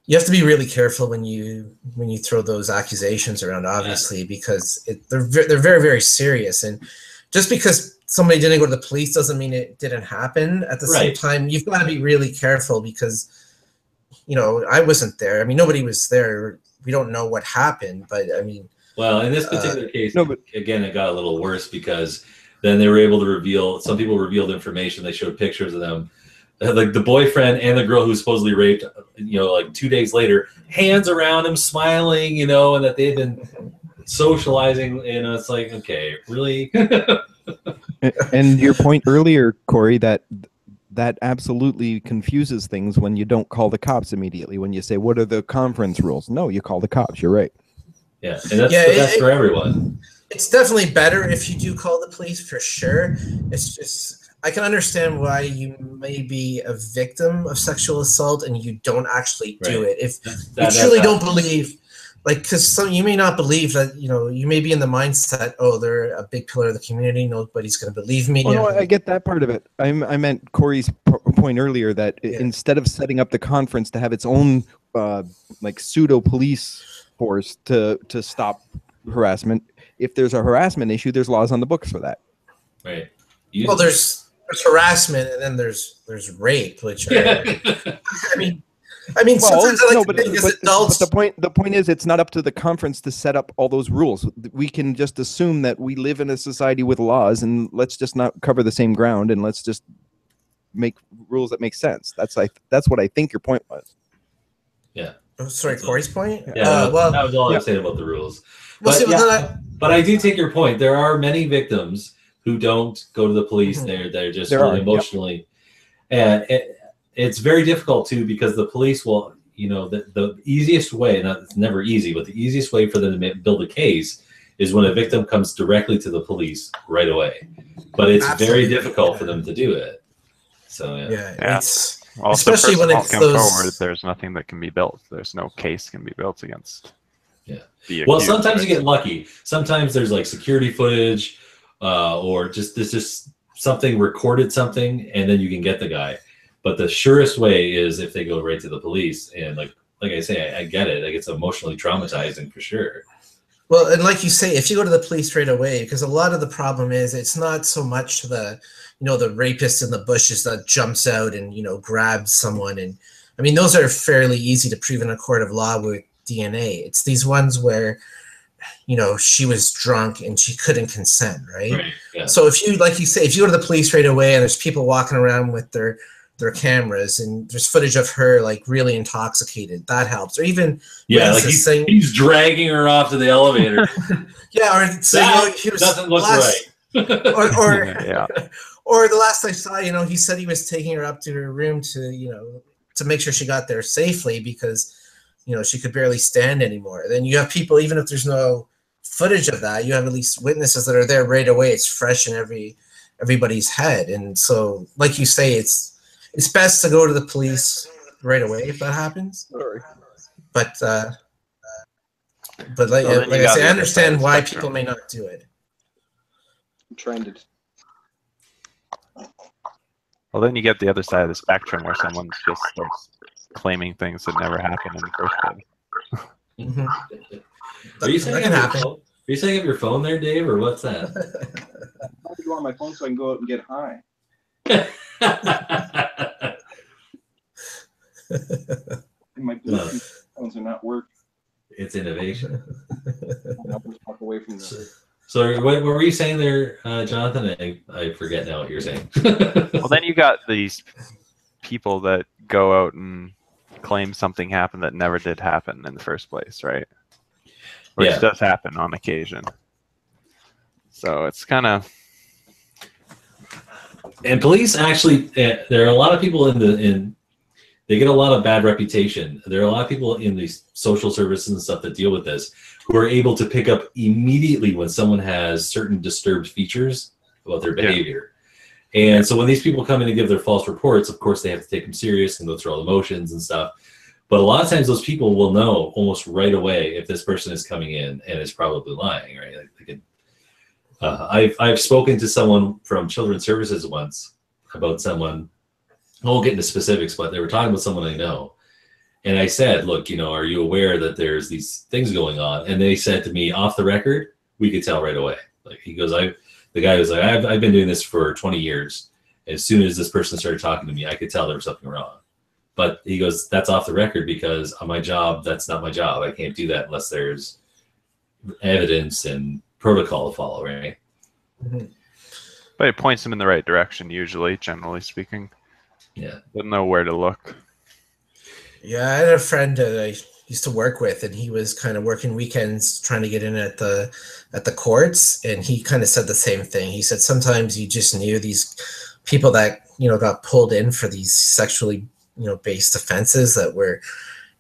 Speaker 3: you have to be really careful when you throw those accusations around, obviously, because they're very, very serious. And just because somebody didn't go to the police doesn't mean it didn't happen. At the same time, you've got to be really careful because, I wasn't there. I mean, nobody was there. We don't know what happened, but I mean.
Speaker 1: Well, in this particular case, again, it got a little worse because then they were able to reveal. Some people revealed information. They showed pictures of them. Like the boyfriend and the girl who supposedly raped, like 2 days later, hands around him, smiling, and that they've been socializing. It's like, okay, really?
Speaker 5: And your point earlier, Corey, that absolutely confuses things when you don't call the cops immediately. When you say, what are the conference rules? No, you call the cops. You're right.
Speaker 1: Yeah, and that's the best for everyone.
Speaker 3: It's definitely better if you do call the police, for sure. It's just, I can understand why you may be a victim of sexual assault and you don't actually do it. If you truly don't believe, because you may not believe that, you may be in the mindset, oh, they're a big pillar of the community, nobody's going to believe me.
Speaker 5: No, I get that part of it. I meant Corey's point earlier that instead of setting up the conference to have its own pseudo police force to stop harassment, if there's a harassment issue, there's laws on the books for that.
Speaker 1: Right.
Speaker 3: Well, there's harassment, and then there's rape, which I mean, sometimes I like to think as adults.
Speaker 5: But the point is, it's not up to the conference to set up all those rules. We can just assume that we live in a society with laws, and let's just not cover the same ground, and let's just make rules that make sense. That's what I think your point was.
Speaker 1: Yeah.
Speaker 3: Oh, sorry, Corey's point?
Speaker 1: Yeah, that was all I was saying about the rules. But I do take your point. There are many victims who don't go to the police. They're just really emotionally. And it's very difficult too, because the police will, the easiest way, it's never easy, but the easiest way for them to build a case is when a victim comes directly to the police right away. But it's very difficult for them to do it. So
Speaker 3: it's
Speaker 2: also,
Speaker 3: especially when it's
Speaker 2: forward, there's nothing that can be built. There's no case can be built against.
Speaker 1: Well, sometimes you get lucky. Sometimes there's like security footage, or just something recorded something, and then you can get the guy. But the surest way is if they go right to the police. And like I say, I get it. Like, it's emotionally traumatizing for sure.
Speaker 3: Well, and like you say, if you go to the police right away, because a lot of the problem is it's not so much the rapist in the bushes that jumps out and, grabs someone. And I mean, those are fairly easy to prove in a court of law with DNA. It's these ones where, she was drunk and she couldn't consent, right? Yeah. So if you, like you say, if you go to the police right away and there's people walking around with their cameras and there's footage of her like really intoxicated, that helps. Or even
Speaker 1: he's dragging her off to the elevator.
Speaker 3: Or saying he was
Speaker 1: doesn't look right.
Speaker 3: Or the last I saw, he said he was taking her up to her room to make sure she got there safely because she could barely stand anymore. Then you have people, even if there's no footage of that, you have at least witnesses that are there right away. It's fresh in everybody's head. And so, like you say, it's best to go to the police right away if that happens. But like I say, I understand why people may not do it.
Speaker 6: I'm trying to.
Speaker 2: Well, then you get the other side of the spectrum where someone just starts claiming things that never happened in the first place.
Speaker 1: Are you saying you have your phone there, Dave, or what's that?
Speaker 6: video on my phone so I can go out and get high. My phones are not working.
Speaker 1: It's innovation.
Speaker 6: I'll just walk away from this.
Speaker 1: So what were you saying there, Jonathan? I forget now what you were saying.
Speaker 2: Well, then you got these people that go out and claim something happened that never did happen in the first place, right? Which does happen on occasion. So it's kind of...
Speaker 1: And police actually, there are a lot of people they get a lot of bad reputation. There are a lot of people in these social services and stuff that deal with this who are able to pick up immediately when someone has certain disturbed features about their behavior. And so when these people come in and give their false reports, of course, they have to take them serious and go through all the motions and stuff. But a lot of times those people will know almost right away if this person is coming in and is probably lying, right? Like they can, I've spoken to someone from Children's Services once about someone. I won't get into specifics, but they were talking about someone I know. And I said, look, are you aware that there's these things going on? And they said to me, off the record, we could tell right away. Like he goes, the guy was like, I've been doing this for 20 years. As soon as this person started talking to me, I could tell there was something wrong. But he goes, that's off the record because on my job, that's not my job. I can't do that unless there's evidence and protocol to follow, right?
Speaker 3: Mm-hmm.
Speaker 2: But it points them in the right direction, usually, generally speaking.
Speaker 1: Yeah.
Speaker 2: Doesn't know where to look.
Speaker 3: Yeah, I had a friend that I used to work with, and he was kind of working weekends trying to get in at the courts, and he kind of said the same thing. He said sometimes you just knew these people that got pulled in for these sexually based offenses that were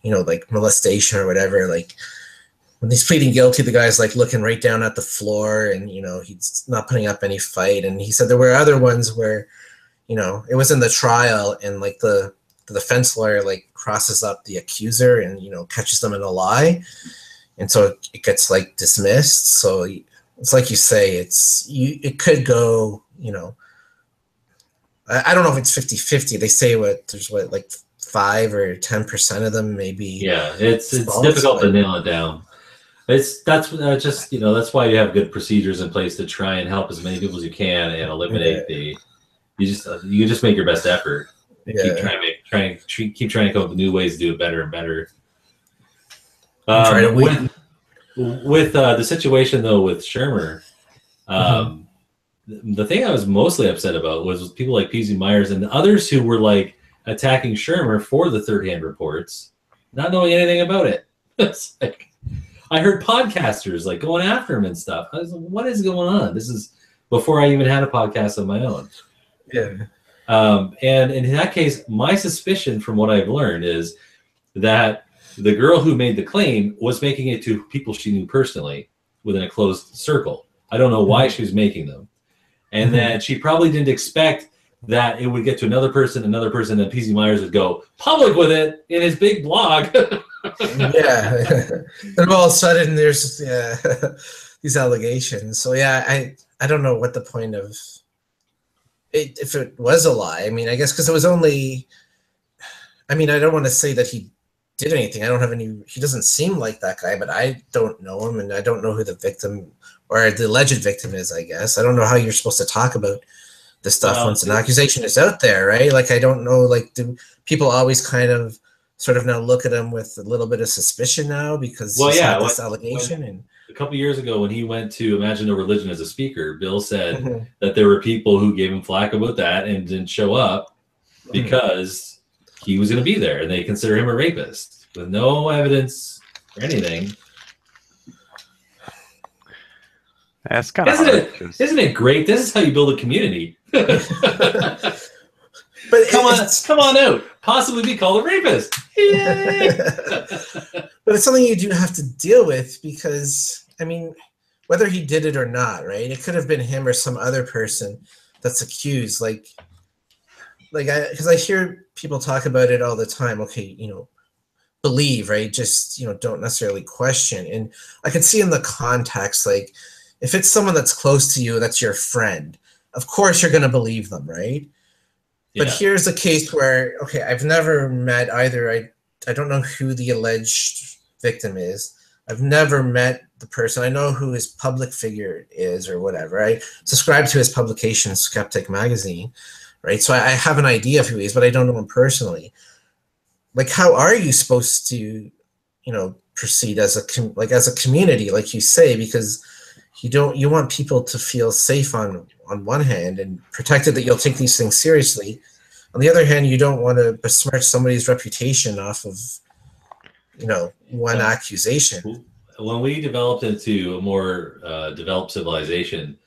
Speaker 3: like molestation or whatever. Like when he's pleading guilty, the guy's like looking right down at the floor, and he's not putting up any fight. And he said there were other ones where it was in the trial, and like the defense lawyer like crosses up the accuser and catches them in a lie, and so it gets like dismissed. So it's like you say, it could go, I don't know if it's 50-50. They say there's like 5 or 10% of them maybe.
Speaker 1: Yeah, it's difficult to nail it down. That's why you have good procedures in place to try and help as many people as you can and eliminate you just make your best effort. Keep trying to come up with new ways to do it better and better. With the situation though with Shermer, the thing I was mostly upset about was people like PZ Myers and others who were like attacking Shermer for the third-hand reports, not knowing anything about it. It's like I heard podcasters like going after him and stuff. I was like, what is going on? This is before I even had a podcast of my own.
Speaker 3: Yeah.
Speaker 1: And in that case, my suspicion from what I've learned is that the girl who made the claim was making it to people she knew personally within a closed circle. I don't know why she was making them. And then she probably didn't expect that it would get to another person, and PZ Myers would go public with it in his big blog.
Speaker 3: Yeah. And all of a sudden there's these allegations. So yeah, I don't know what the point of it, if it was a lie. I mean, I guess because it was only, I don't want to say that he did anything. He doesn't seem like that guy, but I don't know him, and I don't know who the victim or the alleged victim is, I guess. I don't know how you're supposed to talk about this stuff once an accusation is out there, right? Like, I don't know, like, do people always kind of sort of now look at him with a little bit of suspicion now because this allegation?
Speaker 1: A couple years ago when he went to Imagine No Religion as a speaker, Bill said that there were people who gave him flack about that and didn't show up because he was going to be there, and they consider him a rapist with no evidence or anything.
Speaker 2: That's kind of
Speaker 1: isn't it great? This is how you build a community. But come on out. Possibly be called a rapist. Yay!
Speaker 3: But it's something you do have to deal with because, whether he did it or not, right? It could have been him or some other person that's accused. Because I hear people talk about it all the time. Okay, believe, right? Just, don't necessarily question. And I could see in the context, like, if it's someone that's close to you, that's your friend, of course you're going to believe them, right? But here's a case where, okay, I've never met either. I don't know who the alleged victim is. I've never met the person. I know who his public figure is or whatever. I subscribe to his publication, Skeptic Magazine, right? So I have an idea of who he is, but I don't know him personally. Like, how are you supposed to, you know, proceed as a community, like you say, because you want people to feel safe on one hand and protected that you'll take these things seriously. On the other hand, you don't want to besmirch somebody's reputation off of, you know, one accusation.
Speaker 1: When we developed into a more developed civilization,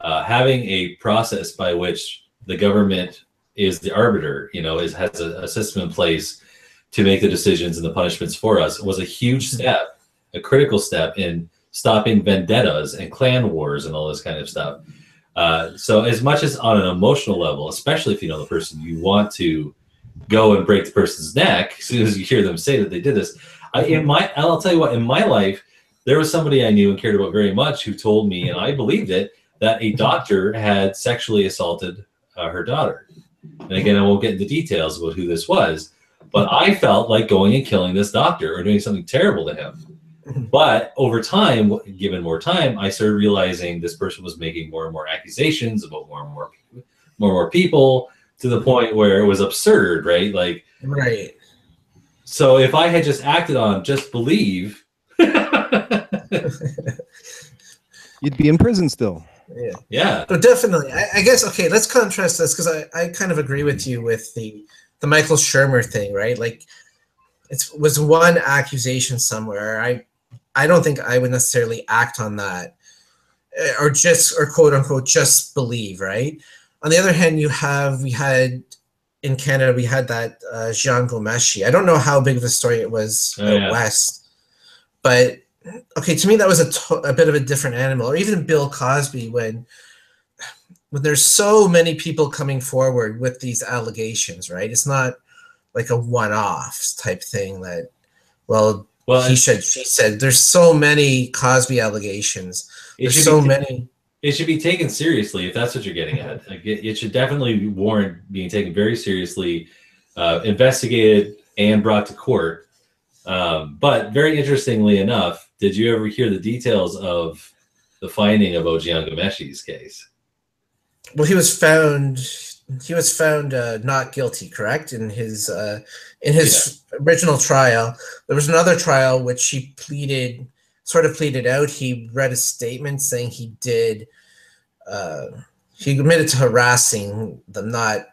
Speaker 1: having a process by which the government is the arbiter, you know, has a system in place to make the decisions and the punishments for us was a huge step, a critical step in stopping vendettas and clan wars and all this kind of stuff. So as much as on an emotional level, especially if you know the person, you want to go and break the person's neck as soon as you hear them say that they did this. I'll tell you what, in my life, there was somebody I knew and cared about very much who told me, and I believed it, that a doctor had sexually assaulted her daughter. And again, I won't get into details about who this was, but I felt like going and killing this doctor or doing something terrible to him. But over time, given more time, I started realizing this person was making more and more accusations about more and more people, to the point where it was absurd, right? Like,
Speaker 3: right.
Speaker 1: So if I had just acted on just believe,
Speaker 5: you'd be in prison still.
Speaker 3: Yeah.
Speaker 1: Yeah.
Speaker 3: So definitely, I guess. Okay, let's contrast this, because I kind of agree with you with the Michael Shermer thing, right? Like, it was one accusation somewhere. I don't think I would necessarily act on that, or quote unquote just believe, right? On the other hand, in Canada, we had that Jian Ghomeshi. I don't know how big of a story it was out west, but okay, to me that was a bit of a different animal. Or even Bill Cosby, when there's so many people coming forward with these allegations, right? It's not like a one-off type thing that, well he said, she said. There's so many Cosby allegations. There's so many.
Speaker 1: It should be taken seriously, if that's what you're getting at. Like, it should definitely warrant being taken very seriously, investigated, and brought to court. But very interestingly enough, did you ever hear the details of the finding of Jian Ghomeshi's case?
Speaker 3: Well, he was found not guilty, correct? In his original trial. There was another trial which he sort of pleaded out. He read a statement saying he admitted to harassing them, not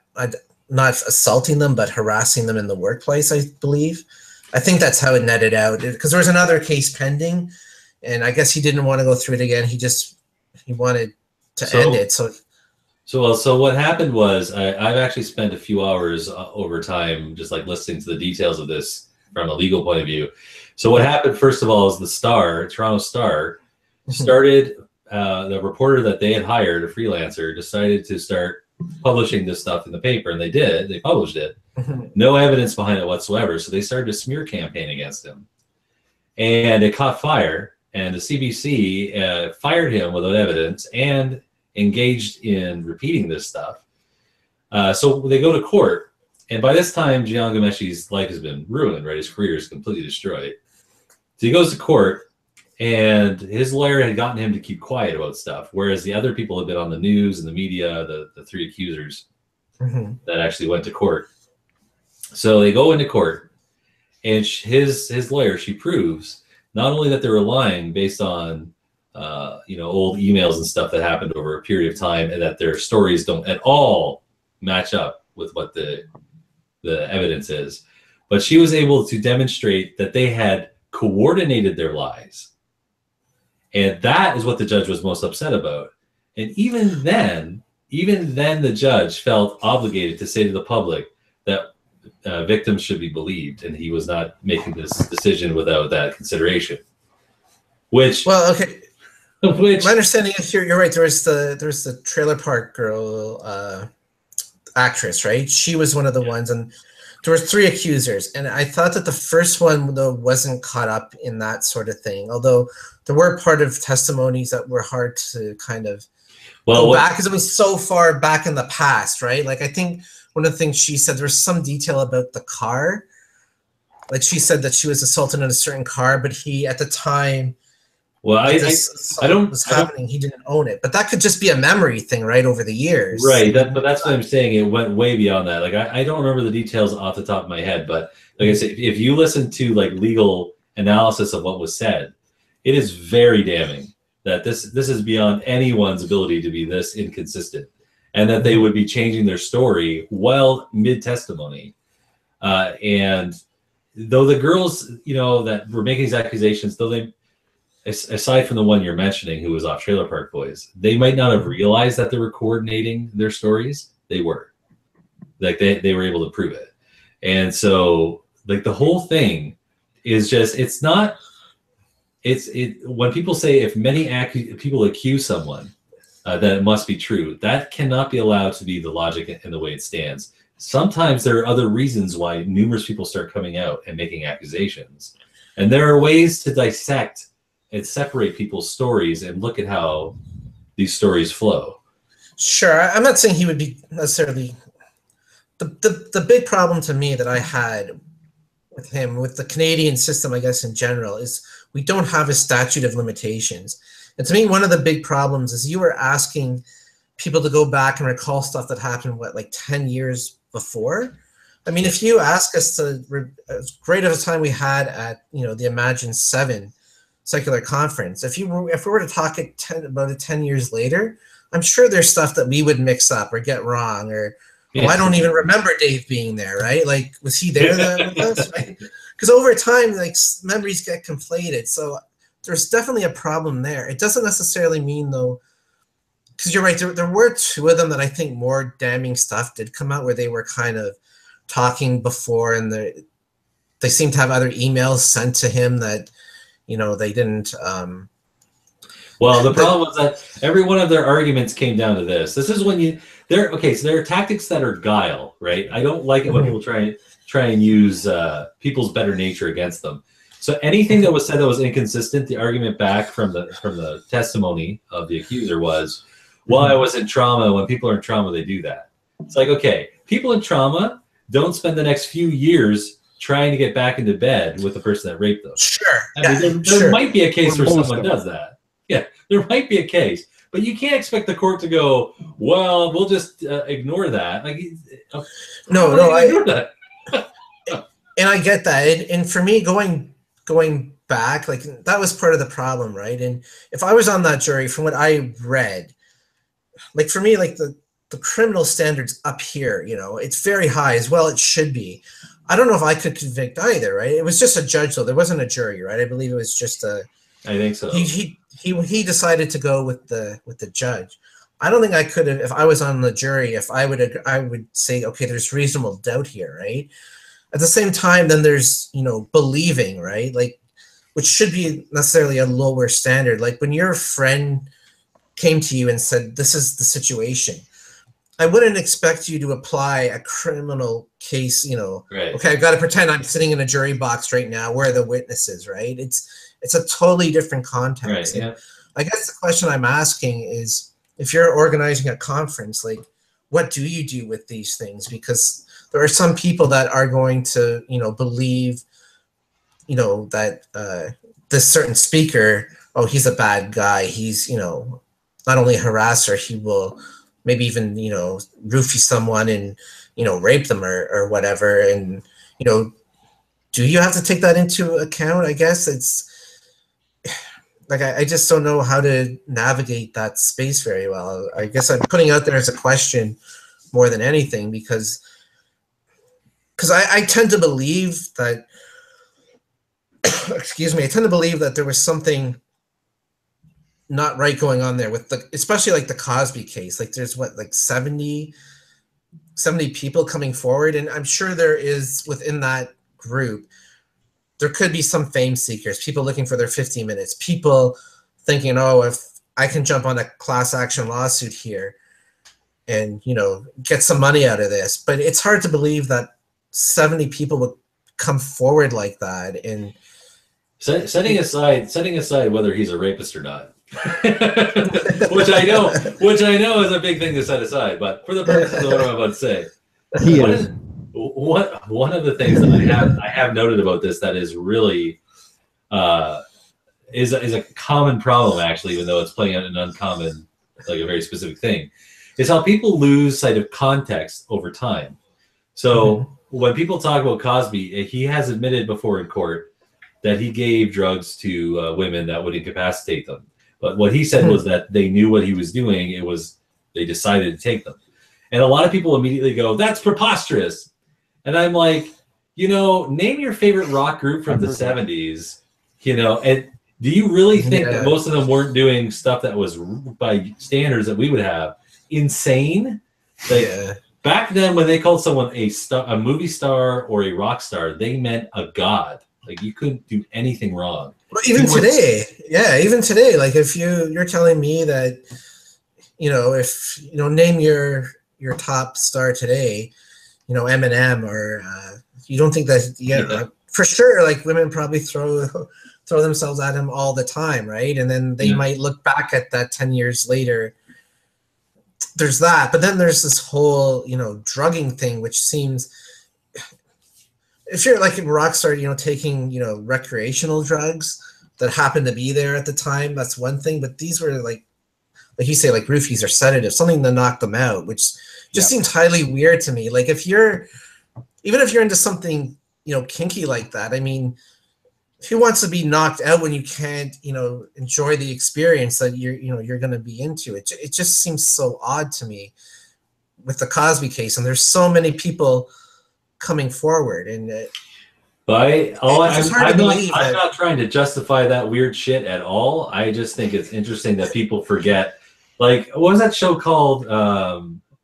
Speaker 3: assaulting them, but harassing them in the workplace, I believe. I think that's how it netted out, because there was another case pending, and I guess he didn't want to go through it again. He wanted to end it.
Speaker 1: So what happened was, I've actually spent a few hours over time just like listening to the details of this from a legal point of view. So what happened, first of all, is the Toronto Star, started, the reporter that they had hired, a freelancer, decided to start publishing this stuff in the paper, and they published it. No evidence behind it whatsoever. So they started a smear campaign against him, and it caught fire, and the CBC fired him without evidence and engaged in repeating this stuff. So they go to court, and by this time, Jian Ghomeshi's life has been ruined, right? His career is completely destroyed. So he goes to court, and his lawyer had gotten him to keep quiet about stuff, whereas the other people had been on the news and the media, the three accusers that actually went to court. So they go into court, and his lawyer, she proves not only that they were lying based on old emails and stuff that happened over a period of time, and that their stories don't at all match up with what the evidence is, but she was able to demonstrate that they had coordinated their lies. And that is what the judge was most upset about. And even then the judge felt obligated to say to the public that victims should be believed, and he was not making this decision without that consideration. Which,
Speaker 3: well, okay. My understanding is you're right. There's the Trailer Park Girl actress, right? She was one of the ones, and there were three accusers. And I thought that the first one, though, wasn't caught up in that sort of thing. Although there were part of testimonies that were hard to kind of go back, because it was so far back in the past, right? Like, I think one of the things she said, there was some detail about the car. like she said that she was assaulted in a certain car, but he at the time,
Speaker 1: well, I don't
Speaker 3: was happening. He didn't own it, but that could just be a memory thing, right? Over the years,
Speaker 1: right? But that's what I'm saying. It went way beyond that. Like I don't remember the details off the top of my head, but like I said, if you listen to like legal analysis of what was said, it is very damning that this is beyond anyone's ability to be this inconsistent, and that they would be changing their story while mid testimony. And though the girls, you know, that were making these accusations, though they, aside from the one you're mentioning who was off Trailer Park Boys, they might not have realized that they were coordinating their stories. They were. Like they were able to prove it. And so like the whole thing is just, it's not, when people say if many people accuse someone, that it must be true, that cannot be allowed to be the logic in the way it stands. Sometimes there are other reasons why numerous people start coming out and making accusations. And there are ways to dissect and separate people's stories and look at how these stories flow.
Speaker 3: Sure. I'm not saying he would be necessarily... The big problem to me that I had with him, with the Canadian system, I guess, in general, is we don't have a statute of limitations. And to me, one of the big problems is you were asking people to go back and recall stuff that happened, what, like 10 years before? I mean, if you ask us to, as great of a time we had at, you know, the Imagine 7 secular conference, if we were to talk about it 10 years later, I'm sure there's stuff that we would mix up or get wrong, or I don't even remember Dave being there, right? Like, was he there with us? Right? Because over time, like, memories get conflated. So there's definitely a problem there. It doesn't necessarily mean, though, because you're right, there were two of them that I think more damning stuff did come out, where they were kind of talking before, and they seemed to have other emails sent to him that, you know, they didn't.
Speaker 1: Well, the problem was that every one of their arguments came down to this. This is when so there are tactics that are guile, right? I don't like it when people try and use people's better nature against them. So anything that was said that was inconsistent, the argument back from the testimony of the accuser was, well, I was in trauma. When people are in trauma, they do that. It's like, okay, people in trauma don't spend the next few years trying to get back into bed with the person that raped them.
Speaker 3: Sure.
Speaker 1: I mean, there might be a case where someone does that. Yeah, there might be a case. But you can't expect the court to go, well, we'll just ignore that. Like,
Speaker 3: no, and I get that. And for me, going back, like, that was part of the problem, right? And if I was on that jury, from what I read, like, for me, like, the criminal standards up here, you know, it's very high, as well it should be. I don't know if I could convict either, right? It was just a judge, though. There wasn't a jury, right? I believe it was just a...
Speaker 1: I think so.
Speaker 3: He decided to go with the judge. I don't think I could have, if I was on the jury, I would say, okay, there's reasonable doubt here, right? At the same time, then there's, you know, believing, right? Like, which should be necessarily a lower standard. Like, when your friend came to you and said, this is the situation, I wouldn't expect you to apply a criminal case, you know,
Speaker 1: right.
Speaker 3: Okay, I've got to pretend I'm sitting in a jury box right now. Where are the witnesses, right? It's a totally different context.
Speaker 1: Right, yeah.
Speaker 3: I guess the question I'm asking is, if you're organizing a conference, like, what do you do with these things? Because there are some people that are going to, you know, believe, you know, that this certain speaker, oh, he's a bad guy. He's, you know, not only a harasser, he will maybe even, you know, roofie someone and, you know, rape them or whatever. And, you know, do you have to take that into account? I guess it's like, I just don't know how to navigate that space very well. I guess I'm putting out there as a question more than anything, because I tend to believe that, excuse me, I tend to believe that there was something not right going on there with especially like the Cosby case. Like, there's what, like 70 people coming forward, and I'm sure there is within that group, there could be some fame seekers, people looking for their 15 minutes, people thinking, oh, if I can jump on a class action lawsuit here and, you know, get some money out of this. But it's hard to believe that 70 people would come forward like that. And
Speaker 1: setting aside whether he's a rapist or not, which I know is a big thing to set aside, but for the purposes of what I'm about to say,
Speaker 5: he is.
Speaker 1: one of the things that I have noted about this that is really is a common problem, actually, even though it's playing out an uncommon, like a very specific thing, is how people lose sight of context over time. So when people talk about Cosby, he has admitted before in court that he gave drugs to women that would incapacitate them. But what he said was that they knew what he was doing. It was they decided to take them. And a lot of people immediately go, that's preposterous. And I'm like, name your favorite rock group from the 70s, and do you really think that most of them weren't doing stuff that was, by standards that we would have, insane? Back then, when they called someone a movie star or a rock star, they meant a god. Like, you couldn't do anything wrong.
Speaker 3: Well, even today, like if you're telling me that, if name your top star today, Eminem, or you don't think that for sure, like women probably throw themselves at him all the time, right? And then they might look back at that 10 years later. There's that, but then there's this whole drugging thing, which seems, if you're like a rock star, taking recreational drugs that happen to be there at the time, that's one thing. But these were like you say, like roofies or sedatives, something to knock them out, which just seems highly weird to me. Like even if you're into something kinky like that, I mean, who wants to be knocked out when you can't enjoy the experience that you're going to be into? It just seems so odd to me with the Cosby case, and there's so many people coming forward, and
Speaker 1: I'm not trying to justify that weird shit at all. I just think it's interesting that people forget. Like, what was that show called?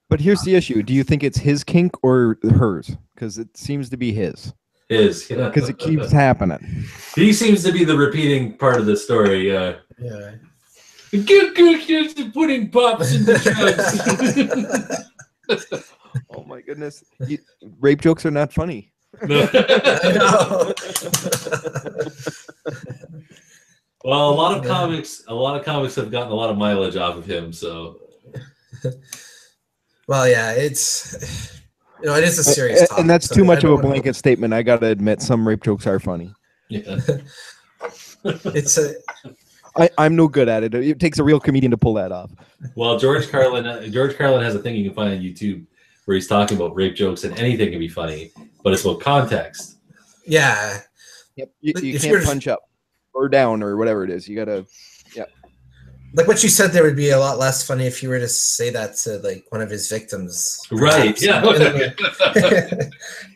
Speaker 5: But here's the issue: do you think it's his kink or hers? Because it seems to be his. Because it keeps happening.
Speaker 1: He seems to be the repeating part of the story. Yeah. Putting pops in the drugs.
Speaker 5: Oh my goodness! Rape jokes are not funny.
Speaker 1: No. I know. Well, a lot of comics have gotten a lot of mileage off of him. So.
Speaker 3: Well, yeah, it's. It is a serious topic.
Speaker 5: And that's too much of a blanket statement. I got to admit, some rape jokes are funny.
Speaker 1: Yeah.
Speaker 5: I'm no good at it. It takes a real comedian to pull that off.
Speaker 1: Well, George Carlin has a thing you can find on YouTube where he's talking about rape jokes, and anything can be funny, but it's about context.
Speaker 3: Yeah.
Speaker 5: Yep. You can't punch up or down or whatever it is. You got to,
Speaker 3: Like what you said, there would be a lot less funny if you were to say that to like one of his victims.
Speaker 1: Right. Yeah.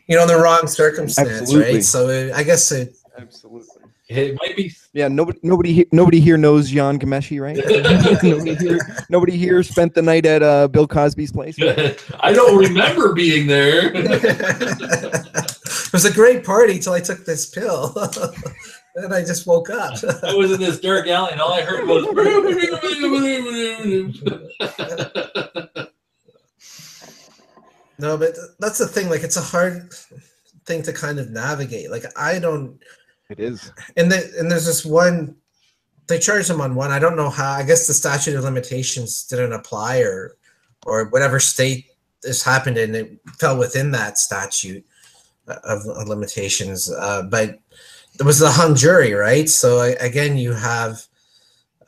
Speaker 3: In the wrong circumstance,
Speaker 5: Absolutely.
Speaker 3: Right? So I guess
Speaker 5: absolutely.
Speaker 1: It might be.
Speaker 5: Yeah. Nobody here knows John Gameshi, right? nobody here spent the night at Bill Cosby's place.
Speaker 1: I don't remember being there.
Speaker 3: It was a great party till I took this pill. And I just woke up.
Speaker 1: I was in this dark alley, and all I heard was.
Speaker 3: No, but that's the thing. Like, it's a hard thing to kind of navigate. Like, I don't.
Speaker 5: It is.
Speaker 3: And there's this one. They charged him on one. I don't know how. I guess the statute of limitations didn't apply, or whatever state this happened in, it fell within that statute of limitations. But. It was the hung jury, right? So again, you have.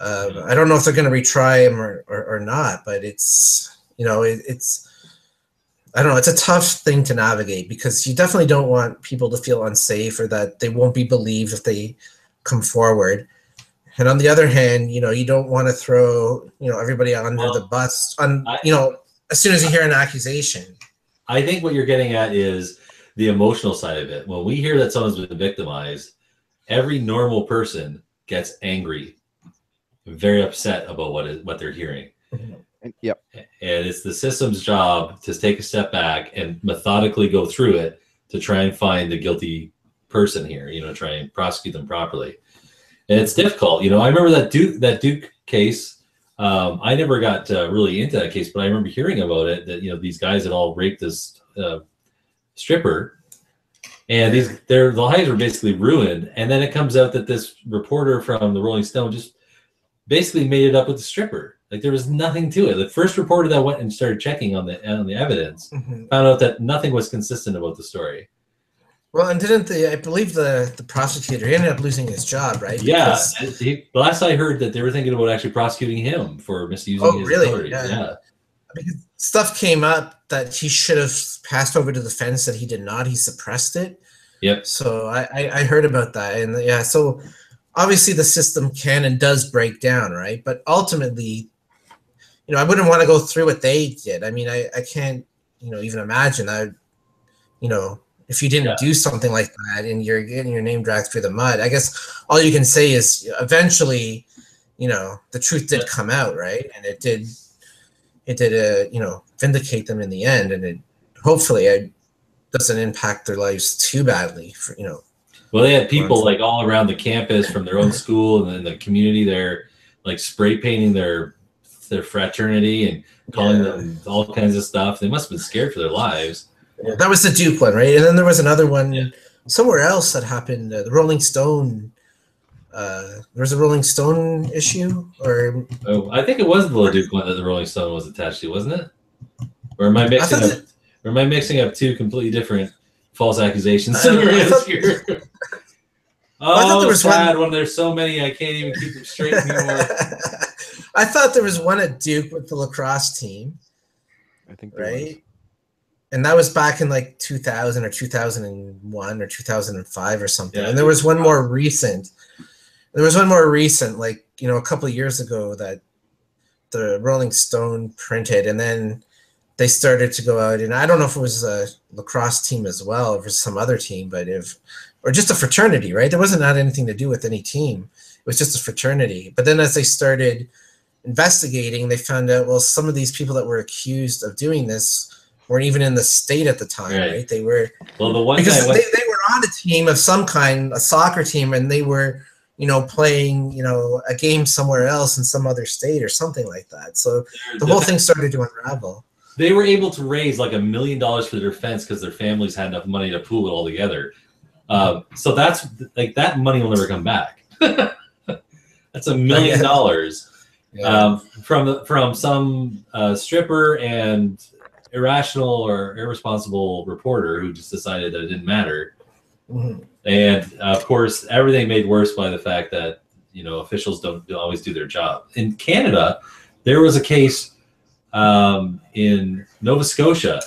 Speaker 3: I don't know if they're going to retry him or not, but it's it's. I don't know. It's a tough thing to navigate because you definitely don't want people to feel unsafe or that they won't be believed if they come forward. And on the other hand, you don't want to throw everybody under the bus. As soon as you hear an accusation.
Speaker 1: I think what you're getting at is the emotional side of it. When we hear that someone's been victimized, every normal person gets angry, very upset about what they're hearing.
Speaker 5: Yep.
Speaker 1: And it's the system's job to take a step back and methodically go through it to try and find the guilty person here, try and prosecute them properly. And it's difficult. I remember that Duke case. I never got really into that case, but I remember hearing about it, that, these guys had all raped this stripper, and their lives were basically ruined. And then it comes out that this reporter from the Rolling Stone just basically made it up with the stripper. Like there was nothing to it. The first reporter that went and started checking on the evidence found out that nothing was consistent about the story.
Speaker 3: Well, and I believe the prosecutor, he ended up losing his job, right?
Speaker 1: Yeah. Last I heard that they were thinking about actually prosecuting him for misusing his authority. Yeah.
Speaker 3: Because stuff came up that he should have passed over to the fence that he did not. He suppressed it.
Speaker 1: Yep.
Speaker 3: So I heard about that. And yeah, so obviously the system can and does break down, right? But ultimately, I wouldn't want to go through what they did. I mean, I can't, even imagine that, if you didn't do something like that and you're getting your name dragged through the mud, I guess all you can say is eventually, the truth did come out, right? And it did, vindicate them in the end. And it hopefully doesn't impact their lives too badly for,
Speaker 1: Well, they had people like all around the campus from their own school and then the community there, like spray painting their fraternity and calling them all kinds of stuff. They must have been scared for their lives.
Speaker 3: Yeah, that was the Duke one, right? And then there was another one somewhere else that happened. The Rolling Stone. There was a Rolling Stone issue, or
Speaker 1: I think it was the Duke one that the Rolling Stone was attached to, wasn't it? Or am I mixing up? Or am I mixing up two completely different false accusations scenarios here? I thought there was sad when there's so many I can't even keep them straight anymore.
Speaker 3: I thought there was one at Duke with the lacrosse team.
Speaker 5: I think
Speaker 3: right. And that was back in like 2000 or 2001 or 2005 or something.
Speaker 1: Yeah,
Speaker 3: and there was one more recent. Like, a couple of years ago that the Rolling Stone printed, and then they started to go out, and I don't know if it was a lacrosse team as well, or it was some other team, or just a fraternity, right? There wasn't had anything to do with any team. It was just a fraternity. But then as they started investigating, they found out, well, some of these people that were accused of doing this weren't even in the state at the time, right? They were because they were on a team of some kind, a soccer team, and they were, playing, a game somewhere else in some other state or something like that. So the whole thing started to unravel.
Speaker 1: They were able to raise like $1 million for their defense because their families had enough money to pool it all together. So that's like that money will never come back. That's $1 million from some stripper and irrational or irresponsible reporter who just decided that it didn't matter. Mm-hmm. And of course, everything made worse by the fact that officials don't always do their job. In Canada, there was a case in Nova Scotia,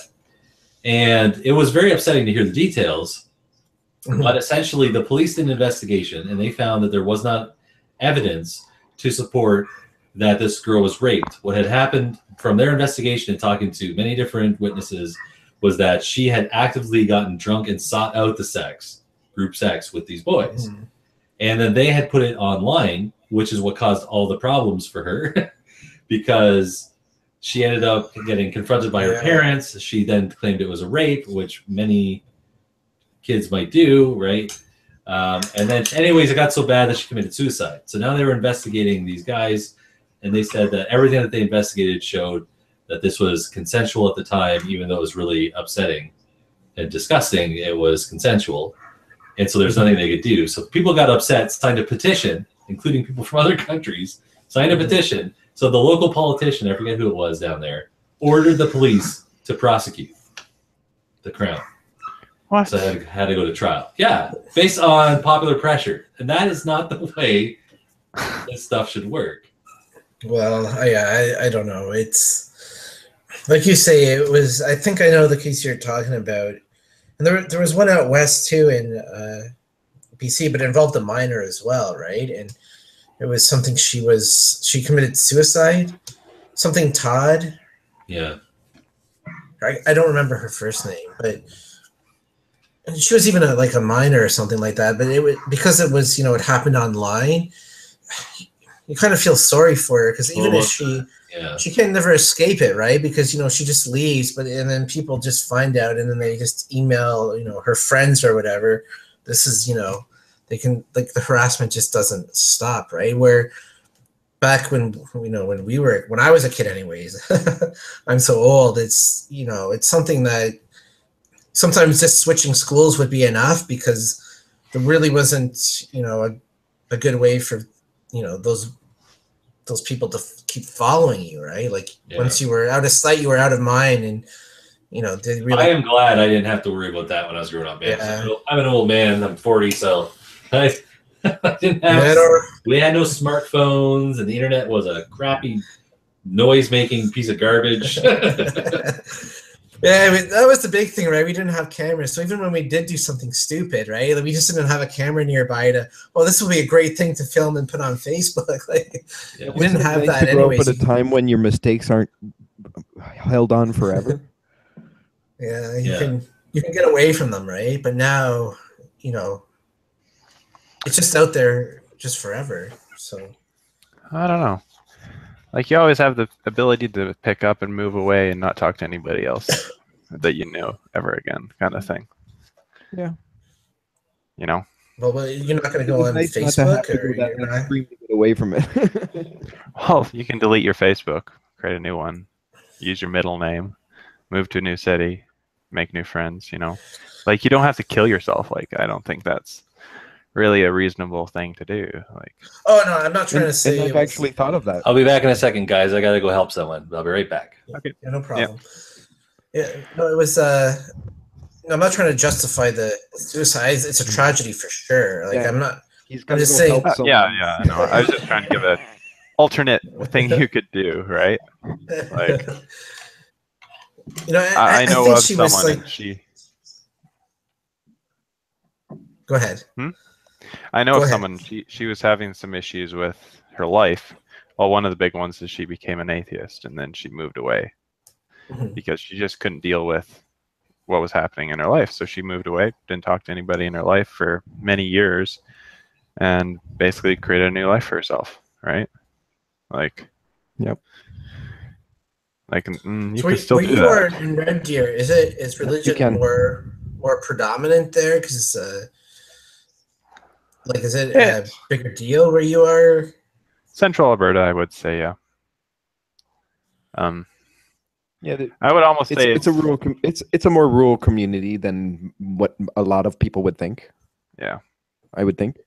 Speaker 1: and it was very upsetting to hear the details. Mm-hmm. But essentially, the police did an investigation, and they found that there was not evidence to support that this girl was raped. What had happened from their investigation and talking to many different witnesses was that she had actively gotten drunk and sought out the group sex with these boys. Mm-hmm. And then they had put it online, which is what caused all the problems for her because she ended up getting confronted by her parents. She then claimed it was a rape, which many kids might do, right? And then anyways, it got so bad that she committed suicide. So now they were investigating these guys, and they said that everything that they investigated showed that this was consensual at the time, even though it was really upsetting and disgusting, it was consensual. And so there's nothing they could do. So people got upset, signed a petition, including people from other countries, signed a petition. So the local politician, I forget who it was down there, ordered the police to prosecute the Crown.
Speaker 2: What?
Speaker 1: So it had to go to trial. Yeah, based on popular pressure. And that is not the way this stuff should work.
Speaker 3: Well, I don't know. It's like you say, it was, I think I know the case you're talking about. And there was one out west too in BC, but it involved a minor as well, right? And it was something she committed suicide. Something Todd.
Speaker 1: Yeah.
Speaker 3: I don't remember her first name, but she was even a minor or something like that. But because it was, it happened online, you kind of feel sorry for her because even if she can never escape it, right? Because she just leaves, and then people just find out, and then they just email her friends or whatever. This is they can, like, the harassment just doesn't stop, right? Where back when when I was a kid, anyways, I'm so old. It's it's something that sometimes just switching schools would be enough because there really wasn't a good way for those those people to keep following you, right? Like
Speaker 1: Yeah.
Speaker 3: once you were out of sight, you were out of mind, and they really.
Speaker 1: I am glad I didn't have to worry about that when I was growing up, man.
Speaker 3: Yeah.
Speaker 1: So I'm an old man. I'm 40, so I didn't have.
Speaker 3: Yeah,
Speaker 1: we had no smartphones, and the internet was a crappy noise-making piece of garbage.
Speaker 3: Yeah, I mean, that was the big thing, right? We didn't have cameras, so even when we did do something stupid, right, like we just didn't have a camera nearby to. Well, this will be a great thing to film and put on Facebook. Like,
Speaker 1: Yeah.
Speaker 3: we didn't have that
Speaker 5: to grow
Speaker 3: anyways.
Speaker 5: up at a time when your mistakes aren't held on forever.
Speaker 3: Yeah, you can get away from them, right? But now, it's just out there just forever. So
Speaker 2: I don't know. Like, you always have the ability to pick up and move away and not talk to anybody else that you know ever again, kind of thing.
Speaker 5: Yeah.
Speaker 3: well, you're not going to go on
Speaker 5: Nice not to
Speaker 3: Facebook,
Speaker 5: have to
Speaker 3: or
Speaker 5: go that
Speaker 3: you're not.
Speaker 5: extreme to get away from it.
Speaker 2: Well, you can delete your Facebook, create a new one, use your middle name, move to a new city, make new friends, Like, you don't have to kill yourself. Like, I don't think that's really a reasonable thing to do. Like,
Speaker 3: Oh no, I'm not trying to say.
Speaker 5: And I've actually thought of that.
Speaker 1: I'll be back in a second, guys. I gotta go help someone. I'll be right back.
Speaker 2: okay.
Speaker 3: Yeah, no problem. Yeah, no, it was. I'm not trying to justify the suicide. It's a tragedy for sure. Like,
Speaker 5: Yeah.
Speaker 3: I'm not.
Speaker 5: He's
Speaker 3: I'm just saying.
Speaker 2: Yeah, I know. I was just trying to give an alternate thing you could do, right? Like, I know
Speaker 3: think
Speaker 2: of
Speaker 3: she was
Speaker 2: someone,
Speaker 3: like.
Speaker 2: and she.
Speaker 3: Go ahead.
Speaker 2: I know
Speaker 3: Go
Speaker 2: of
Speaker 3: ahead.
Speaker 2: someone. She was having some issues with her life. Well, one of the big ones is she became an atheist, and then she moved away
Speaker 3: Mhm.
Speaker 2: because she just couldn't deal with what was happening in her life. So she moved away, didn't talk to anybody in her life for many years, and basically created a new life for herself. Right? Like.
Speaker 5: Yep.
Speaker 2: Like, you
Speaker 3: So
Speaker 2: can
Speaker 3: where
Speaker 2: still do
Speaker 3: you
Speaker 2: that.
Speaker 3: are in Red Deer, is religion
Speaker 5: can.
Speaker 3: more predominant there? Because is it a
Speaker 2: It's-
Speaker 3: bigger deal where you are?
Speaker 2: Central Alberta, I would say, yeah.
Speaker 5: Yeah,
Speaker 2: I would almost say
Speaker 5: it's a rural. It's a more rural community than what a lot of people would think.
Speaker 2: Yeah.
Speaker 5: I would think.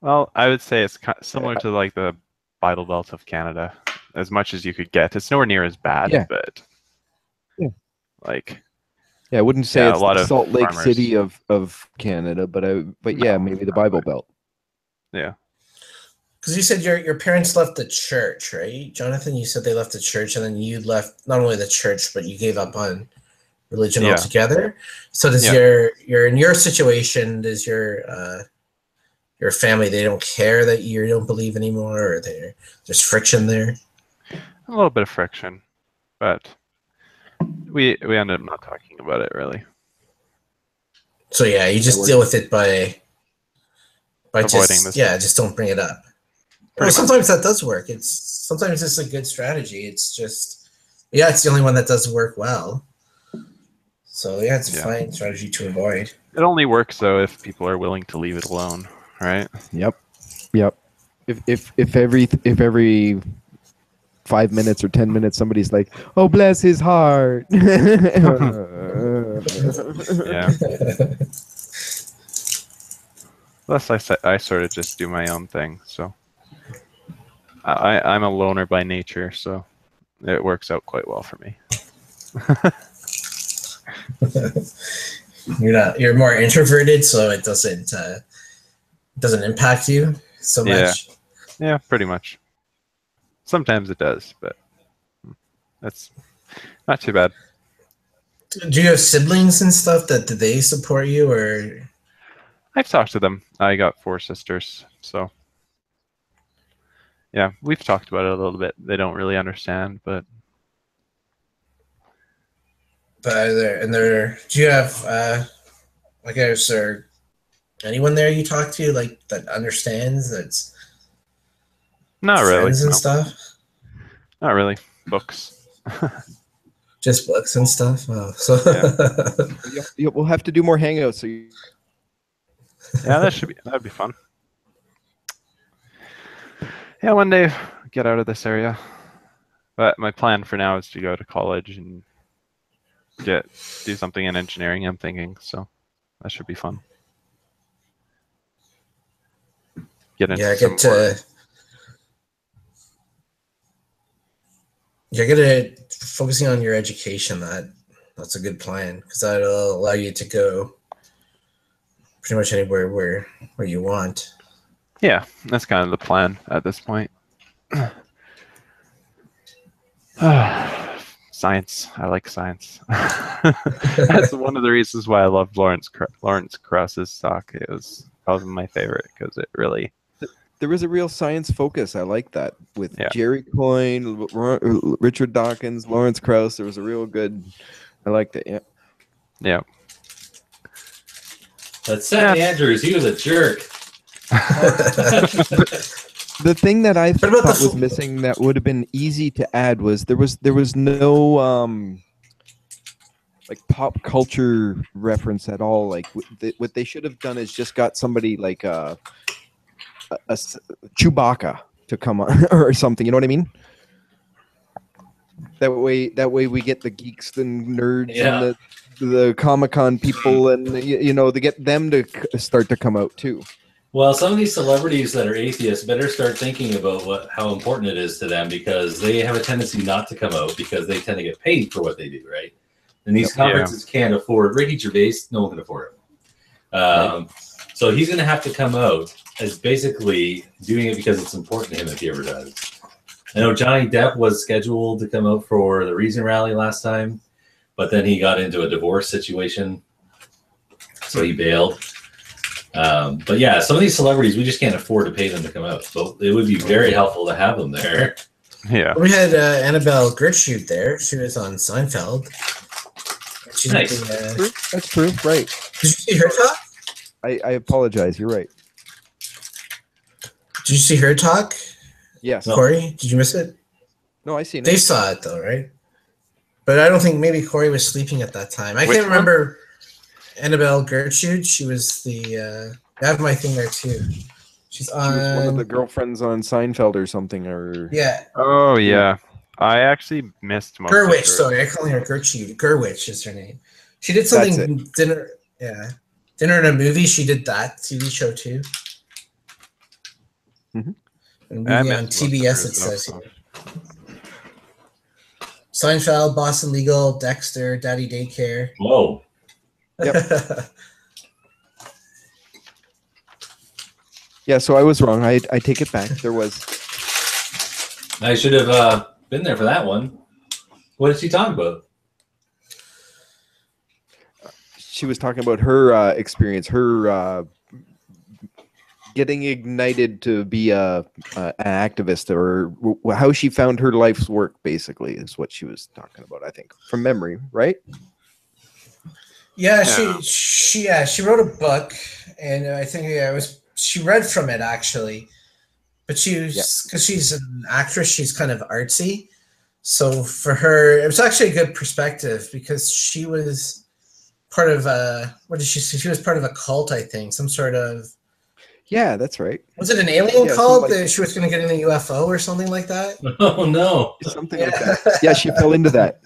Speaker 2: Well, I would say it's similar to like the Bible Belt of Canada, as much as you could get. It's nowhere near as bad,
Speaker 5: Yeah.
Speaker 2: but like,
Speaker 5: Yeah, I wouldn't say
Speaker 2: Yeah,
Speaker 5: it's
Speaker 2: a lot
Speaker 5: the
Speaker 2: of
Speaker 5: Salt Lake
Speaker 2: farmers.
Speaker 5: City of Canada, but yeah, maybe the Bible Belt.
Speaker 2: yeah,
Speaker 3: Because you said your parents left the church, right, Jonathan? You said they left the church, and then you left not only the church, but you gave up on religion
Speaker 2: Yeah.
Speaker 3: altogether. So does your in your situation, does your family, they don't care that you don't believe anymore, or there's friction there?
Speaker 2: a little bit of friction, but we ended up not talking about it really.
Speaker 3: So yeah, you just deal with it by
Speaker 2: Avoiding this.
Speaker 3: just don't bring it up. Or
Speaker 2: Pretty
Speaker 3: sometimes that does work. Sometimes it's a good strategy. It's just it's the only one that doesn't work well. So it's a fine strategy to avoid.
Speaker 2: It only works though if people are willing to leave it alone, right?
Speaker 5: Yep. If every 5 minutes or 10 minutes somebody's like, "Oh, bless his heart."
Speaker 2: Yeah. Plus, I sort of just do my own thing, so I'm a loner by nature, so it works out quite well for me.
Speaker 3: You're more introverted, so it doesn't impact you so much.
Speaker 2: Yeah, pretty much. Sometimes it does, but that's not too bad.
Speaker 3: Do you have siblings and stuff do they support you, or?
Speaker 2: I've talked to them. I got 4 sisters, so yeah, we've talked about it a little bit. They don't really understand, but
Speaker 3: do you have I guess, there anyone there you talk to like that understands, that's
Speaker 2: not really.
Speaker 3: friends and
Speaker 2: No.
Speaker 3: stuff?
Speaker 2: Not really. Books.
Speaker 3: Just books and stuff. Oh, so
Speaker 5: We'll have to do more hangouts. So
Speaker 2: Yeah, that'd be fun. Yeah, one day get out of this area. But my plan for now is to go to college and do something in engineering, I'm thinking, so that should be fun. Get into
Speaker 3: You're gonna focusing on your education. That's a good plan because that'll allow you to go pretty much anywhere where you want.
Speaker 2: Yeah, that's kind of the plan at this point. Science. I like science. That's one of the reasons why I love Lawrence Krauss's talk. It was probably my favorite because it really.
Speaker 5: There was a real science focus. I like that with
Speaker 2: Yeah.
Speaker 5: Jerry Coyne, Richard Dawkins, Lawrence Krauss. There was a real good. I liked it. Yeah.
Speaker 2: Yeah.
Speaker 1: But Seth Andrews, he was a jerk.
Speaker 5: The thing that I thought
Speaker 3: about
Speaker 5: was missing that would have been easy to add was there was no like pop culture reference at all. Like what they should have done is just got somebody like a Chewbacca to come on or something. You know what I mean? That way we get the geeks and nerds and the Comic-Con people and they get them to start to come out too.
Speaker 1: Well, some of these celebrities that are atheists better start thinking about how important it is to them because they have a tendency not to come out because they tend to get paid for what they do, right? And these conferences can't afford Ricky Gervais. No one can afford it. So he's going to have to come out as basically doing it because it's important to him if he ever does. I know Johnny Depp was scheduled to come out for the Reason rally last time, but then he got into a divorce situation, so he bailed. But yeah, some of these celebrities, we just can't afford to pay them to come out. So it would be very helpful to have them there.
Speaker 2: Yeah.
Speaker 3: We had Annabelle Gertrude there. She was on Seinfeld. She's
Speaker 1: Nice.
Speaker 5: That's true. Right.
Speaker 3: Did you see her talk?
Speaker 5: I apologize. You're right.
Speaker 3: Did you see her talk?
Speaker 5: Yes.
Speaker 3: Corey, did you miss it?
Speaker 5: No, I seen it.
Speaker 3: They saw it though, right? But I don't think maybe Corey was sleeping at that time. I
Speaker 2: Which
Speaker 3: can't remember. Annabelle Gertrude. She was the. I have my thing there too. She's on.
Speaker 5: She was one of the girlfriends on Seinfeld or something, or
Speaker 3: Yeah.
Speaker 2: Oh yeah, I actually missed most.
Speaker 3: Gerwich.
Speaker 2: Of her.
Speaker 3: Sorry, I call her Gertrude. Gerwich is her name. She did something. Dinner. Yeah. Dinner and a Movie. She did that TV show too.
Speaker 5: Mm-hmm.
Speaker 3: And movie on TBS. It says here. Seinfeld, Boston Legal, Dexter, Daddy Daycare.
Speaker 1: Whoa.
Speaker 5: Yep. Yeah, so I was wrong. I take it back. There was.
Speaker 1: I should have been there for that one. What did she talk about?
Speaker 5: She was talking about her experience, her getting ignited to be an activist, or how she found her life's work. Basically, is what she was talking about. I think from memory, right?
Speaker 3: Yeah, she wrote a book, and I think she read from it actually, but because she's an actress, she's kind of artsy, so for her it was actually a good perspective because she was part of she was part of a cult, I think, some sort of.
Speaker 5: Yeah, that's right.
Speaker 3: Was it an alien cult
Speaker 5: like,
Speaker 3: that she was going to get in a UFO or something like that?
Speaker 1: Oh no,
Speaker 5: something like that. Yeah, she fell into that.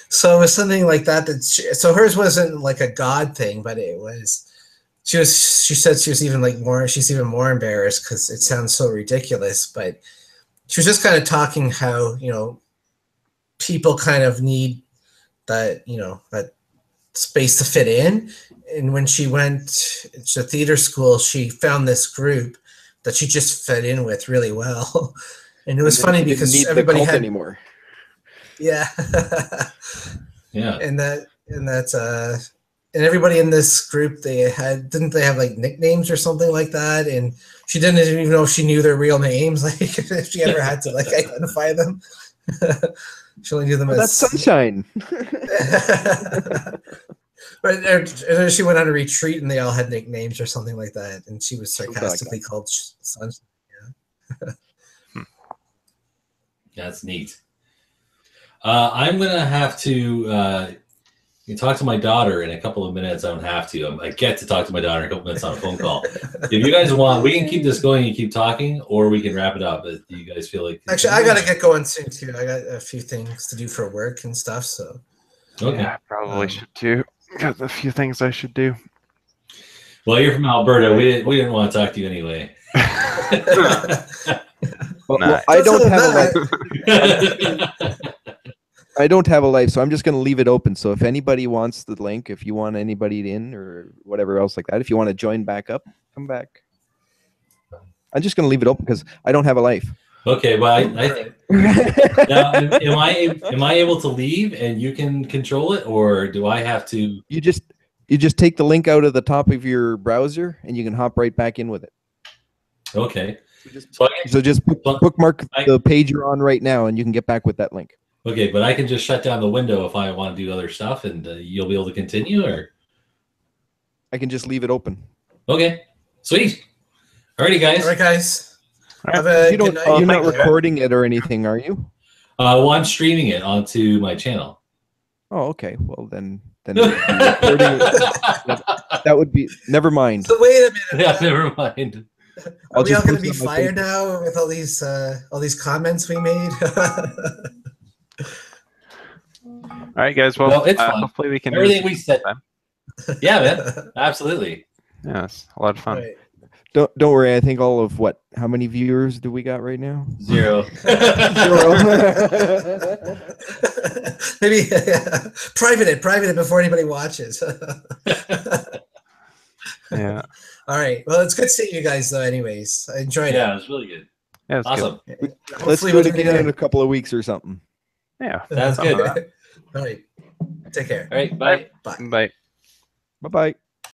Speaker 3: So it was something like that. So hers wasn't like a god thing, but it was. She said she was even she's even more embarrassed because it sounds so ridiculous. But she was just kind of talking how people kind of need that that space to fit in. And when she went to theater school, she found this group that she just fit in with really well. And it was funny because everybody had
Speaker 5: anymore.
Speaker 3: Yeah.
Speaker 1: Yeah.
Speaker 3: And everybody in this group, didn't they have like nicknames or something like that? And she didn't even know if she knew their real names, like if she ever had to like identify them. She only knew them as
Speaker 5: that's Sunshine.
Speaker 3: But and then she went on a retreat and they all had nicknames or something like that. And she was sarcastically called Sunshine. Yeah.
Speaker 1: That's neat. I'm going to have to talk to my daughter in a couple of minutes. I don't have to. I get to talk to my daughter in a couple of minutes on a phone call. If you guys want, we can keep this going and keep talking, or we can wrap it up. Do you guys feel like...
Speaker 3: Actually, I got to get going soon, too. I got a few things to do for work and stuff, so...
Speaker 1: Okay.
Speaker 2: Yeah, probably should too. Got a few things I should do.
Speaker 1: Well, you're from Alberta. We didn't want to talk to you anyway.
Speaker 2: Nah.
Speaker 5: I don't have a life.
Speaker 1: that.
Speaker 5: I don't have a life, so I'm just going to leave it open. So if anybody wants the link, if you want anybody in or whatever else like that, if you want to join back up, come back. I'm just going to leave it open because I don't have a life.
Speaker 1: Okay, well, I think now, am I able to leave and you can control it, or do I have to?
Speaker 5: You just take the link out of the top of your browser and you can hop right back in with it.
Speaker 1: Okay,
Speaker 5: So just bookmark the page you're on right now, and you can get back with that link.
Speaker 1: Okay, but I can just shut down the window if I want to do other stuff, and you'll be able to continue, or
Speaker 5: I can just leave it open.
Speaker 1: okay, sweet. Alrighty, guys.
Speaker 3: All right, guys.
Speaker 2: Right.
Speaker 3: Have a
Speaker 5: You
Speaker 3: good
Speaker 5: don't,
Speaker 3: night.
Speaker 5: you're not recording it or anything, are you?
Speaker 1: Well, I'm streaming it onto my channel.
Speaker 5: Oh, okay. Well, then it would be recording it. That would be. Never mind.
Speaker 3: So wait a minute.
Speaker 1: Yeah, never mind.
Speaker 3: Are we all going to
Speaker 5: post
Speaker 3: be
Speaker 5: it on my
Speaker 3: fired
Speaker 5: Facebook.
Speaker 3: now with all these comments we made?
Speaker 2: All right, guys. Well,
Speaker 1: It's fun.
Speaker 2: hopefully we can do
Speaker 1: Everything
Speaker 2: this
Speaker 1: we said.
Speaker 2: time.
Speaker 1: Yeah, man. Absolutely.
Speaker 2: Yeah, it's a lot of fun.
Speaker 3: Right.
Speaker 5: Don't worry. I think all of what? How many viewers do we got right now?
Speaker 1: 0.
Speaker 3: Maybe private it before anybody watches.
Speaker 2: Yeah.
Speaker 3: All right. Well, it's good seeing you guys, though. Anyways, I enjoyed
Speaker 1: Yeah, it
Speaker 3: it.
Speaker 1: was really good.
Speaker 2: Yeah, it's
Speaker 1: Awesome.
Speaker 5: Let's
Speaker 3: Hopefully
Speaker 5: do it
Speaker 3: we'll
Speaker 5: again in a couple of weeks or something.
Speaker 2: Yeah.
Speaker 1: Sounds good.
Speaker 3: All right. Take care.
Speaker 1: All right, bye.
Speaker 3: Bye.
Speaker 2: Bye.
Speaker 5: Bye bye.